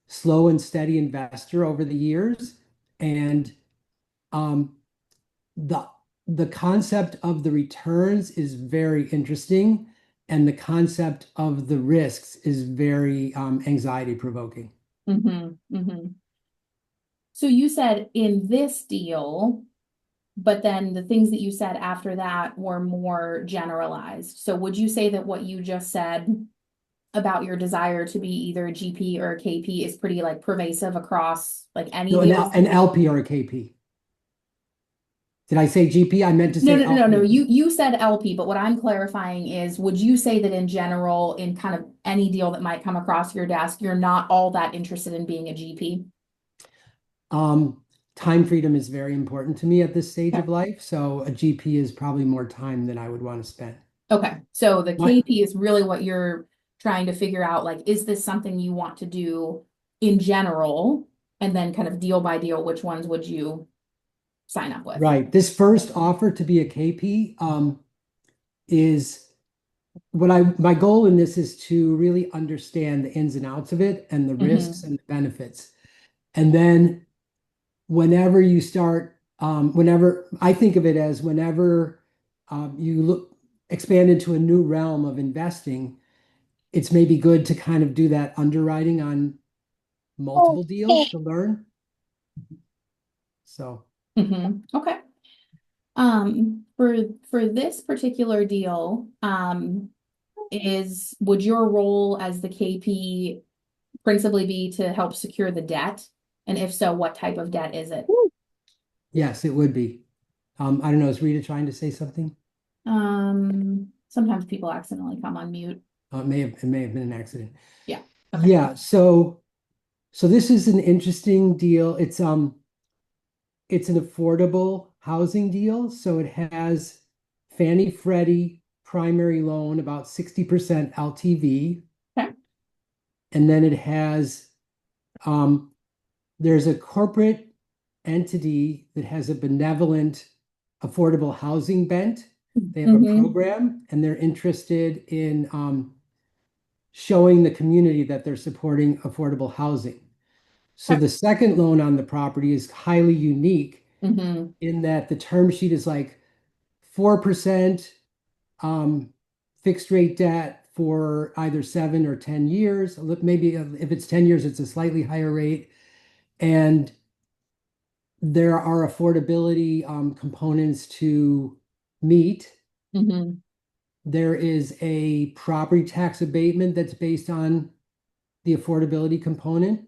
slow and steady investor over the years, and um, the the concept of the returns is very interesting, and the concept of the risks is very anxiety provoking. Mhm. Mhm. So you said in this deal, but then the things that you said after that were more generalized. So would you say that what you just said about your desire to be either a GP or a KP is pretty like pervasive across like any No, deals? an LP or a KP. Did I say GP? I meant to No, say no, no, no, no. LP. You said LP, but what I'm clarifying is, would you say that in general, in kind of any deal that might come across your desk, you're not all that interested in being a GP? Um, Time freedom is very important to me at this stage Okay. of life, so a GP is probably more time than I would want to spend. Okay. So the What? KP is really what you're trying to figure out, like, is this something you want to do in general? And then kind of deal by deal, which ones would you sign up with? Right. This first offer to be a KP is my goal in this is to really understand the ins and outs of it and the risks Mm-hmm. and the benefits. And then whenever you start, whenever I think of it as whenever you expand into a new realm of investing, it's maybe good to kind of do that underwriting on multiple deals to learn. So, Mm-hmm. Okay. For this particular deal, would your role as the KP principally be to help secure the debt? And if so, what type of debt is it? yes, it would be. I don't know, is Rita trying to say something? Sometimes people accidentally come on mute. It may have been an accident. Yeah. Okay. Yeah, so this is an interesting deal. It's an affordable housing deal, so it has Fannie Freddie primary loan about 60% LTV, Okay. and then it has there's a corporate entity that has a benevolent affordable housing bent. They have a Mm-hmm. program, and they're interested in showing the community that they're supporting affordable housing. So Okay. the second loan on the property is highly unique Mm-hmm. in that the term sheet is like 4% um, fixed rate debt for either 7 or 10 years. Maybe if it's 10 years, it's a slightly higher rate. And there are affordability components to meet. Mm-hmm. There is a property tax abatement that's based on the affordability component.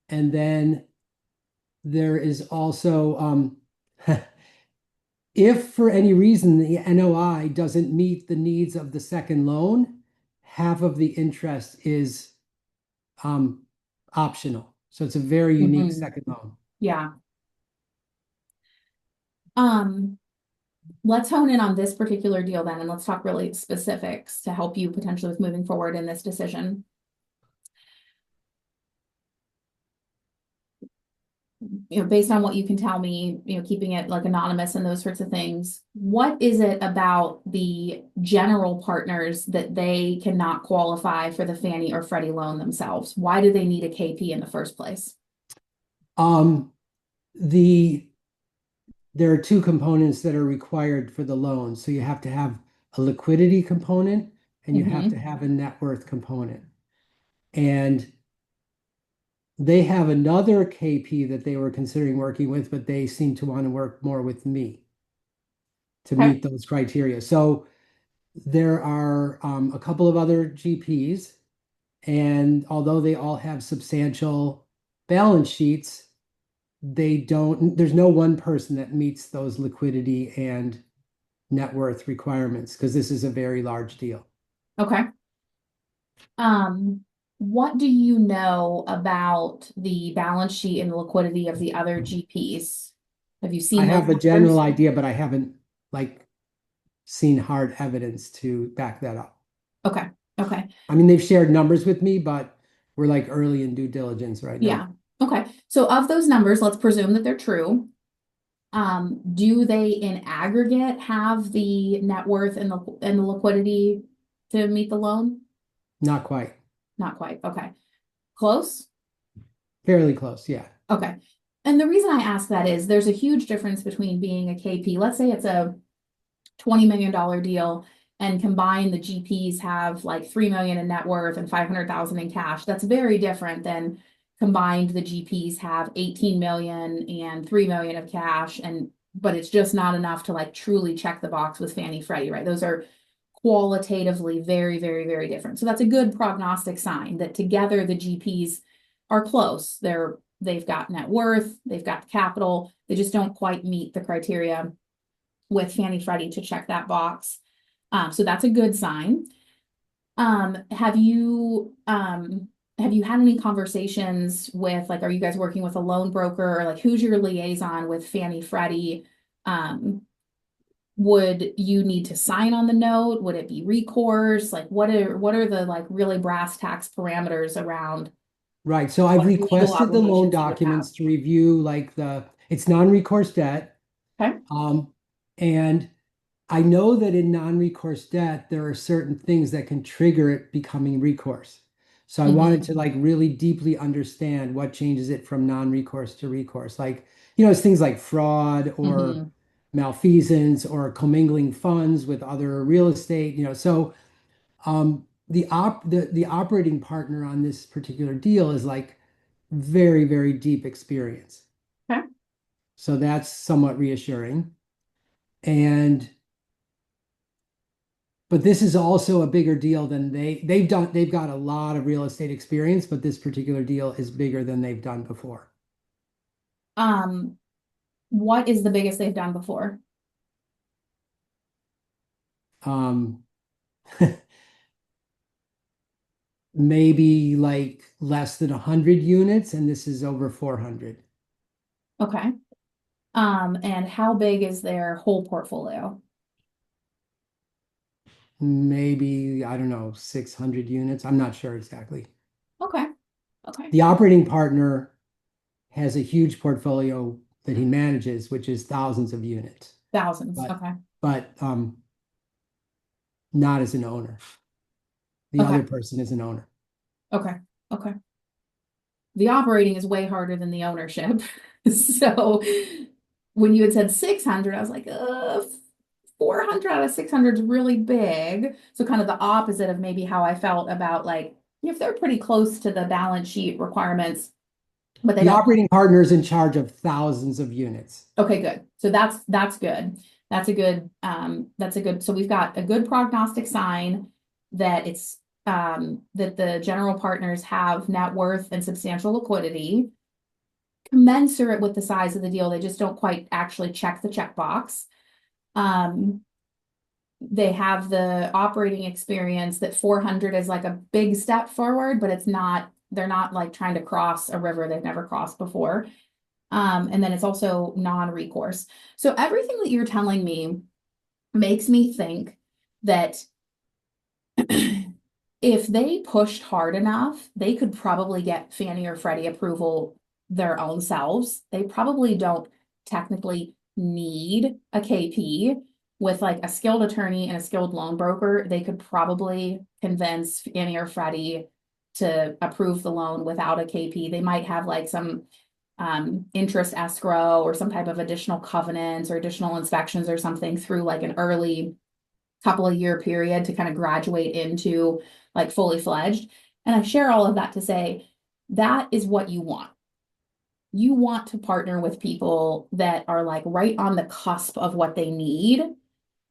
And then there is also, if for any reason the NOI doesn't meet the needs of the second loan, half of the interest is optional. So it's a very unique Mm-hmm. second loan. Yeah. Um, let's hone in on this particular deal then, and let's talk really specifics to help you potentially with moving forward in this decision. Based on what you can tell me, keeping it like anonymous and those sorts of things, what is it about the general partners that they cannot qualify for the Fannie or Freddie loan themselves? Why do they need a KP in the first place? Um, the there are two components that are required for the loan. So you have to have a liquidity component and you have to Mm-hmm. have a net worth component. And they have another KP that they were considering working with, but they seem to want to work more with me to Okay. meet those criteria. So there are a couple of other GPs, and although they all have substantial balance sheets, there's no one person that meets those liquidity and net worth requirements because this is a very large deal. Okay. What do you know about the balance sheet and the liquidity of the other GPs? Have you I seen have a those general numbers? idea, but I haven't like seen hard evidence to back that up. Okay. Okay. I mean, they've shared numbers with me, but we're like early in due diligence right now. Yeah. Okay. So of those numbers, let's presume that they're true. Do they in aggregate have the net worth and the liquidity to meet the loan? Not quite. Not quite. Okay. Close? Fairly close, yeah. Okay. And the reason I ask that is there's a huge difference between being a KP. Let's say it's a $20 million deal and combined the GPs have like 3 million in net worth and 500,000 in cash. That's very different than combined the GPs have 18 million and 3 million of cash, but it's just not enough to like truly check the box with Fannie Freddie, right? Those are qualitatively very, very, very different. So that's a good prognostic sign that together the GPs are close. They've got net worth, they've got capital, they just don't quite meet the criteria with Fannie Freddie to check that box. So that's a good sign. Have you had any conversations with, like, are you guys working with a loan broker, or like who's your liaison with Fannie Freddie? Would you need to sign on the note? Would it be recourse? Like what are the like really brass tacks parameters around? Right. So I've What legal requested the loan obligations you would documents have? to review like it's non-recourse debt. Okay. And I know that in non-recourse debt, there are certain things that can trigger it becoming recourse. So I wanted to like really deeply understand what changes it from non-recourse to recourse. Like, it's things like fraud or malfeasance or commingling funds with other real estate, So the operating partner on this particular deal is like very, very deep experience. Okay. So that's somewhat reassuring. But this is also a bigger deal than they've done. They've got a lot of real estate experience, but this particular deal is bigger than they've done before. What is the biggest they've done before? Maybe like less than 100 units, and this is over 400. Okay. And how big is their whole portfolio? Maybe, I don't know, 600 units. I'm not sure exactly. Okay. Okay. The operating partner has a huge portfolio that he manages, which is thousands of units. Thousands. Okay. But not as an owner. The Okay. other person is an owner. Okay. Okay. The operating is way harder than the ownership. So when you had said 600, I was like, 400 out of 600 is really big. So kind of the opposite of maybe how I felt about like, if they're pretty close to the balance sheet requirements, but they The don't. operating partner is in charge of thousands of units. Okay, good. So that's good. That's a good, so we've got a good prognostic sign that that the general partners have net worth and substantial liquidity commensurate with the size of the deal. They just don't quite actually check the checkbox. They have the operating experience that 400 is like a big step forward, but they're not like trying to cross a river they've never crossed before. And then it's also non-recourse. So everything that you're telling me makes me think that if they pushed hard enough, they could probably get Fannie or Freddie approval their own selves. They probably don't technically need a KP. With like a skilled attorney and a skilled loan broker, they could probably convince Fannie or Freddie to approve the loan without a KP. They might have like some interest escrow or some type of additional covenants or additional inspections or something through like an early couple of year period to kind of graduate into like fully fledged. And I share all of that to say that is what you want. You want to partner with people that are like right on the cusp of what they need.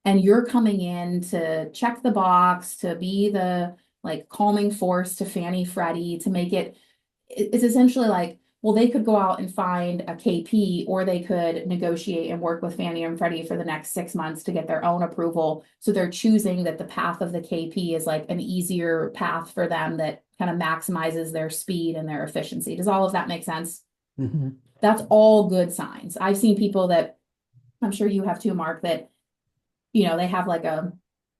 And you're coming in to check the box, to be the like calming force to Fannie Freddie, to make it's essentially like Well, they could go out and find a KP, or they could negotiate and work with Fannie and Freddie for the next 6 months to get their own approval. So they're choosing that the path of the KP is like an easier path for them that kind of maximizes their speed and their efficiency. Does all of that make sense? Mm-hmm. That's all good signs. I've seen people that, I'm sure you have too, Mark, that, they have like a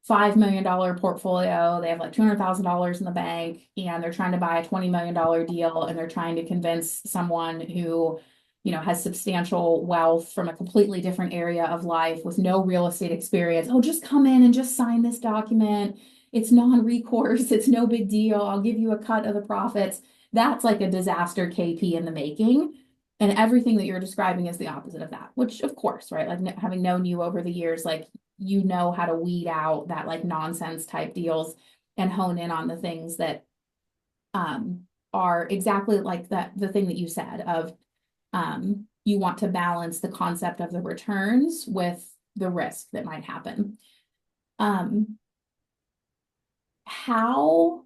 $5 million portfolio. They have like $200,000 in the bank, and they're trying to buy a $20 million deal, and they're trying to convince someone who, has substantial wealth from a completely different area of life with no real estate experience. Oh, just come in and just sign this document. It's non-recourse. It's no big deal. I'll give you a cut of the profits. That's like a disaster KP in the making. And everything that you're describing is the opposite of that, which of course, right? Like having known you over the years, like, how to weed out that like nonsense type deals and hone in on the things that are exactly like that, the thing that you said of you want to balance the concept of the returns with the risk that might happen. How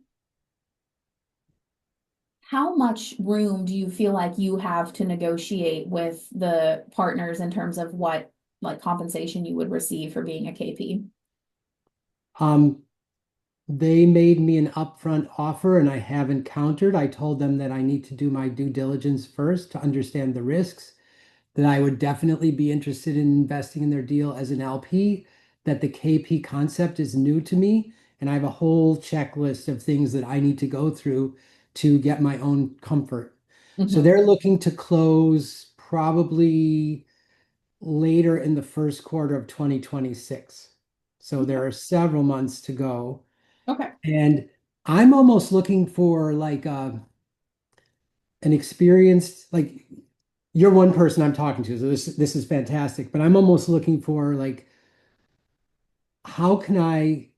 much room do you feel like you have to negotiate with the partners in terms of what like compensation you would receive for being a KP? They made me an upfront offer and I haven't countered. I told them that I need to do my due diligence first to understand the risks, that I would definitely be interested in investing in their deal as an LP, that the KP concept is new to me, and I have a whole checklist of things that I need to go through to get my own comfort. So they're looking to close probably later in the first quarter of 2026. So there are several months to go. Okay. And I'm almost looking for like an experienced, like you're one person I'm talking to, so this is fantastic. But I'm almost looking for like, how can I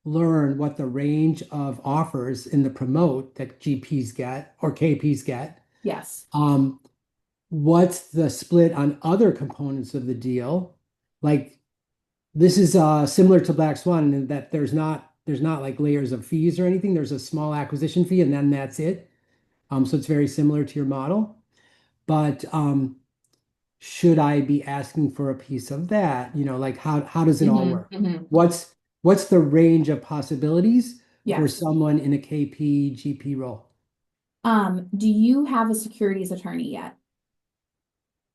learn what the range of offers in the promote that GPs get or KPs get? Yes. What's the split on other components of the deal? Like this is similar to Black Swan in that there's not like layers of fees or anything. There's a small acquisition fee and then that's it. So it's very similar to your model. But should I be asking for a piece of that? Like how does it all work? What's the range of possibilities for Yes. someone in a KP GP role? Do you have a securities attorney yet?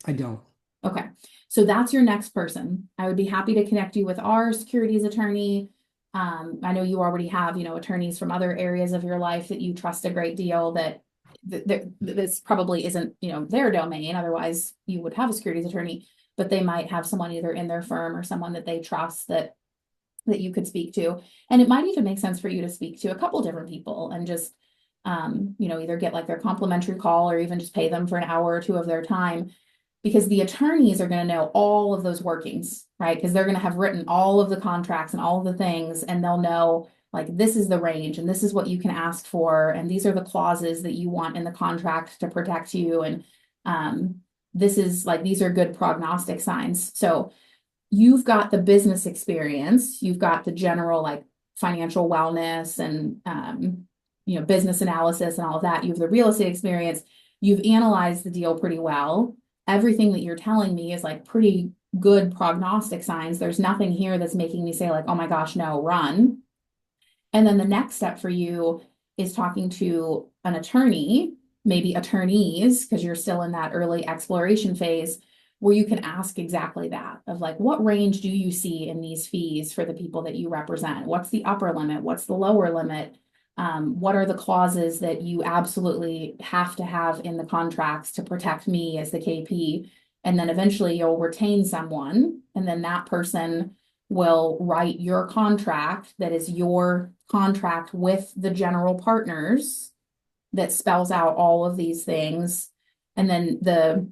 I don't. Okay. So that's your next person. I would be happy to connect you with our securities attorney. I know you already have, attorneys from other areas of your life that you trust a great deal that this probably isn't, their domain. Otherwise you would have a securities attorney, but they might have someone either in their firm or someone that they trust that you could speak to. And it might even make sense for you to speak to a couple different people and just, either get like their complimentary call or even just pay them for an hour or two of their time, because the attorneys are going to know all of those workings, right? Because they're going to have written all of the contracts and all of the things, and they'll know like this is the range and this is what you can ask for, and these are the clauses that you want in the contract to protect you, and this is like these are good prognostic signs. So you've got the business experience, you've got the general like financial wellness and business analysis and all of that. You have the real estate experience. You've analyzed the deal pretty well. Everything that you're telling me is like pretty good prognostic signs. There's nothing here that's making me say like, oh my gosh, no, run. And then the next step for you is talking to an attorney, maybe attorneys, because you're still in that early exploration phase, where you can ask exactly that of like, what range do you see in these fees for the people that you represent? What's the upper limit? What's the lower limit? What are the clauses that you absolutely have to have in the contracts to protect me as the KP? And then eventually you'll retain someone, and then that person will write your contract that is your contract with the general partners that spells out all of these things. And then the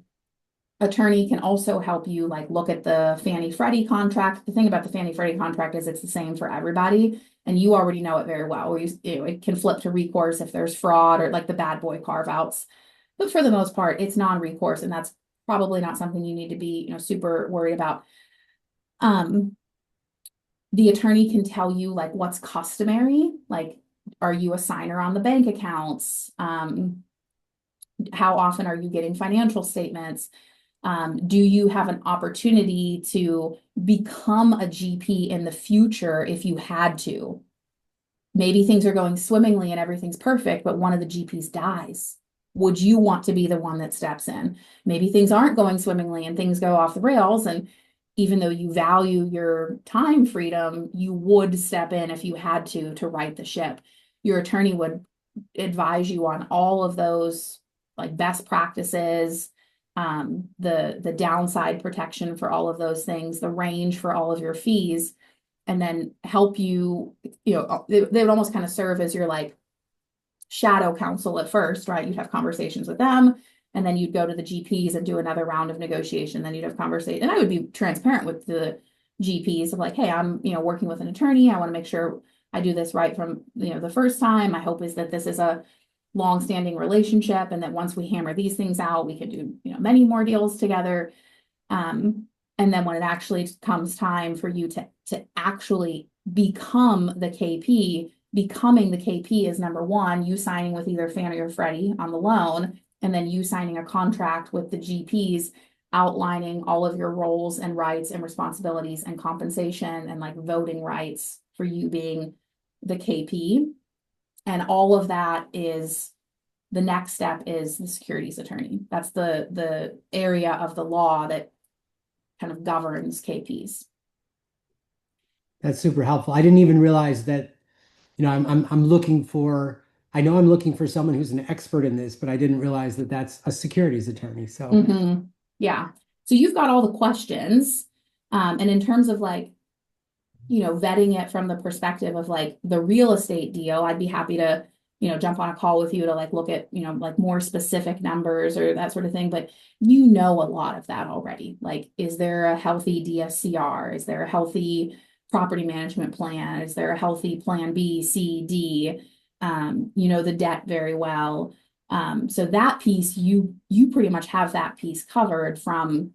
attorney can also help you like look at the Fannie Freddie contract. The thing about the Fannie Freddie contract is it's the same for everybody, and you already know it very well. Where it can flip to recourse if there's fraud or like the bad boy carve outs, but for the most part, it's non-recourse, and that's probably not something you need to be super worried about. The attorney can tell you like what's customary, like are you a signer on the bank accounts? How often are you getting financial statements? Do you have an opportunity to become a GP in the future if you had to? Maybe things are going swimmingly and everything's perfect, but one of the GPs dies. Would you want to be the one that steps in? Maybe things aren't going swimmingly and things go off the rails. And even though you value your time freedom, you would step in if you had to right the ship. Your attorney would advise you on all of those like best practices, the downside protection for all of those things, the range for all of your fees, and then help you, they would almost kind of serve as your like shadow counsel at first, right? You'd have conversations with them, and then you'd go to the GPs and do another round of negotiation. Then you'd have conversation, and I would be transparent with the GPs of like, hey, I'm, working with an attorney. I want to make sure I do this right from, the first time. My hope is that this is a long-standing relationship, and that once we hammer these things out, we can do, many more deals together. And then when it actually comes time for you to actually become the KP, becoming the KP is number one, you signing with either Fannie or Freddie on the loan, and then you signing a contract with the GPs outlining all of your roles and rights and responsibilities and compensation and like voting rights for you being the KP. And all of that is the next step is the securities attorney. That's the area of the law that kind of governs KPs. That's super helpful. I didn't even realize that, I'm looking for, I know I'm looking for someone who's an expert in this, but I didn't realize that that's a securities attorney. So yeah. So you've got all the questions. And in terms of like, vetting it from the perspective of like the real estate deal, I'd be happy to, jump on a call with you to like look at, like more specific numbers or that sort of thing. But a lot of that already. Like, is there a healthy DSCR? Is there a healthy property management plan? Is there a healthy plan B, C, D? The debt very well. So that piece, you pretty much have that piece covered from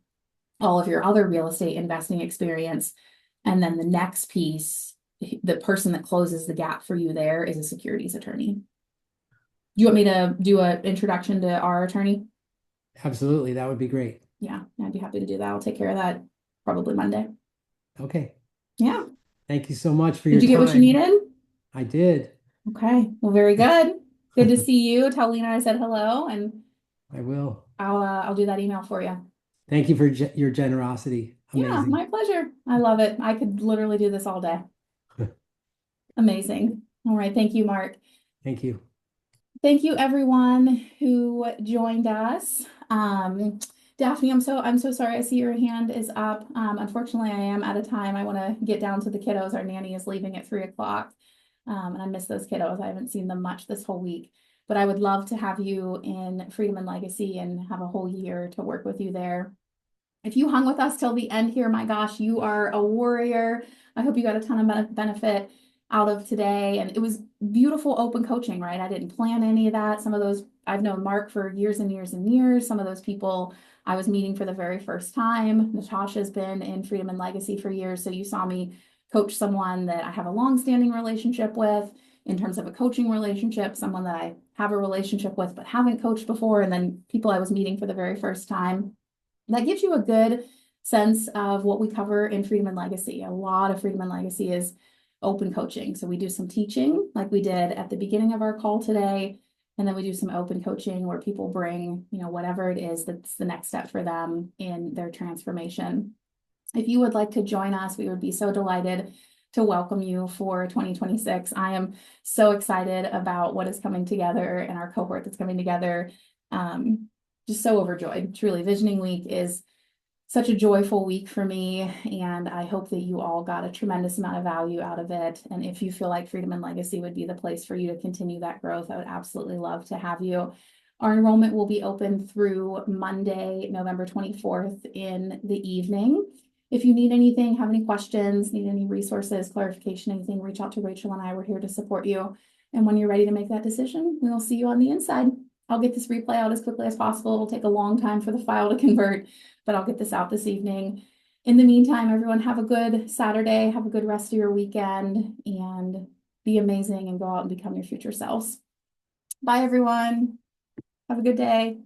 all of your other real estate investing experience. And then the next piece, the person that closes the gap for you there is a securities attorney. Do you want me to do an introduction to our attorney? absolutely, that would be great. Yeah, I'd be happy to do that. I'll take care of that probably Monday. Okay. Yeah. Thank you so much for your Did you time. get what you needed? I did. Okay. Well, very good. Good to see you. Tell Lena I said hello, and I will. I'll do that email for you. Thank you for your generosity. Yeah, Amazing. my pleasure. I love it. I could literally do this all day. Amazing. All right. Thank you, Mark. Thank you. Thank you everyone who joined us. Daphne, I'm so sorry. I see your hand is up. Unfortunately, I am out of time. I want to get down to the kiddos. Our nanny is leaving at 3 o'clock. And I miss those kiddos. I haven't seen them much this whole week, but I would love to have you in Freedom and Legacy and have a whole year to work with you there. If you hung with us till the end here, my gosh, you are a warrior. I hope you got a ton of benefit out of today. And it was beautiful open coaching, right? I didn't plan any of that. Some of those, I've known Mark for years and years and years. Some of those people I was meeting for the very first time. Natasha's been in Freedom and Legacy for years. So you saw me coach someone that I have a long-standing relationship with in terms of a coaching relationship, someone that I have a relationship with but haven't coached before, and then people I was meeting for the very first time. That gives you a good sense of what we cover in Freedom and Legacy. A lot of Freedom and Legacy is open coaching. So we do some teaching like we did at the beginning of our call today. And then we do some open coaching where people bring, whatever it is that's the next step for them in their transformation. If you would like to join us, we would be so delighted to welcome you for 2026. I am so excited about what is coming together and our cohort that's coming together. Just so overjoyed. Truly, Visioning Week is such a joyful week for me, and I hope that you all got a tremendous amount of value out of it. And if you feel like Freedom and Legacy would be the place for you to continue that growth, I would absolutely love to have you. Our enrollment will be open through Monday, November 24th in the evening. If you need anything, have any questions, need any resources, clarification, anything, reach out to Rachel and I. We're here to support you. And when you're ready to make that decision, we will see you on the inside. I'll get this replay out as quickly as possible. It'll take a long time for the file to convert, but I'll get this out this evening. In the meantime, everyone have a good Saturday, have a good rest of your weekend, and be amazing and go out and become your future selves. Bye, everyone. Have a good day.